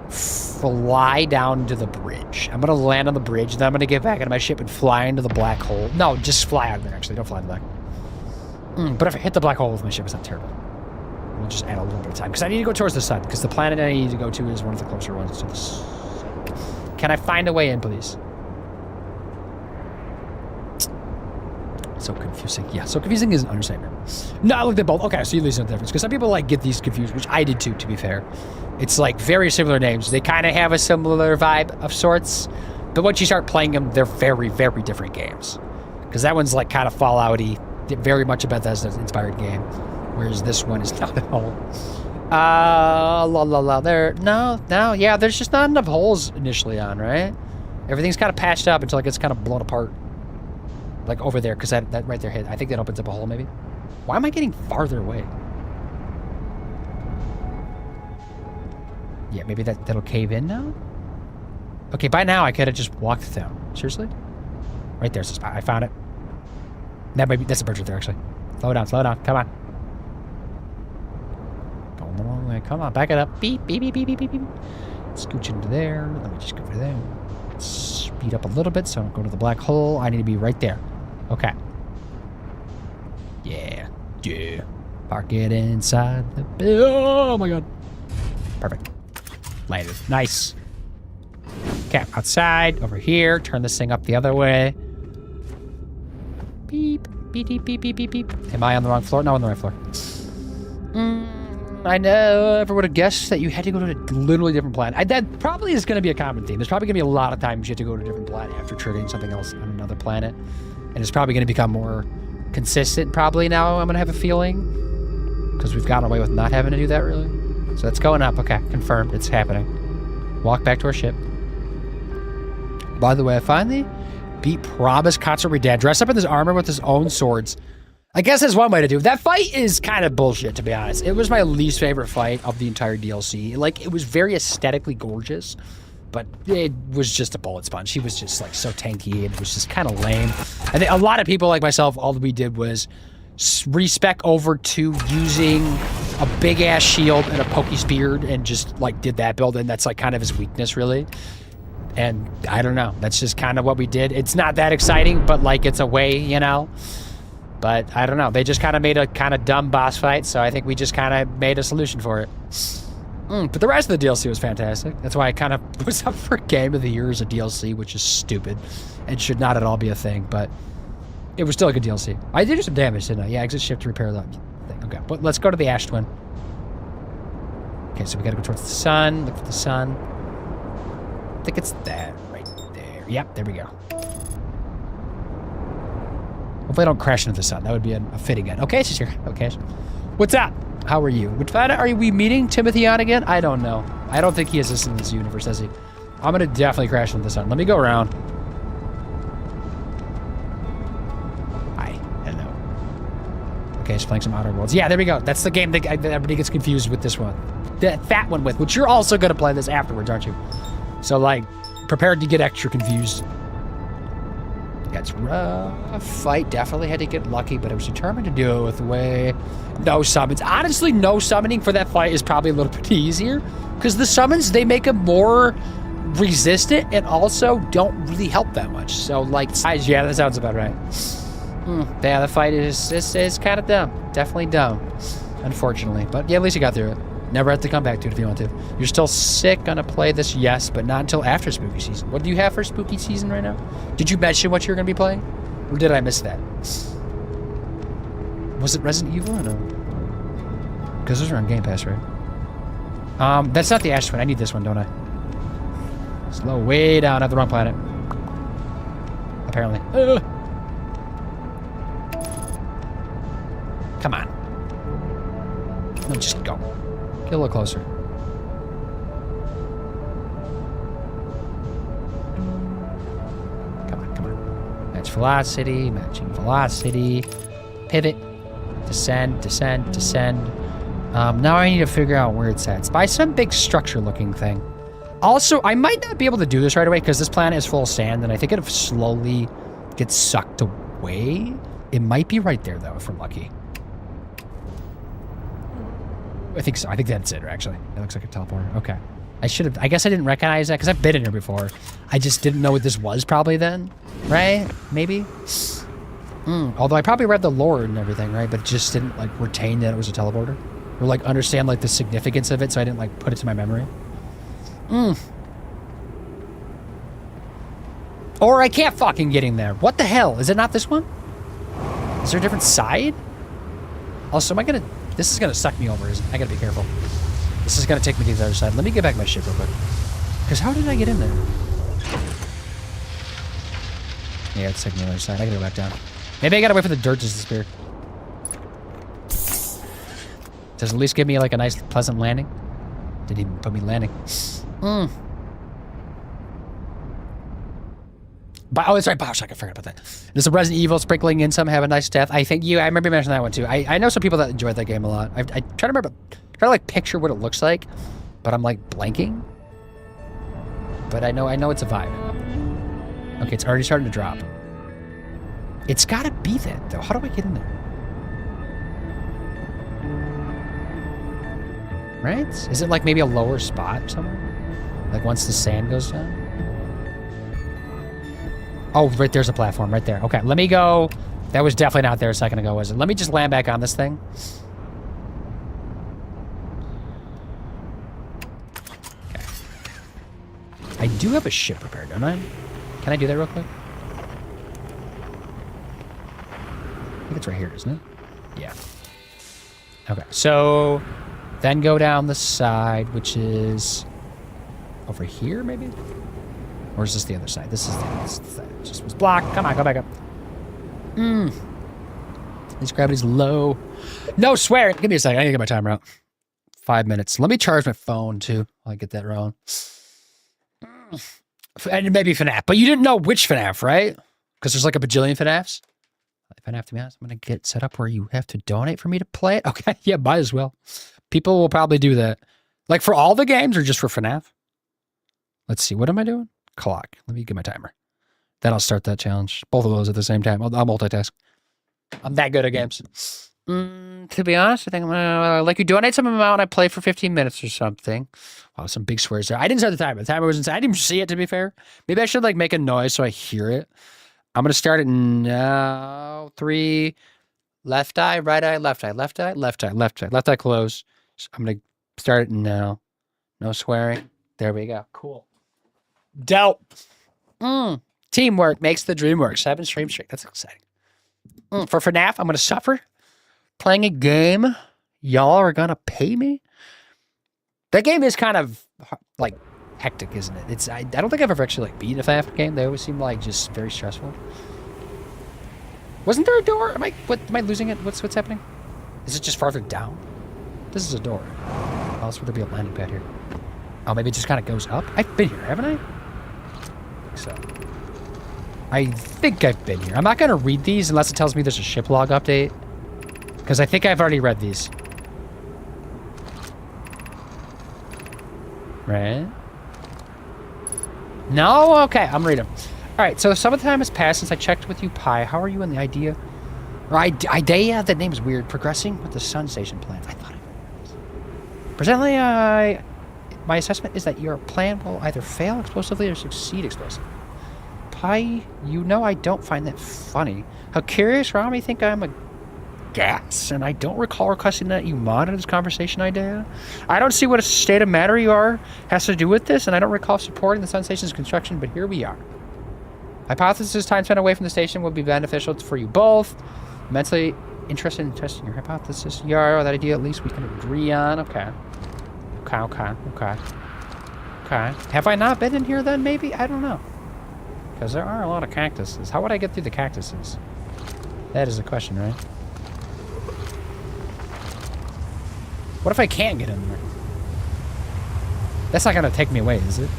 fly down to the bridge. I'm going to land on the bridge, then I'm going to get back into my ship and fly into the black hole. No, just fly out of there, actually. Don't fly in the black hole. But if I hit the black hole with my ship, it's not terrible. We'll just add a little bit of time. Because I need to go towards the sun. Because the planet I need to go to is one of the closer ones to the sun. Can I find a way in, please? So confusing. Yeah, so confusing is an understatement. No, I looked at both. Okay, so you lose no difference. Because some people, like, get these confused, which I did too, to be fair. It's, like, very similar names. They kind of have a similar vibe of sorts. But once you start playing them, they're very, very different games. Because that one's, like, kind of Fallout-y. Very much a Bethesda-inspired game. Whereas this one is not at all. Yeah, there's just not enough holes initially on, right? Everything's kind of patched up until it gets kind of blown apart. Like over there, because that right there hit. I think that opens up a hole, maybe. Why am I getting farther away? Yeah, maybe that'll cave in now? Okay, by now I could have just walked down. Seriously? Right there's a spot. I found it. That's a bridge right there, actually. Slow down, come on. Going the wrong way. Come on, back it up. Beep, beep, beep, beep, beep, beep, beep. Scooch into there. Let me just go over there. Speed up a little bit so I don't go to the black hole. I need to be right there. Okay. Yeah. Park it inside the... Oh, my God. Perfect. Landed. Nice. Okay, outside, over here. Turn this thing up the other way. Beep, beep, beep, beep, beep, beep, beep. Am I on the wrong floor? No, on the right floor. I never would have guessed that you had to go to a literally different planet. That probably is going to be a common theme. There's probably going to be a lot of times you have to go to a different planet after triggering something else on another planet. And it's probably going to become more consistent probably now, I'm going to have a feeling. Because we've gotten away with not having to do that, really. So it's going up. Okay, confirmed. It's happening. Walk back to our ship. By the way, I finally beat Promise Katsuri Dad. Dressed up in his armor with his own swords. I guess that's one way to do it. That fight is kind of bullshit, to be honest. It was my least favorite fight of the entire DLC. Like, it was very aesthetically gorgeous, but it was just a bullet sponge. He was just, like, so tanky, and it was just kind of lame. I think a lot of people like myself, all we did was respec over to using a big-ass shield and a pokey spear and just, like, did that build, and that's, like, kind of his weakness, really. And I don't know. That's just kind of what we did. It's not that exciting, but, like, it's a way, you know? But I don't know. They just kind of made a kind of dumb boss fight, so I think we just kind of made a solution for it. But the rest of the DLC was fantastic. That's why I kind of was up for Game of the Year as a DLC, which is stupid and should not at all be a thing, but it was still a good DLC. I did do some damage, didn't I? Yeah, exit shift to repair that thing. Okay, but let's go to the Ash Twin. Okay, so we gotta go towards the sun. Look for the sun. I think it's that right there. Yep, there we go. Hopefully I don't crash into the sun. That would be a fitting end. Okay, she's here. Okay. What's up? How are you? Which planet are we meeting Timothy on again? I don't know. I don't think he exists in this universe, does he? I'm gonna definitely crash into the sun. Let me go around. Hi. Hello. Okay, just playing some Outer Worlds. Yeah, there we go. That's the game that everybody gets confused with this one. That fat one with, which you're also gonna play this afterwards, aren't you? So, like, prepared to get extra confused. That's rough fight. Definitely had to get lucky, but I was determined to do it with way no summons. Honestly, no summoning for that fight is probably a little bit easier because the summons, they make them more resistant and also don't really help that much. So, like, yeah, that sounds about right. Yeah, the fight is kind of dumb. Definitely dumb, unfortunately. But yeah, at least you got through it. Never have to come back to it if you want to. You're still sick, gonna play this, yes, but not until after spooky season. What do you have for spooky season right now? Did you mention what you're gonna be playing? Or did I miss that? Was it Resident Evil or no? Because those are on Game Pass, right? That's not the Ash Twin. I need this one, don't I? Slow way down. I have the wrong planet. Apparently. Come on. No, just go. Get a little closer. Come on, come on. Match velocity, matching velocity. Pivot. Descend, descend, descend. Now I need to figure out where it's at. It's by some big structure-looking thing. Also, I might not be able to do this right away because this planet is full of sand, and I think it slowly gets sucked away. It might be right there, though, if we're lucky. I think so. I think that's it, actually. It looks like a teleporter. Okay. I guess I didn't recognize that because I've been in here before. I just didn't know what this was probably then. Right? Maybe? Although I probably read the lore and everything, right? But just didn't, like, retain that it was a teleporter. Or, like, understand, like, the significance of it so I didn't, like, put it to my memory. Or I can't fucking get in there. What the hell? Is it not this one? Is there a different side? Also, am I gonna... This is gonna suck me over, isn't it? I gotta be careful. This is gonna take me to the other side. Let me get back my ship real quick. Because how did I get in there? Yeah, it's taking me to the other side. I gotta go back down. Maybe I gotta wait for the dirt to disappear. Does it at least give me like a nice, pleasant landing? Didn't even put me landing. Oh, that's right, Bioshock. I forgot about that. There's a Resident Evil sprinkling in some have a nice death. I think I remember you mentioning that one too. I know some people that enjoyed that game a lot. I try to remember, try to like picture what it looks like, but I'm like blanking. But I know it's a vibe. Okay, it's already starting to drop. It's gotta be that though. How do I get in there? Right? Is it like maybe a lower spot somewhere? Like once the sand goes down? Oh, right there's a platform right there. Okay, let me go. That was definitely not there a second ago, was it? Let me just land back on this thing. Okay. I do have a ship prepared, don't I? Can I do that real quick? I think it's right here, isn't it? Yeah. Okay, so then go down the side, which is over here, maybe? Or is this the other side? This is the side. It just was blocked. Come on, go back up. This gravity's low. No swearing. Give me a second. I need to get my timer out. 5 minutes. Let me charge my phone, too. I get that wrong. And maybe FNAF. But you didn't know which FNAF, right? Because there's like a bajillion FNAFs. If I have to be honest, I'm going to get set up where you have to donate for me to play it. Okay, yeah, might as well. People will probably do that. Like for all the games or just for FNAF? Let's see. What am I doing? Clock. Let me get my timer. Then I'll start that challenge. Both of those at the same time. I'll multitask. I'm that good at games. To be honest, I think I'm gonna like you donate some amount and I play for 15 minutes or something. Wow, some big swears there. I didn't start the timer. The timer was inside. I didn't even see it, to be fair. Maybe I should like make a noise so I hear it. I'm gonna start it now. 3. Left eye, right eye, left eye, left eye, left eye, left eye, left eye close. So I'm gonna start it now. No swearing. There we go. Cool. Dope. Teamwork makes the dream work. 7 stream streak. That's exciting. For FNAF, I'm gonna suffer. Playing a game, y'all are gonna pay me. That game is kind of like hectic, isn't it? I don't think I've ever actually like beaten a FNAF game. They always seem like just very stressful. Wasn't there a door? Am I losing it? What's happening? Is it just farther down? This is a door. Oh, else would there be a landing pad here? Oh, maybe it just kind of goes up. I've been here, haven't I? I think I've been here. I'm not gonna read these unless it tells me there's a ship log update. Because I think I've already read these. Right? No? Okay, I'm reading. Alright, so some of the time has passed since I checked with you, Pi. How are you in the idea? Or Idea? That name's weird. Progressing with the Sun Station plans. I thought I read this. Presently, my assessment is that your plan will either fail explosively or succeed explosively. Pi, you know I don't find that funny. How curious, Rami think I'm a gas, and I don't recall requesting that you monitor this conversation idea. I don't see what a state of matter you are has to do with this, and I don't recall supporting the Sun Station's construction, but here we are. Hypothesis time spent away from the station will be beneficial for you both. Immensely interested in testing your hypothesis. Yar, that idea at least we can agree on. Okay. Have I not been in here then, maybe? I don't know. Because there are a lot of cactuses. How would I get through the cactuses? That is a question, right? What if I can't get in there? That's not going to take me away, is it?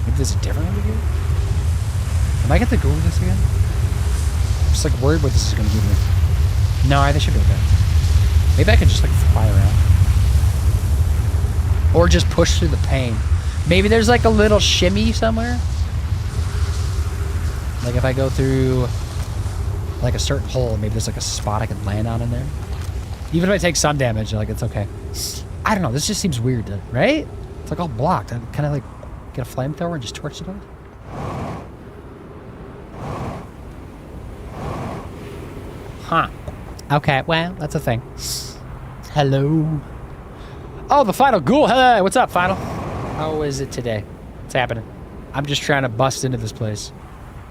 Maybe there's a different one here? Am I going to go with this again? I'm just like worried what this is going to give me. No, I think should be okay. Maybe I could just like fly around. Or just push through the pain. Maybe there's like a little shimmy somewhere. Like if I go through like a certain hole, maybe there's like a spot I can land on in there. Even if I take some damage, like it's okay. I don't know, this just seems weird, right? It's like all blocked. Can I like get a flamethrower and just torch it all? Huh. Okay, well, that's a thing. Hello. Oh, the Final Ghoul. Hey, what's up, Final? How is it today? What's happening? I'm just trying to bust into this place.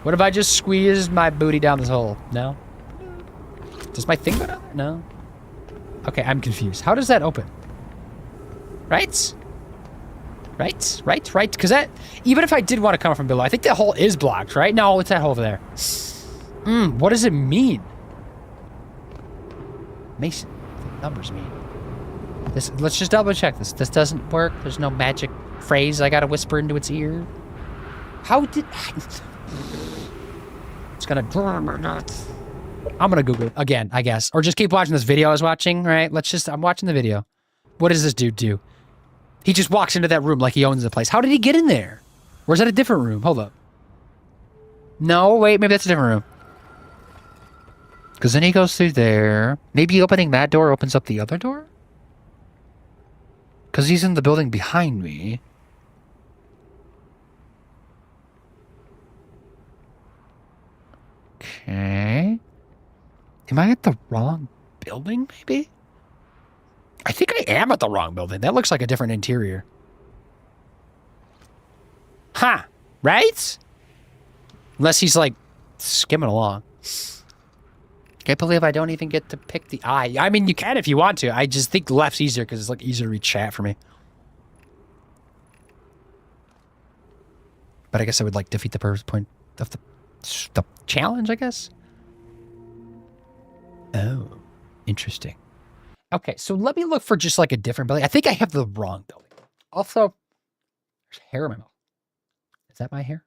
What if I just squeeze my booty down this hole? No? Does my thing go down there? No? Okay, I'm confused. How does that open? Right? Right? Because that... Even if I did want to come from below, I think that hole is blocked, right? No, it's that hole over there. What does it mean? Mason. What do numbers mean? Let's just double check this. This doesn't work. There's no magic phrase I gotta whisper into its ear. How did... It's gonna... I'm gonna Google it again, I guess. Or just keep watching this video I was watching, right? I'm watching the video. What does this dude do? He just walks into that room like he owns the place. How did he get in there? Or is that a different room? Hold up. No, wait, maybe that's a different room. Because then he goes through there. Maybe opening that door opens up the other door? Because he's in the building behind me. Okay. Am I at the wrong building, maybe? I think I am at the wrong building. That looks like a different interior. Huh. Right? Unless he's, like, skimming along. Can't believe I don't even get to pick the eye. I mean, you can if you want to. I just think left's easier because it's, like, easier to read chat for me. But I guess I would, like, defeat the purpose point of the challenge, I guess. Oh, interesting. Okay, so let me look for just like a different building. I think I have the wrong building. Also, there's hair in my mouth. Is that my hair?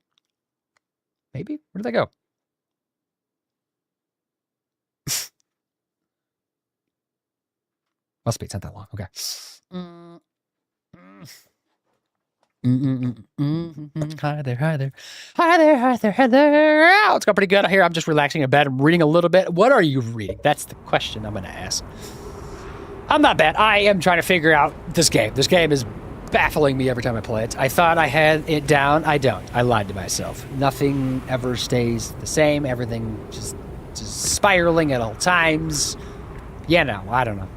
Maybe? Where did that go? Must be, it's not that long. Okay. Hi there, hi there. Hi there, hi there, hi there. Oh, it's going pretty good. Here, I'm just relaxing in bed. I'm reading a little bit. What are you reading? That's the question I'm going to ask. I'm not bad. I am trying to figure out this game. This game is baffling me every time I play it. I thought I had it down. I don't. I lied to myself. Nothing ever stays the same. Everything just spiraling at all times. Yeah, no, I don't know.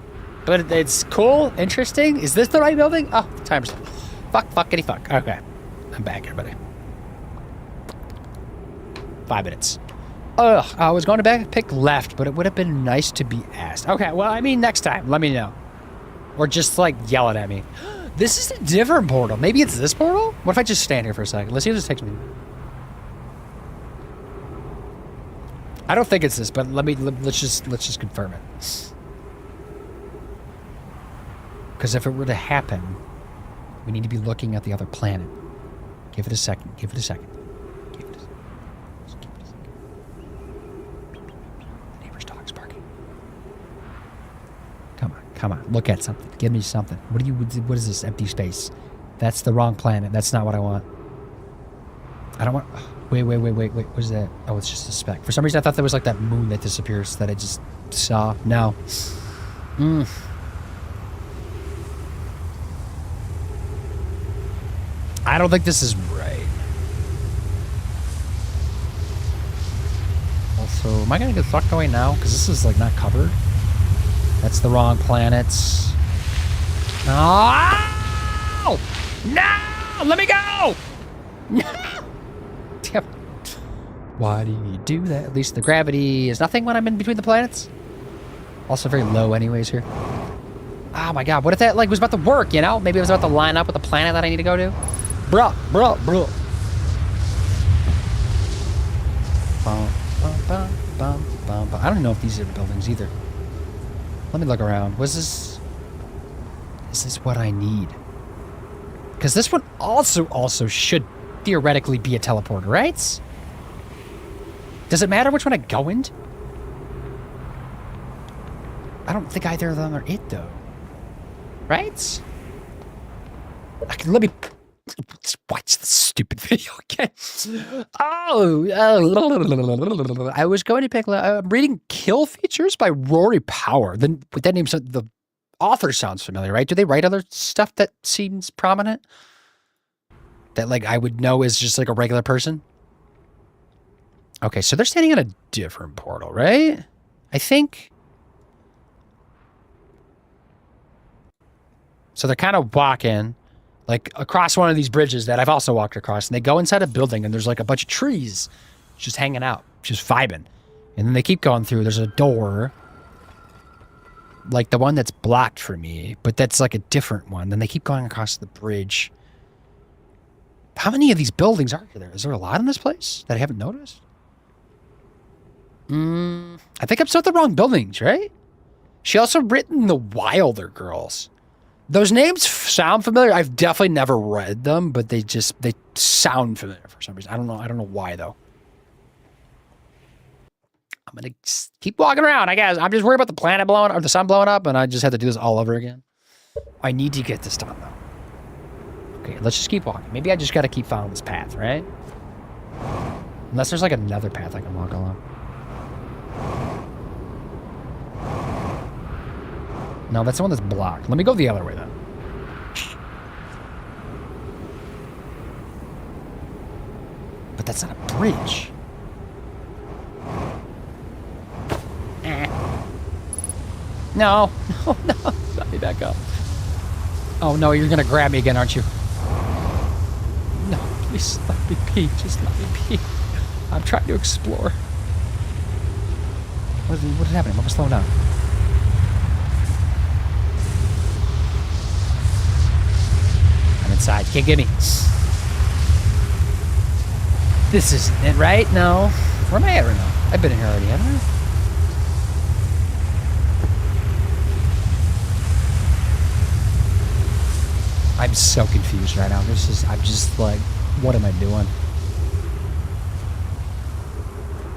But it's cool, interesting. Is this the right building? Oh, timer's up. Fuckity fuck. Okay. I'm back, everybody. 5 minutes. Ugh, I was going to pick left, but it would have been nice to be asked. Okay, well, I mean, next time, let me know. Or just, like, yell it at me. This is a different portal. Maybe it's this portal? What if I just stand here for a second? Let's see if this takes me. I don't think it's this, but let's just confirm it. Because if it were to happen, we need to be looking at the other planet. Give it a second. Give it a second. Give it a second. Just give it a second. The neighbor's dog's barking. Come on. Come on. Look at something. Give me something. What is this empty space? That's the wrong planet. That's not what I want. I don't want... Wait. What is that? Oh, it's just a speck. For some reason, I thought there was like that moon that disappears that I just saw. No. I don't think this is right. Also, am I going to get sucked away now? Because this is, like, not covered. That's the wrong planets. Oh! No! Let me go! No! Damn. Why do you do that? At least the gravity is nothing when I'm in between the planets. Also very low anyways here. Oh my god, what if that, like, was about to work, you know? Maybe it was about to line up with the planet that I need to go to. Bruh. I don't know if these are buildings either. Let me look around. Was this... Is this what I need? Because this one also should theoretically be a teleporter, right? Does it matter which one I go into? I don't think either of them are it, though. Right? Let me... Let's watch the stupid video again. I was going to pick... I'm reading Kill Features by Rory Power. Then with that name, the author sounds familiar, right? Do they write other stuff that seems prominent? That, like, I would know is just, like, a regular person? Okay, so they're standing in a different portal, right? I think... So they're kind of walking, like, across one of these bridges that I've also walked across, and they go inside a building, and there's, like, a bunch of trees just hanging out, just vibing. And then they keep going through. There's a door, like the one that's blocked for me, but that's, like, a different one. Then they keep going across the bridge. How many of these buildings are there? Is there a lot in this place that I haven't noticed? I think I'm still at the wrong buildings, right? She also written the Wilder Girls. Those names sound familiar. I've definitely never read them, but they sound familiar for some reason. I don't know why though. I'm gonna keep walking around, I guess. I'm just worried about the planet blowing or the sun blowing up, and I just have to do this all over again. I need to get this done though. Okay, let's just keep walking. Maybe I just gotta keep following this path, right? Unless there's like another path I can walk along. No, that's the one that's blocked. Let me go the other way then. But that's not a bridge. No, no, no. Let me back up. Oh no, you're gonna grab me again, aren't you? No, please let me pee. Just let me pee. I'm trying to explore. What is happening? I'm slowing down. I'm inside. You can't get me. This isn't it, right? No. Where am I at right now? I've been in here already, haven't I? I'm so confused right now. I'm just like, what am I doing?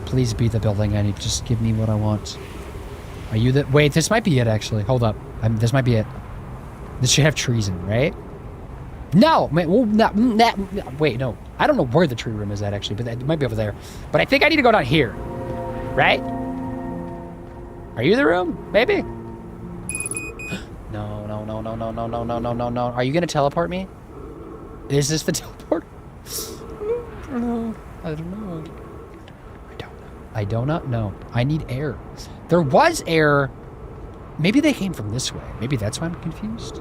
Please be the building. I need to just give me what I want. Are you the... Wait, this might be it, actually. Hold up. This might be it. This should have trees in it, right? No! Wait, well, wait, no. I don't know where the tree room is at, actually, but it might be over there. But I think I need to go down here. Right? Are you the room? Maybe? No, no, no, no, no, no, no, no, no, no, no. Are you gonna teleport me? Is this the teleport? I don't know. I don't know. I do not know. I need air. There was air. Maybe they came from this way. Maybe that's why I'm confused.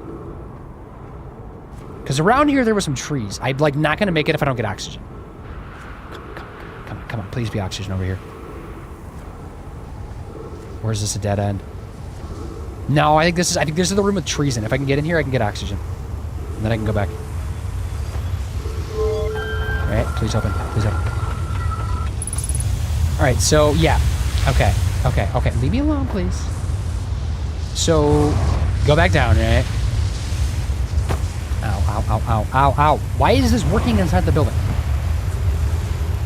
Because around here there were some trees. I'm like not gonna make it if I don't get oxygen. Come on, please be oxygen over here. Or is this a dead end? No, I think this is the room with trees in it. If I can get in here, I can get oxygen. And then I can go back. Alright, please open. Please open. Alright, so yeah. Okay. Leave me alone, please. So go back down, right? Ow. Why is this working inside the building?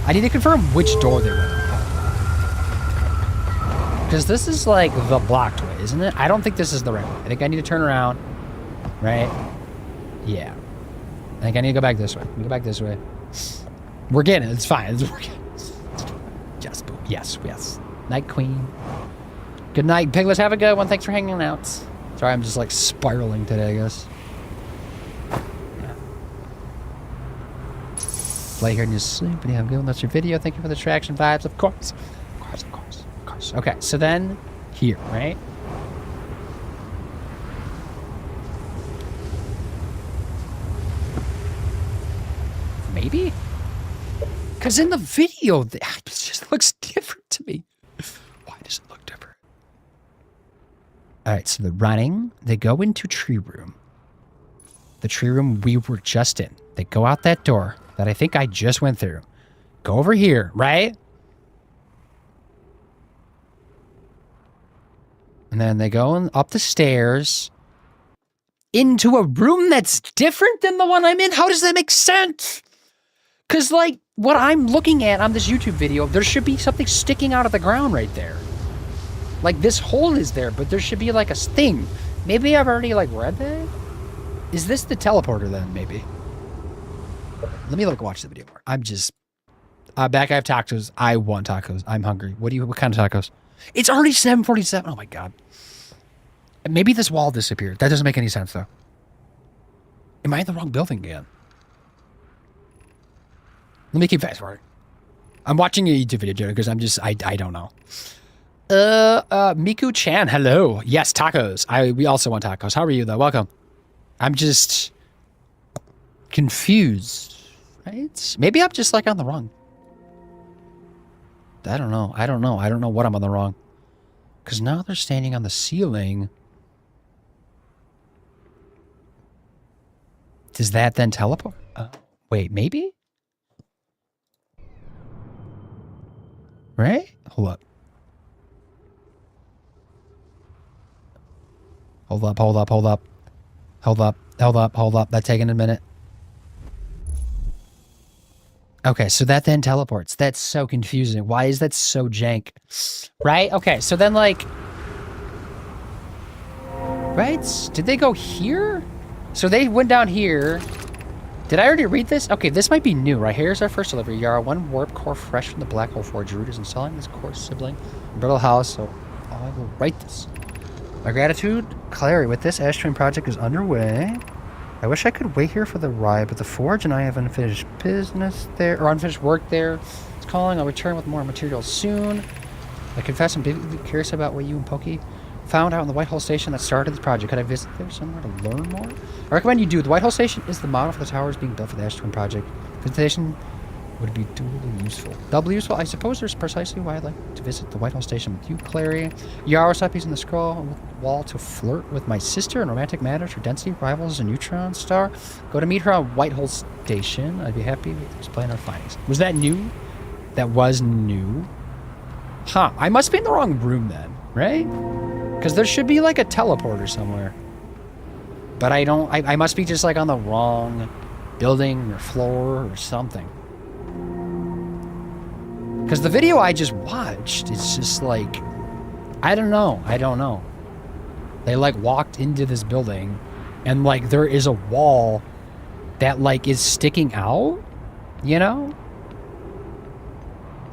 I need to confirm which door they went. Because this is like the blocked way, isn't it? I don't think this is the right way. I think I need to turn around. Right? Yeah. I think I need to go back this way. Go back this way. We're getting it. It's fine. It's working. Yes, boo. Yes. Night Queen. Good night, Piglets. Have a good one. Thanks for hanging out. Sorry, I'm just like spiraling today, I guess. Yeah. Play here and you sleep and you have a good one. That's your video. Thank you for the traction vibes. Of course. Okay, so then here, right? Maybe? Because in the video, it just looks different to me. Why does it look different? All right, so they're running. They go into tree room. The tree room we were just in. They go out that door that I think I just went through. Go over here, right? And then they go up the stairs into a room that's different than the one I'm in. How does that make sense? Because, like, what I'm looking at on this YouTube video, there should be something sticking out of the ground right there. Like, this hole is there, but there should be, like, a thing. Maybe I've already, like, read that? Is this the teleporter, then, maybe? Let me, watch the video more. I'm just... back, I have tacos. I want tacos. I'm hungry. What kind of tacos? It's already 7:47. Oh, my God. Maybe this wall disappeared. That doesn't make any sense, though. Am I in the wrong building again? Let me keep fast forward. I'm watching a YouTube video, because I'm just... I don't know. Miku-chan, hello. Yes, tacos. We also want tacos. How are you, though? Welcome. I'm just... confused. Right? Maybe I'm just, like, on the wrong... I don't know. I don't know what I'm on the wrong. Because now they're standing on the ceiling. Does that then teleport? Wait, maybe? Right? Hold up. Hold up. Hold up. Hold up. Hold up. That's taking a minute. Okay, so that then teleports. That's so confusing. Why is that so jank? Right? Okay, so then like... Right? Did they go here? So they went down here. Did I already read this? Okay, this might be new, right? Here's our first delivery. Yara, 1 warp core fresh from the Black Hole Forge. Root is installing this core sibling. Brittle house, so I will write this. My gratitude, Clary, with this Ashtrain project is underway. I wish I could wait here for the ride, but the Forge and I have unfinished business there, or unfinished work there. It's calling. I'll return with more materials soon. I confess I'm deeply curious about what you and Pokey found out in the Whitehall Station that started this project. Could I visit there somewhere to learn more? I recommend you do. The Whitehall Station is the model for the towers being built for the Ashtrain project. Visitation would be doubly useful. Doubly useful? I suppose there's precisely why I'd like to visit the Whitehall Station with you, Clary. Yara stopped using the scroll wall to flirt with my sister in romantic matters. Her density rivals a neutron star. Go to meet her on Whitehall Station. I'd be happy to explain our findings. Was that new? That was new. Huh. I must be in the wrong room then, right? Because there should be like a teleporter somewhere. But I don't... I must be just like on the wrong building or floor or something. Because the video I just watched is just like... I don't know. They like walked into this building and like there is a wall that like is sticking out, you know?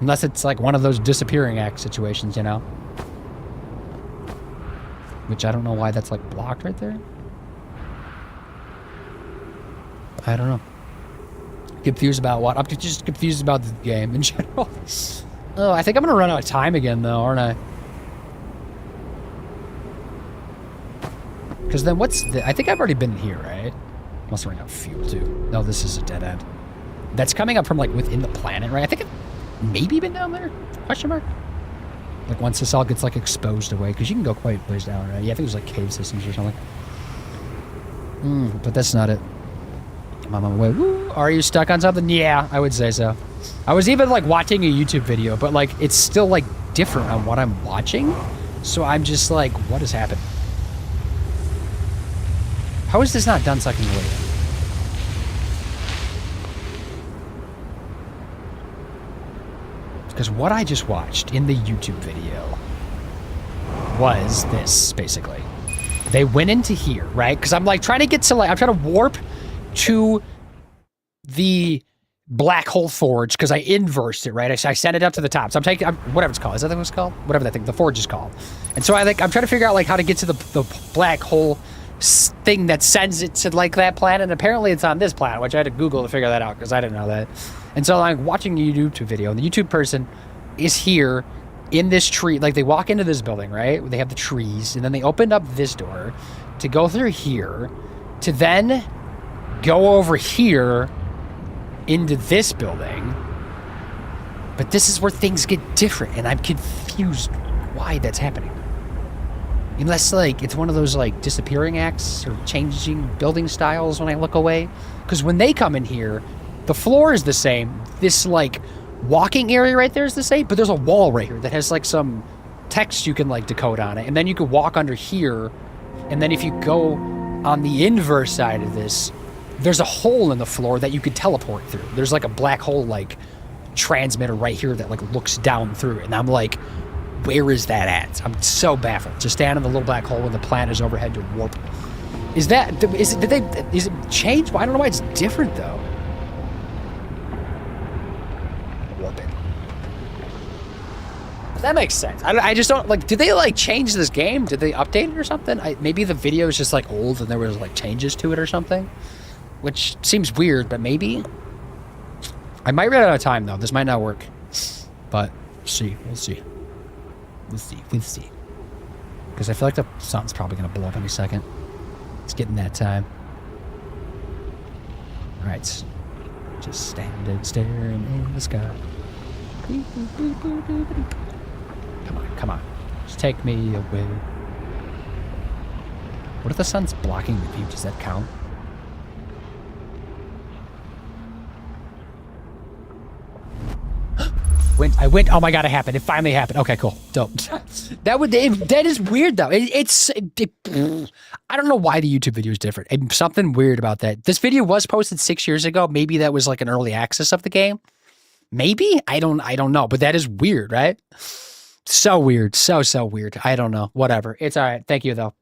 Unless it's like one of those disappearing act situations, you know? Which I don't know why that's like blocked right there. I don't know. Confused about what? I'm just confused about the game in general. Oh, I think I'm gonna run out of time again though, aren't I? Because then what's the... I think I've already been here, right? Must run out of fuel too. No, this is a dead end. That's coming up from like within the planet, right? I think it maybe been down there? Question mark? Like once this all gets like exposed away, because you can go quite ways down, right? Yeah, I think there's like cave systems or something. But that's not it. I'm on my way. Woo! Are you stuck on something? Yeah, I would say so. I was even like watching a YouTube video, but like it's still like different on what I'm watching. So I'm just like, what is happening? How is this not done sucking away? Because what I just watched in the YouTube video was this, basically. They went into here, right? Because I'm like trying to get to like, I'm trying to warp to the Black Hole Forge because I inversed it, right? I sent it up to the top. So I'm taking, whatever it's called. Is that what it's called? Whatever that thing, the Forge is called. And so I'm trying to figure out like how to get to the Black Hole thing that sends it to like that planet. And apparently it's on this planet, which I had to Google to figure that out because I didn't know that. And so I'm watching a YouTube video and the YouTube person is here in this tree. Like they walk into this building, right? They have the trees and then they opened up this door to go through here to then go over here into this building. But this is where things get different and I'm confused why that's happening. Unless like it's one of those like disappearing acts or changing building styles when I look away. Because when they come in here, the floor is the same. This like walking area right there is the same, but there's a wall right here that has like some text you can like decode on it. And then you could walk under here. And then if you go on the inverse side of this, there's a hole in the floor that you could teleport through. There's like a black hole like transmitter right here that like looks down through it. And I'm like, where is that at? I'm so baffled. Just stand in the little black hole when the planet is overhead to warp. Is it changed? I don't know why it's different though. Warp it. That makes sense. I just don't like, did they like change this game? Did they update it or something? Maybe the video is just like old and there was like changes to it or something, which seems weird, but maybe. I might run out of time though. This might not work, but we'll see. We'll see. Because I feel like the sun's probably going to blow up any second. It's getting that time. Alright. Just standing, staring in the sky. Come on. Just take me away. What if the sun's blocking the view? Does that count? I went. Oh my god, it happened. It finally happened. Okay, cool. Dope. That is weird though. I don't know why the YouTube video is different. Something weird about that. This video was posted 6 years ago. Maybe that was like an early access of the game. Maybe? I don't know. But that is weird, right? So weird. So weird. I don't know. Whatever. It's all right. Thank you though.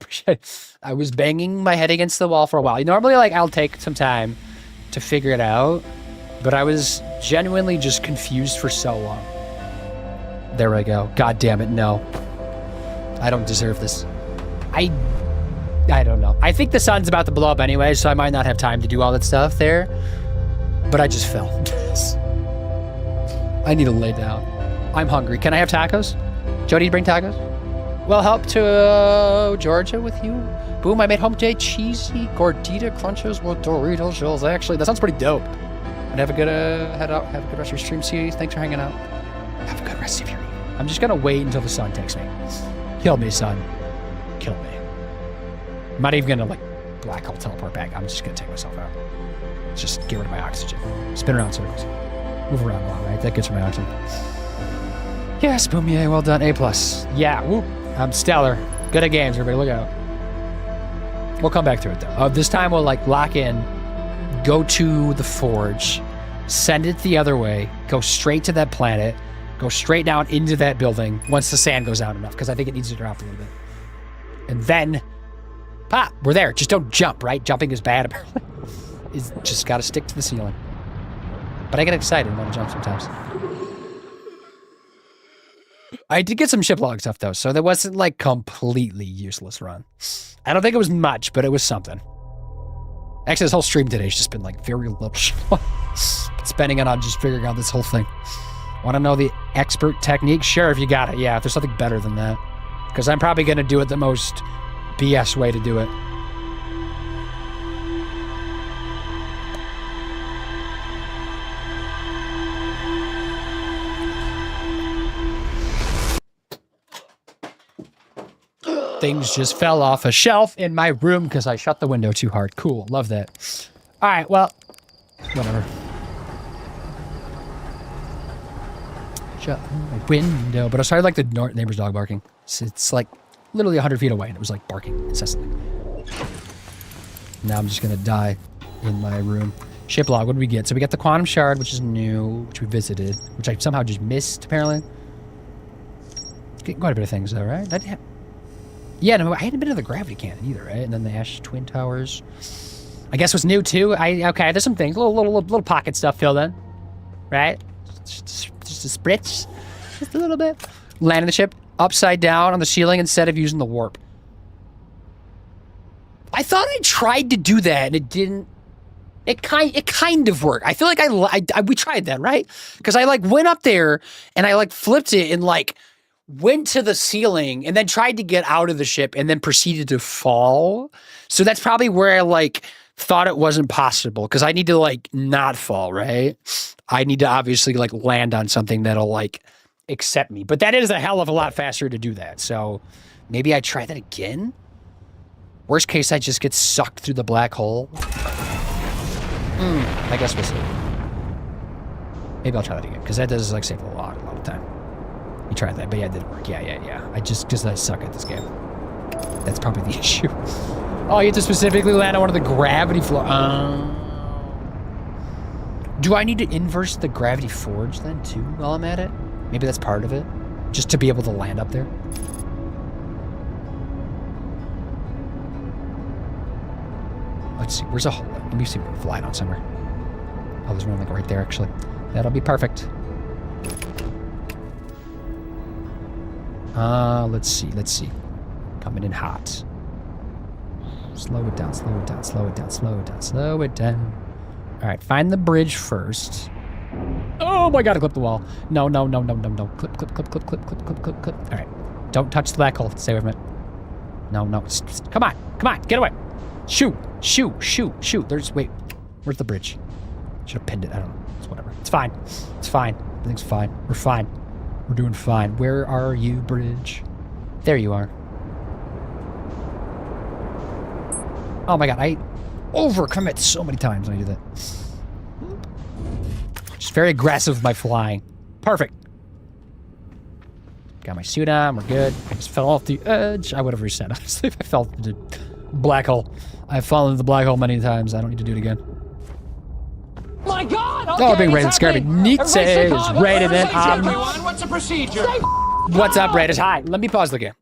I was banging my head against the wall for a while. Normally like I'll take some time to figure it out. But I was genuinely just confused for so long. There we go. God damn it, no. I don't deserve this. I don't know. I think the sun's about to blow up anyway, so I might not have time to do all that stuff there. But I just fell. I need to lay down. I'm hungry. Can I have tacos? Jody, bring tacos? Well, help to Georgia with you. Boom, I made homemade cheesy gordita crunches with Dorito shells. Actually, that sounds pretty dope. And have a good head out. Have a good rest of your stream. See you. Thanks for hanging out. Have a good rest of your evening. I'm just gonna wait until the sun takes me. Kill me, son. Kill me. I'm not even gonna like black hole teleport back. I'm just gonna take myself out. Just get rid of my oxygen. Spin around circles. Move around a lot, right? That gets rid of my oxygen. Yes, boom, yay, well done. A+. Yeah, whoop. I'm stellar. Good at games, everybody. Look out. We'll come back to it though. This time we'll like lock in. Go to the forge, send it the other way, go straight to that planet, go straight down into that building once the sand goes out enough, because I think it needs to drop a little bit. And then, pop, we're there. Just don't jump, right? Jumping is bad, apparently. It's just got to stick to the ceiling. But I get excited when I jump sometimes. I did get some shiplog stuff, though, so that wasn't, like, completely useless run. I don't think it was much, but it was something. Actually, this whole stream today has just been like very little spending it on just figuring out this whole thing. Want to know the expert technique? Sure, if you got it. Yeah, if there's something better than that. Because I'm probably going to do it the most BS way to do it. Things just fell off a shelf in my room because I shut the window too hard. Cool. Love that. All right. Well, whatever. Shut my window. But I started like the neighbor's dog barking. It's like literally 100 feet away and it was like barking incessantly. Now I'm just going to die in my room. Shiplog, what did we get? So we got the quantum shard, which is new, which we visited, which I somehow just missed, apparently. Getting quite a bit of things though, right? Yeah, no, I hadn't been to the gravity cannon either, right? And then the Ash Twin Towers. I guess what's new too. Okay, there's some things, little pocket stuff filled in, right? Just a spritz, just a little bit. Landing the ship upside down on the ceiling instead of using the warp. I thought I tried to do that and it didn't. It kind of worked. I feel like we tried that, right? Because I like went up there and I like flipped it and like went to the ceiling and then tried to get out of the ship and then proceeded to fall. So that's probably where I like thought it wasn't possible because I need to like not fall, right? I need to obviously like land on something that'll like accept me. But that is a hell of a lot faster to do that. So maybe I try that again. Worst case, I just get sucked through the black hole. I guess we'll see. Maybe I'll try that again because that does like save a lot of time. You tried that, but yeah, it didn't work. Yeah. I suck at this game. That's probably the issue. Oh, you have to specifically land on one of the gravity floor. Do I need to inverse the gravity forge then too while I'm at it? Maybe that's part of it, just to be able to land up there. Let's see. Where's a hole? Let me see if we can fly down somewhere. Oh, there's one like right there actually. That'll be perfect. Let's see. Coming in hot. Slow it down. All right, find the bridge first. Oh my God, I clipped the wall. No. Clip. All right, don't touch the black hole. Stay with me. No. Come on, get away. Shoot. Wait, where's the bridge? Should have pinned it, I don't know. It's whatever. It's fine. Everything's fine. We're fine. We're doing fine. Where are you, bridge? There you are. Oh my God, I overcommit so many times when I do that. Just very aggressive with my flying. Perfect. Got my suit on. We're good. I just fell off the edge. I would have reset, honestly, if I fell into the black hole. I've fallen into the black hole many times. I don't need to do it again. My God! Oh, being rated scared me. Nietzsche is rated it. Everyone, what's the procedure? What's up, Raiders? Hi. Let me pause the game.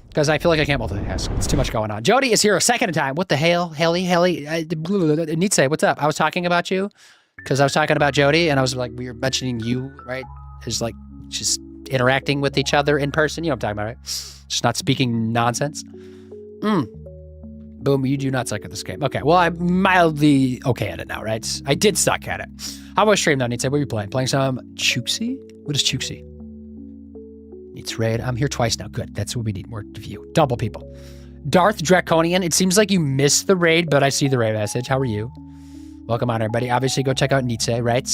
Because I feel like I can't multitask. It's too much going on. Jody is here a second time. What the hell? Helly? Nietzsche, what's up? I was talking about you. Because I was talking about Jody, and I was like, we were mentioning you, right? As like, just interacting with each other in person. You know what I'm talking about, right? Just not speaking nonsense. Boom, you do not suck at this game. Okay, well, I'm mildly okay at it now, right? I did suck at it. How about stream now, Nietzsche? What are you playing? Playing some Chuxi? What is Chuxi? It's raid. I'm here twice now. Good. That's what we need. More to view. Double people. Darth Draconian. It seems like you missed the raid, but I see the raid message. How are you? Welcome on, everybody. Obviously, go check out Nietzsche, right?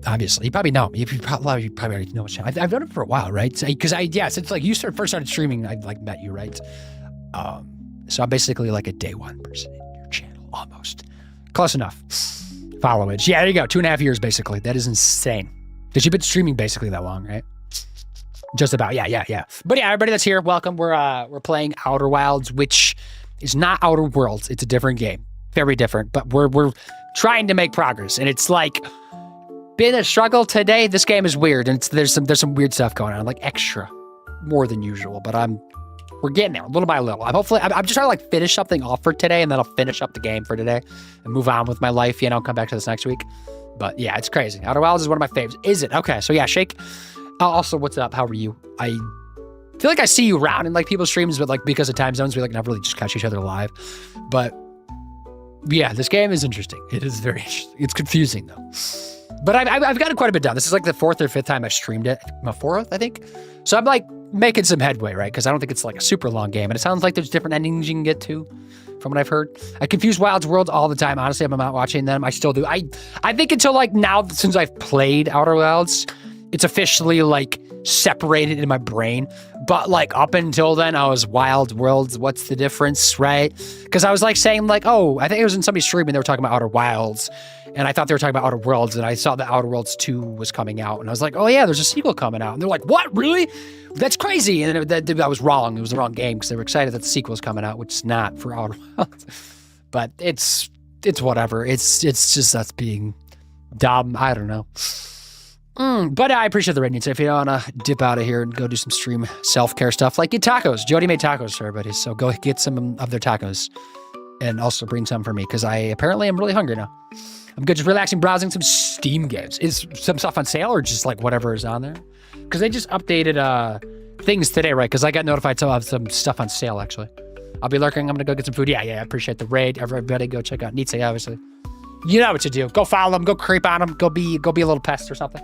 Obviously. You probably know me. You probably already know what's I've done it for a while, right? Because since like you first started streaming, I like met you, right? So I'm basically like a day one person in your channel, almost. Close enough. Followage. Yeah, there you go. 2.5 years, basically. That is insane. Because you've been streaming basically that long, right? Just about. Yeah. But yeah, everybody that's here, welcome. We're playing Outer Wilds, which is not Outer Worlds. It's a different game. Very different. But we're trying to make progress. And it's like been a struggle today. This game is weird. And there's some weird stuff going on. Like extra. More than usual. But we're getting there little by little. I'm just trying to like finish something off for today, and then I'll finish up the game for today and move on with my life, come back to this next week. But yeah, it's crazy. Outer Wilds is one of my faves. Is it? Okay, so yeah, Shake. Also, what's up? How are you? I feel like I see you around in like people's streams, but like because of time zones, we like never really just catch each other live. But yeah, this game is interesting. It is very interesting. It's confusing though. But I've gotten quite a bit done. This is like the 4th or 5th time I've streamed it. My 4th, I think. So I'm like making some headway, right? Because I don't think it's like a super long game. And it sounds like there's different endings you can get to from what I've heard. I confuse Wilds Worlds all the time. Honestly, I'm not watching them. I still do. I think until like now, since I've played Outer Wilds, it's officially like separated in my brain. But like up until then, I was Wild Worlds. What's the difference, right? Because I was like saying like, oh, I think it was in somebody's stream and they were talking about Outer Wilds. And I thought they were talking about Outer Worlds, and I saw that Outer Worlds 2 was coming out, and I was like, oh yeah, there's a sequel coming out. And they're like, what, really? That's crazy. And that was wrong. It was the wrong game, because they were excited that the sequel was coming out, which is not for Outer Worlds. But it's whatever. It's just us being dumb. I don't know. But I appreciate the rating. So if you don't want to dip out of here and go do some stream self-care stuff, like get tacos. Jody made tacos for everybody, so go get some of their tacos. And also bring some for me, because I apparently am really hungry now. I'm good, just relaxing, browsing some Steam games. Is some stuff on sale or just like whatever is on there? Because they just updated things today, right? Because I got notified to have some stuff on sale, actually. I'll be lurking. I'm going to go get some food. Yeah, I appreciate the raid. Everybody go check out Nietzsche, obviously. You know what to do. Go follow them. Go creep on them. Go be a little pest or something.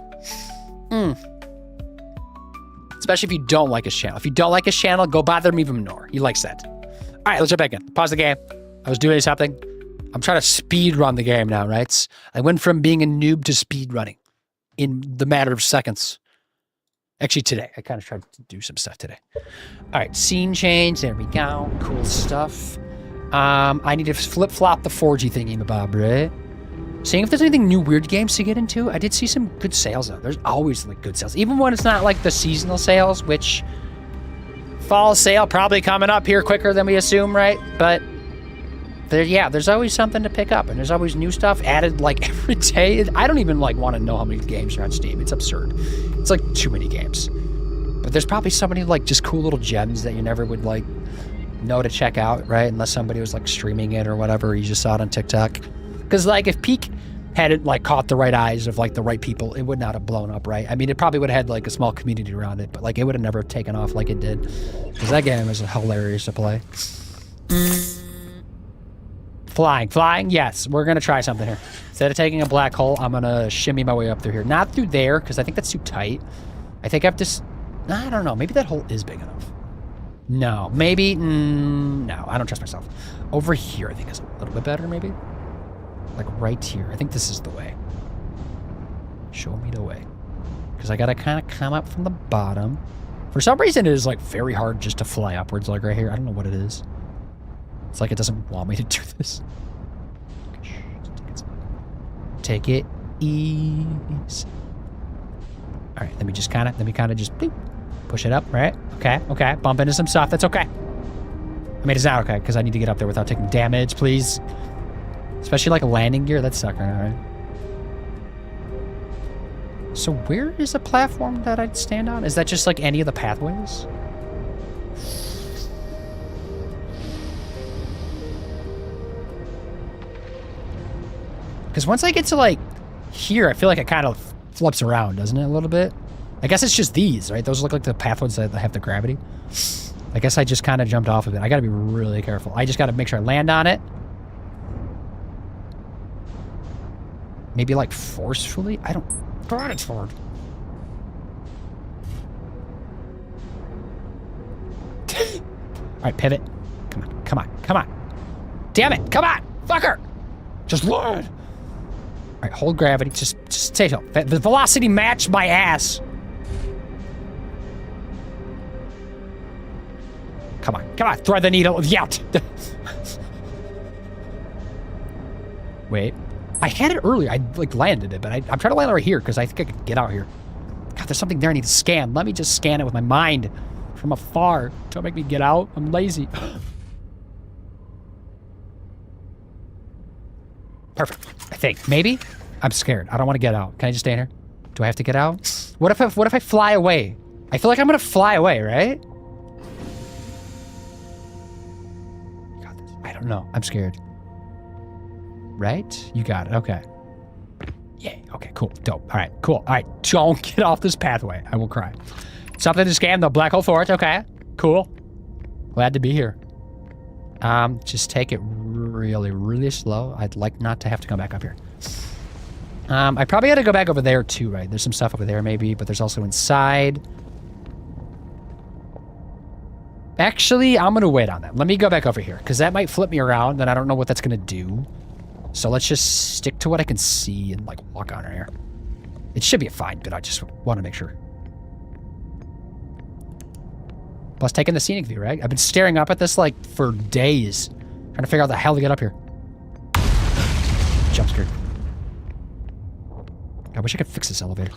Especially if you don't like his channel. If you don't like his channel, go bother him even more. He likes that. All right, let's jump back in. Pause the game. I was doing something. I'm trying to speed run the game now, right? I went from being a noob to speed running in the matter of seconds. Actually, today. I kind of tried to do some stuff today. All right, scene change. There we go. Cool stuff. I need to flip-flop the 4G thingy, Bob, right? Seeing if there's anything new weird games to get into. I did see some good sales, though. There's always, like, good sales. Even when it's not, like, the seasonal sales, which... Fall sale probably coming up here quicker than we assume, right? But... there's always something to pick up, and there's always new stuff added like every day. I don't even like want to know how many games are on Steam. It's absurd. It's like too many games. But there's probably so many like just cool little gems that you never would like know to check out, right? Unless somebody was like streaming it or whatever. You just saw it on TikTok. Because like if Peak hadn't like caught the right eyes of like the right people, it would not have blown up, right? I mean, it probably would have had like a small community around it, but like it would have never taken off like it did. Because that game is hilarious to play. Flying, yes. We're going to try something here. Instead of taking a black hole, I'm going to shimmy my way up through here. Not through there, because I think that's too tight. I think I have to... I don't know. Maybe that hole is big enough. No. Maybe... no, I don't trust myself. Over here, I think is a little bit better, maybe? Like right here. I think this is the way. Show me the way. Because I got to kind of come up from the bottom. For some reason, it is like very hard just to fly upwards like right here. I don't know what it is. It's like it doesn't want me to do this. Take it easy. All right, let me kind of just bleep. Push it up, right? Okay, okay. Bump into some stuff. That's okay. I mean, it's not okay because I need to get up there without taking damage, please. Especially like a landing gear. That sucks right now, right? So where is the platform that I'd stand on? Is that just like any of the pathways? Because once I get to like here, I feel like it kind of flips around, doesn't it, a little bit? I guess it's just these, right? Those look like the pathways that have the gravity. I guess I just kind of jumped off of it. I got to be really careful. I just got to make sure I land on it. Maybe like forcefully? I don't... God, it's hard. Alright, pivot. Come on, come on, come on. Damn it, come on! Fucker! Just land! Alright, hold gravity. Just stay still. The velocity matched my ass. Come on, thread the needle. Yeah. Wait. I had it earlier. I like landed it, but I'm trying to land it right here because I think I could get out here. God, there's something there I need to scan. Let me just scan it with my mind from afar. Don't make me get out. I'm lazy. Perfect. I think. Maybe? I'm scared. I don't want to get out. Can I just stay in here? Do I have to get out? What if I fly away? I feel like I'm gonna fly away, right? God, I don't know. I'm scared. Right? You got it. Okay. Yay. Okay, cool. Dope. All right, cool. All right, don't get off this pathway. I will cry. Something to scam the black hole forge. Okay, cool. Glad to be here. Just take it really, really slow. I'd like not to have to come back up here. I probably had to go back over there too, right? There's some stuff over there maybe, but there's also inside. Actually, I'm gonna wait on that. Let me go back over here, because that might flip me around, and I don't know what that's gonna do. So let's just stick to what I can see and like walk on here. It should be fine, but I just want to make sure. Plus taking the scenic view, right? I've been staring up at this like for days. Trying to figure out the hell to get up here. Jump scared. I wish I could fix this elevator.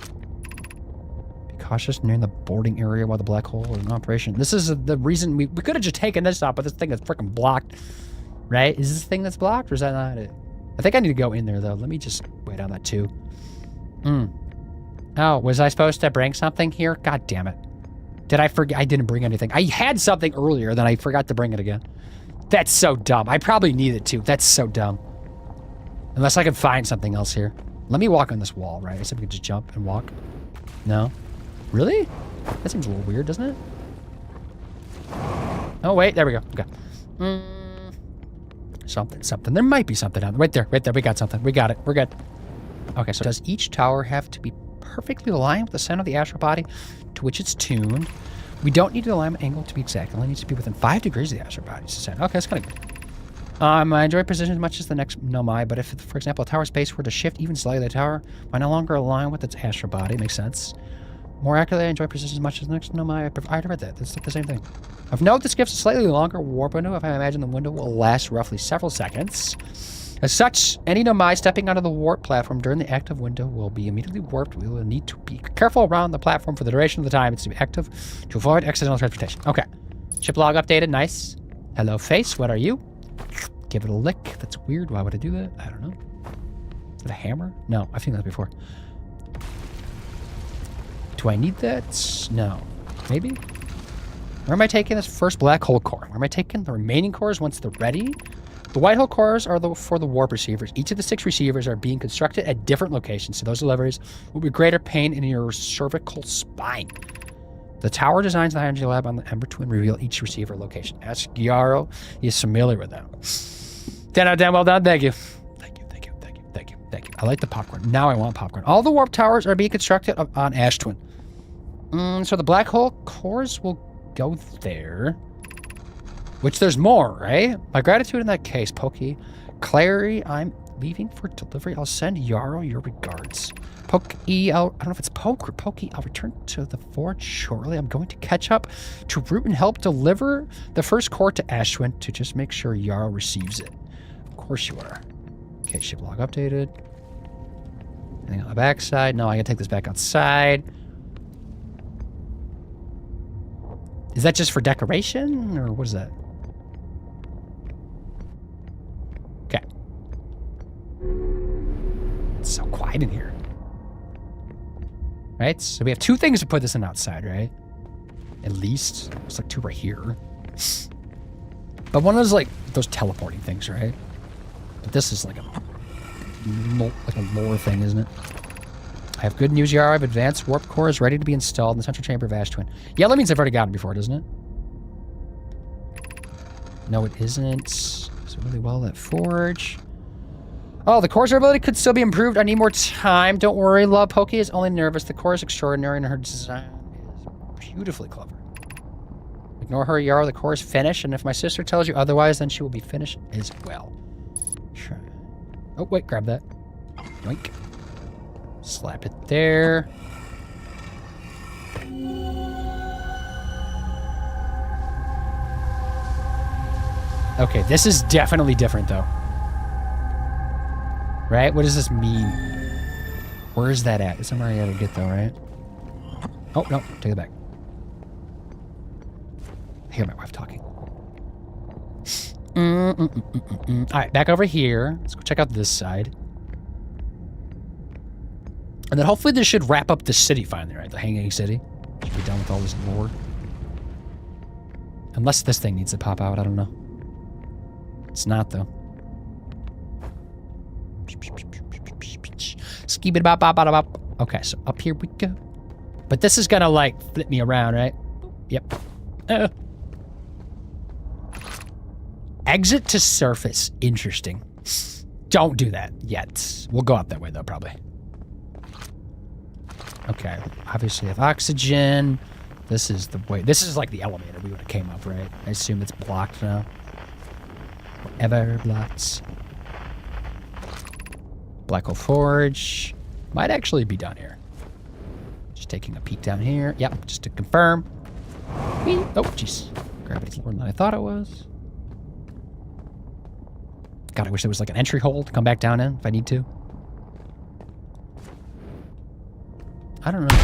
Be cautious near the boarding area while the black hole is in operation. This is the reason we could have just taken this up, but this thing is freaking blocked. Right? Is this the thing that's blocked or is that not it? I think I need to go in there, though. Let me just wait on that, too. Oh, was I supposed to bring something here? God damn it. Did I forget? I didn't bring anything. I had something earlier, then I forgot to bring it again. That's so dumb. I probably need it, too. That's so dumb. Unless I can find something else here. Let me walk on this wall, right? I said we could just jump and walk. No? Really? That seems a little weird, doesn't it? Oh, wait. There we go. Okay. Something. There might be something down there. Right there. We got something. We got it. We're good. Okay, so does each tower have to be perfectly aligned with the center of the astral body to which it's tuned? We don't need the alignment angle to be exact. It only needs to be within 5 degrees of the astral body's center. Okay, that's kind of good. I enjoy precision as much as the next Nomai, but if, for example, a tower's base were to shift even slightly, the tower might no longer align with its astral body. Makes sense. More accurately, I enjoy precision as much as the next Nomai. I already read that. That's like the same thing. Of note, this gives a slightly longer warp window. If I imagine the window will last roughly several seconds. As such, any Nomai stepping onto the warp platform during the active window will be immediately warped. We will need to be careful around the platform for the duration of the time it's to be active to avoid accidental transportation. Okay. Ship log updated. Nice. Hello, face. What are you? Give it a lick. That's weird. Why would I do that? I don't know. Is it a hammer? No, I've seen that before. Do I need that? No. Maybe? Where am I taking this first black hole core? Where am I taking the remaining cores once they're ready? The white hole cores are for the warp receivers. Each of the 6 receivers are being constructed at different locations, so those deliveries will be greater pain in your cervical spine. The tower designs the high energy lab on the Ember Twin reveal each receiver location. Ask Yarrow. He is familiar with them. 10 out of 10. Well done. Thank you. Thank you. I like the popcorn. Now I want popcorn. All the warp towers are being constructed on Ash Twin. So the black hole cores will go there. Which there's more, right? My gratitude in that case, Pokey. Clary, I'm leaving for delivery. I'll send Yarrow your regards. Pokey, I don't know if it's Poke or Pokey. I'll return to the forge shortly. I'm going to catch up to Root and help deliver the first core to Ashwin to just make sure Yarrow receives it. Of course you are. Okay, ship log updated. Anything on the backside? No, I gotta take this back outside. Is that just for decoration, or what is that? Okay. It's so quiet in here. Right? So we have 2 things to put this in outside, right? At least. There's like 2 right here. But one of those, like, those teleporting things, right? But this is like a lore thing, isn't it? I have good news, Yara. I have advanced warp core is ready to be installed in the central chamber of Ash Twin. Yeah, that means I've already gotten it before, doesn't it? No, it isn't. So really well, that forge. Oh, the core's durability could still be improved. I need more time. Don't worry, Love. Pokey is only nervous. The core is extraordinary and her design is beautifully clever. Ignore her, Yara. The core is finished, and if my sister tells you otherwise, then she will be finished as well. Sure. Oh, wait, grab that. Yoink. Slap it there. Okay, this is definitely different, though. Right? What does this mean? Where is that at? It's somewhere I gotta get, though, right? Oh, no. Take it back. I hear my wife talking. All right, back over here. Let's go check out this side. And then hopefully this should wrap up the city finally, right? The Hanging City. Should be done with all this lore. Unless this thing needs to pop out, I don't know. It's not, though. Okay, so up here we go. But this is gonna, like, flip me around, right? Yep. Exit to surface. Interesting. Don't do that yet. We'll go out that way, though, probably. Okay, obviously have oxygen. This is the way. This is like the elevator we would have came up, right? I assume it's blocked now. Whatever blocks. Black Hole Forge. Might actually be done here. Just taking a peek down here. Yep, just to confirm. Whee. Oh, jeez. Gravity's lower than I thought it was. God, I wish there was like an entry hole to come back down in if I need to. I don't know.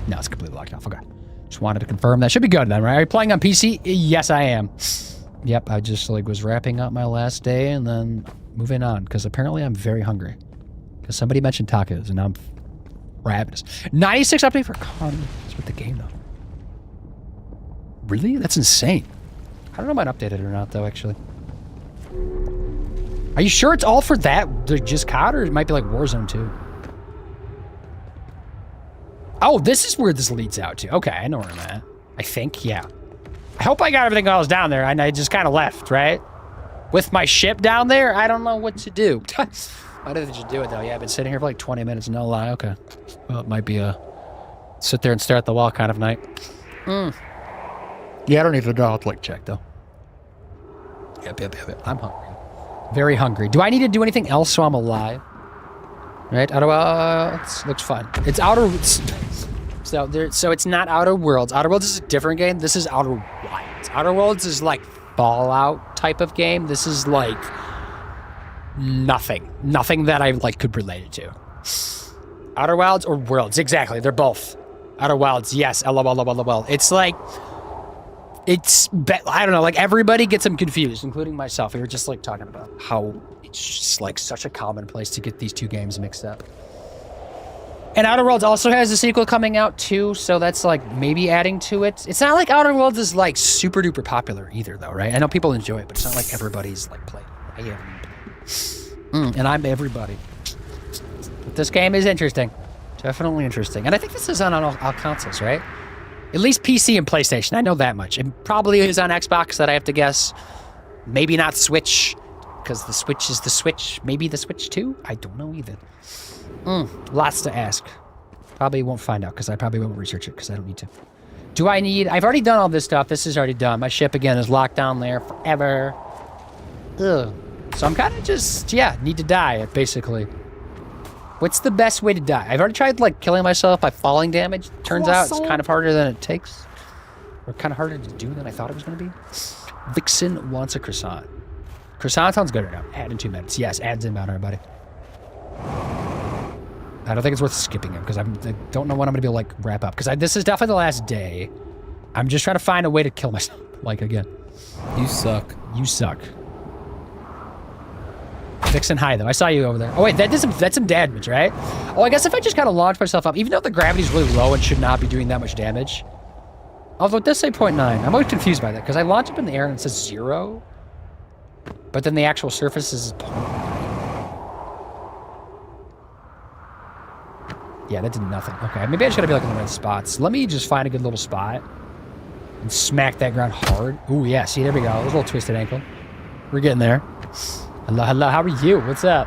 No, it's completely locked off. Okay. Just wanted to confirm. That should be good then, right? Are you playing on PC? Yes, I am. Yep, I just like was wrapping up my last day and then moving on because apparently I'm very hungry. Because somebody mentioned tacos and now I'm ravenous. 96 update for Connie. It's with the game though. Really? That's insane. I don't know if I updated it or not though, actually. Are you sure it's all for that? Just COD, or it might be like Warzone 2? Oh, this is where this leads out to. Okay, I know where I'm at. I think, yeah. I hope I got everything while I was down there, and I just kind of left, right? With my ship down there, I don't know what to do. Why did you do it, though? Yeah, I've been sitting here for like 20 minutes, no lie. Okay. Well, it might be a sit there and stare at the wall kind of night. Yeah, I don't even know how to like check, though. Yep. I'm hungry. Very hungry. Do I need to do anything else so I'm alive? Right? It looks fun. It's Outer... So it's not Outer Worlds. Outer Worlds is a different game. This is Outer Wilds. Outer Worlds is like Fallout type of game. This is like nothing. Nothing that I like could relate it to. Outer Wilds or Worlds. Exactly. They're both. Outer Wilds. Yes. LOL. It's like... I don't know, like everybody gets them confused, including myself. We were just like talking about how it's just like such a common place to get these two games mixed up. And Outer Worlds also has a sequel coming out too, so that's like maybe adding to it. It's not like Outer Worlds is like super duper popular either though, right? I know people enjoy it, but it's not like everybody's like playing. And I'm everybody. But this game is interesting. Definitely interesting. And I think this is on all consoles, right? At least PC and PlayStation. I know that much. It probably is on Xbox that I have to guess. Maybe not Switch, because the Switch is the Switch. Maybe the Switch 2? I don't know either. Lots to ask. Probably won't find out, because I probably won't research it, because I don't need to. Do I need... I've already done all this stuff. This is already done. My ship, again, is locked down there forever. Ugh. So I'm kind of just, need to die, basically. What's the best way to die? I've already tried, like, killing myself by falling damage. Turns out it's kind of harder than it takes. Or kind of harder to do than I thought it was going to be. Vixen wants a croissant. Croissant sounds good right now. Add in 2 minutes. Yes, adds inbound, everybody. I don't think it's worth skipping him, because I don't know when I'm going to be able to, like, wrap up. Because this is definitely the last day. I'm just trying to find a way to kill myself. Like, again. You suck. You suck. Vixen high, though. I saw you over there. Oh, wait, that's some damage, right? Oh, I guess if I just kind of launch myself up, even though the gravity's really low and should not be doing that much damage. Although it does say 0.9. I'm always confused by that, because I launch up in the air and it says 0. But then the actual surface is 0.9. Yeah, that did nothing. Okay, maybe I just gotta be like in the right spots. Let me just find a good little spot and smack that ground hard. Ooh, yeah, see, there we go. There's a little twisted ankle. We're getting there. Hello, hello, how are you? What's up?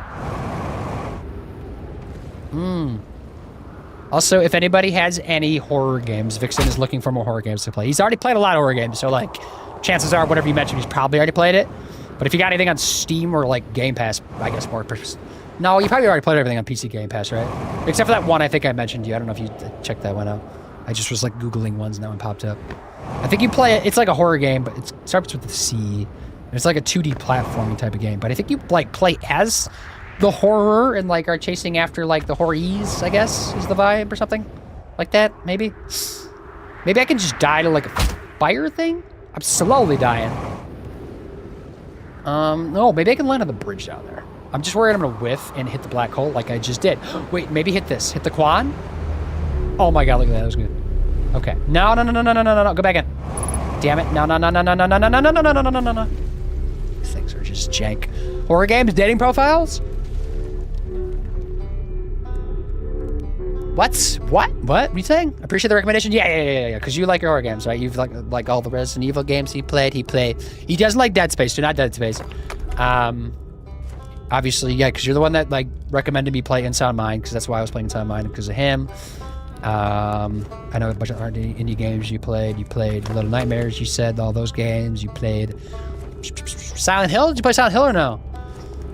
Also, if anybody has any horror games, Vixen is looking for more horror games to play. He's already played a lot of horror games, so like, chances are whatever you mentioned, he's probably already played it. But if you got anything on Steam or like Game Pass, I guess more. No, you probably already played everything on PC Game Pass, right? Except for that one I think I mentioned you. I don't know if you checked that one out. I just was like Googling ones now and popped up. I think you play it. It's like a horror game, but it starts with the C. It's like a 2D platforming type of game. But I think you like play as the horror and like are chasing after like the horrors, I guess, is the vibe or something like that. Maybe. Maybe I can just die to like a fire thing. I'm slowly dying. No, maybe I can land on the bridge down there. I'm just worried I'm gonna whiff and hit the black hole like I just did. Wait, maybe hit this. Hit the quad? Oh my god, look at that. That was good. Okay. No. Go back in. Damn it. No. These things are just jank. Horror games, dating profiles? What? What are you saying? Appreciate the recommendation? Yeah. Because you like your horror games, right? You've like all the Resident Evil games he played. He doesn't like Dead Space. Do not Dead Space. Obviously, yeah, because you're the one that like recommended me play Unsound Mind, because that's why I was playing Unsound Mind, because of him. I know a bunch of indie games you played. You played Little Nightmares. You said all those games. You played Silent Hill. Did you play Silent Hill or no?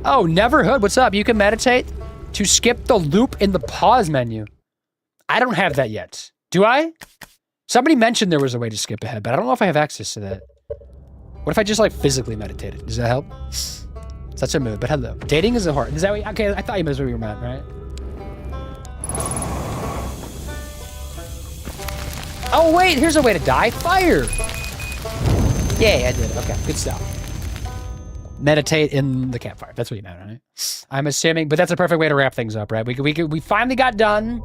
Oh, Neverhood. What's up? You can meditate to skip the loop in the pause menu. I don't have that yet. Do I? Somebody mentioned there was a way to skip ahead, but I don't know if I have access to that. What if I just like physically meditated? Does that help? Such a mood, but hello. Dating is a horror. Is that what, okay, I thought you meant what you were meant, right? Oh wait, here's a way to die. Fire! Yay, I did it. Okay, good stuff. Meditate in the campfire. That's what you meant, right? I'm assuming, but that's a perfect way to wrap things up, right? We finally got done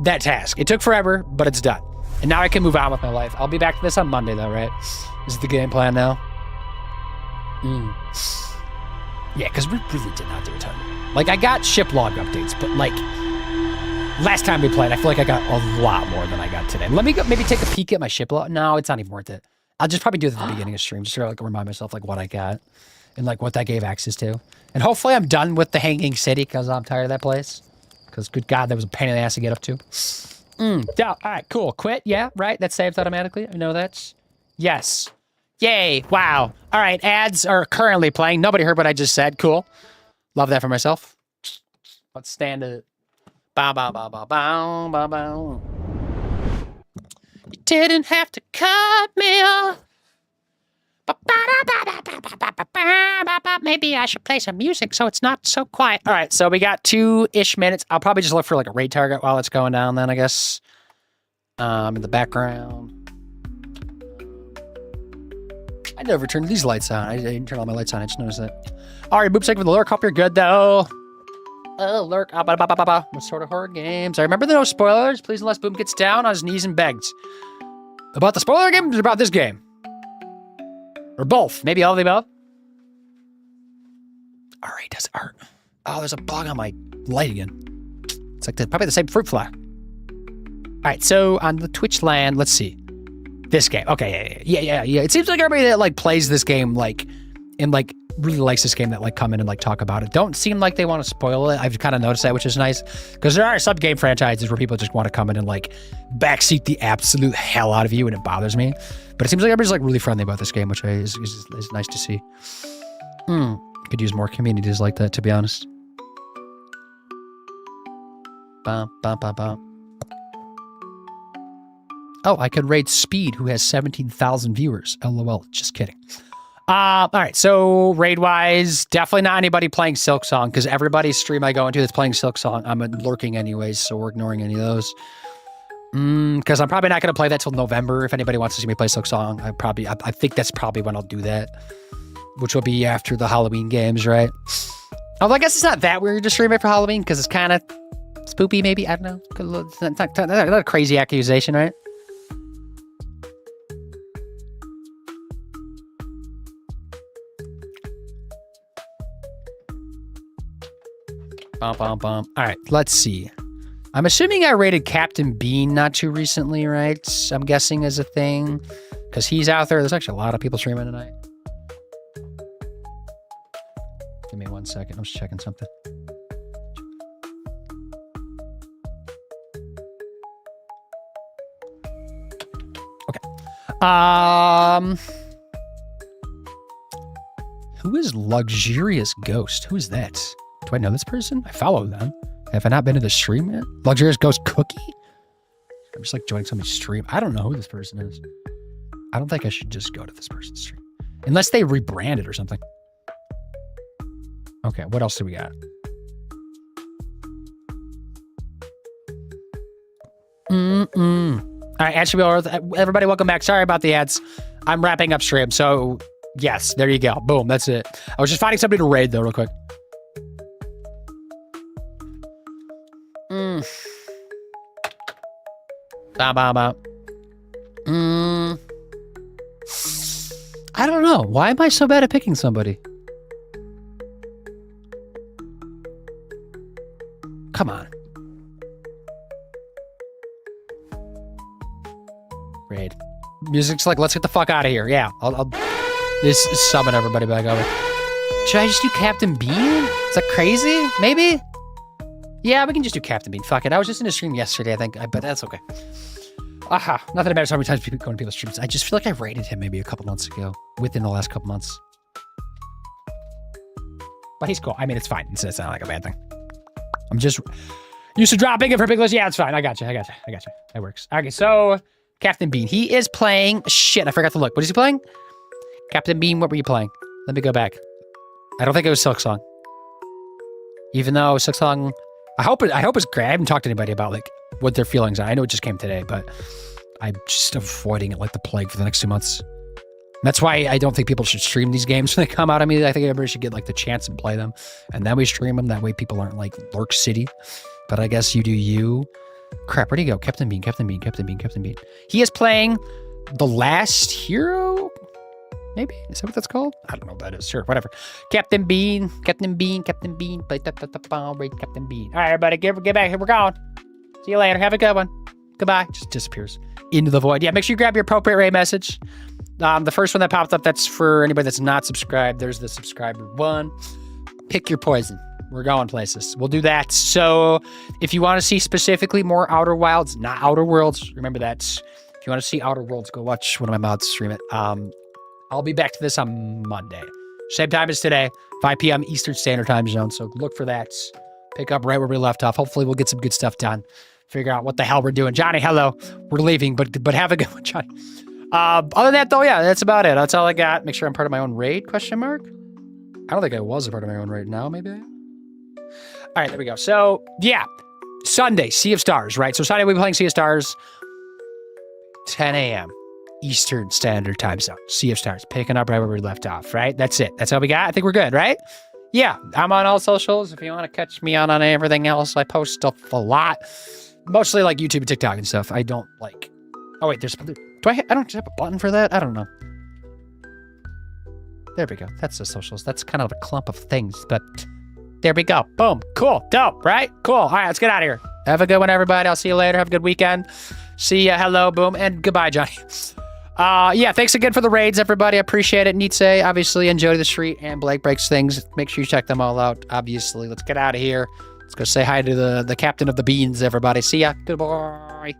that task. It took forever, but it's done. And now I can move on with my life. I'll be back to this on Monday though, right? This is the game plan now. Yeah, because we really did not do a ton. Like, I got ship log updates, but like, last time we played, I feel like I got a lot more than I got today. Let me go maybe take a peek at my ship log. No, it's not even worth it. I'll just probably do it at the beginning of stream, just to like remind myself like what I got and like what that gave access to. And hopefully I'm done with the Hanging City, because I'm tired of that place. Because good God, that was a pain in the ass to get up to. Yeah, all right, cool. Quit, yeah, right? That saves automatically. I know that. Yes. Yay, wow. All right, ads are currently playing. Nobody heard what I just said. Cool. Love that for myself. Let's stand it. Bow, bow, bow, bow, bow, bow, bow. You didn't have to cut me off. Maybe I should play some music so it's not so quiet. All right, so we got 2-ish minutes. I'll probably just look for like a raid target while it's going down then, I guess. In the background. I never turned these lights on. I didn't turn all my lights on. I just noticed that. All right, Boop, for the lurk. Hope you're good, though. Oh, lurk. What sort of horror games? I remember the no spoilers. Please, unless Boom gets down on his knees and begs. About the spoiler game or about this game? Or both. Maybe all of the above. All right, does art. Oh, there's a bug on my light again. It's like probably the same fruit fly. All right, so on the Twitch land, let's see. This game. Okay, yeah. It seems like everybody that like plays this game like and like really likes this game that like come in and like talk about it don't seem like they want to spoil it. I've kind of noticed that, which is nice, because there are some game franchises where people just want to come in and like backseat the absolute hell out of you, and it bothers me. But it seems like everybody's like really friendly about this game, which is nice to see. Could use more communities like that, to be honest. Oh, I could raid Speed, who has 17,000 viewers. LOL, just kidding. All right, so raid-wise, definitely not anybody playing Silksong, because everybody's stream I go into that's playing Silksong, I'm lurking anyways, so we're ignoring any of those. Because I'm probably not going to play that till November. If anybody wants to see me play Silksong, I think that's probably when I'll do that, which will be after the Halloween games, right? Although I guess it's not that weird to stream it for Halloween because it's kind of spoopy, maybe. I don't know. It's not a crazy accusation, right? Bum, bum, bum. All right, let's see. I'm assuming I rated Captain Bean not too recently, right? I'm guessing is a thing because he's out there. There's actually a lot of people streaming tonight. Give me 1 second. I'm just checking something. Okay. Who is Luxurious Ghost? Who is that? Do I know this person? I follow them. Have I not been to the stream yet? Luxurious Ghost Cookie? I'm just like joining somebody's stream. I don't know who this person is. I don't think I should just go to this person's stream. Unless they rebranded or something. Okay, what else do we got? All right, HBO, everybody welcome back. Sorry about the ads. I'm wrapping up stream, so yes, there you go. Boom, that's it. I was just finding somebody to raid though real quick. I don't know. Why am I so bad at picking somebody? Come on. Raid. Music's like, let's get the fuck out of here. Yeah, I'll just summon everybody back over. Should I just do Captain Bean? Is that crazy? Maybe? Yeah, we can just do Captain Bean. Fuck it. I was just in a stream yesterday, I think, but that's okay. Aha. Nothing matters how many times people go to people's streams. I just feel like I rated him maybe a couple months ago, within the last couple months. But he's cool. I mean, it's fine. It's not like a bad thing. I'm just used to dropping it for big list. Yeah, it's fine. I got you. That works. Okay, so Captain Bean. He is playing. Shit, I forgot to look. What is he playing? Captain Bean, what were you playing? Let me go back. I don't think it was Silksong. Even though Silksong, I hope it's great. I haven't talked to anybody about like what their feelings are. I know it just came today, but I'm just avoiding it like the plague for the next 2 months. That's why I don't think people should stream these games when they come out. I mean, I think everybody should get like the chance and play them, and then we stream them. That way, people aren't like Lurk City. But I guess you do you. Crap, where'd he go? Captain Bean. He is playing The Last Hero. Maybe is that what that's called? I don't know what that is. Sure, whatever. Captain Bean. Play Captain Bean. Captain Bean. All right, everybody, get back here. We're going. See you later. Have a good one. Goodbye. Just disappears into the void. Yeah, make sure you grab your appropriate raid message. The first one that popped up, that's for anybody that's not subscribed. There's the subscriber one. Pick your poison. We're going places. We'll do that. So if you want to see specifically more Outer Wilds, not Outer Worlds, remember that. If you want to see Outer Worlds, go watch one of my mods stream it. I'll be back to this on Monday. Same time as today, 5 p.m. Eastern Standard Time Zone. So look for that. Pick up right where we left off. Hopefully we'll get some good stuff done. Figure out what the hell we're doing. Johnny, hello. We're leaving, but have a good one, Johnny. Other than that, though, yeah, that's about it. That's all I got. Make sure I'm part of my own raid, question mark. I don't think I was a part of my own raid now, maybe I am. All right, there we go. So, yeah, Sunday, Sea of Stars, right? So Sunday we'll be playing Sea of Stars, 10 a.m. Eastern Standard Time Zone. Sea of Stars, picking up right where we left off, right? That's it. That's all we got. I think we're good, right? Yeah, I'm on all socials. If you want to catch me on everything else, I post stuff a lot. Mostly like YouTube and TikTok and stuff. I don't like... Oh, wait, there's... I don't have a button for that? I don't know. There we go. That's the socials. That's kind of a clump of things, but there we go. Boom. Cool. Dope, right? Cool. All right, let's get out of here. Have a good one, everybody. I'll see you later. Have a good weekend. See ya. Hello. Boom. And goodbye, Johnny. Yeah, thanks again for the raids, everybody. I appreciate it. Nietzsche, obviously, and Jody the Street and Blake Breaks Things. Make sure you check them all out, obviously. Let's get out of here. Let's go say hi to the captain of the beans, everybody. See ya. Goodbye.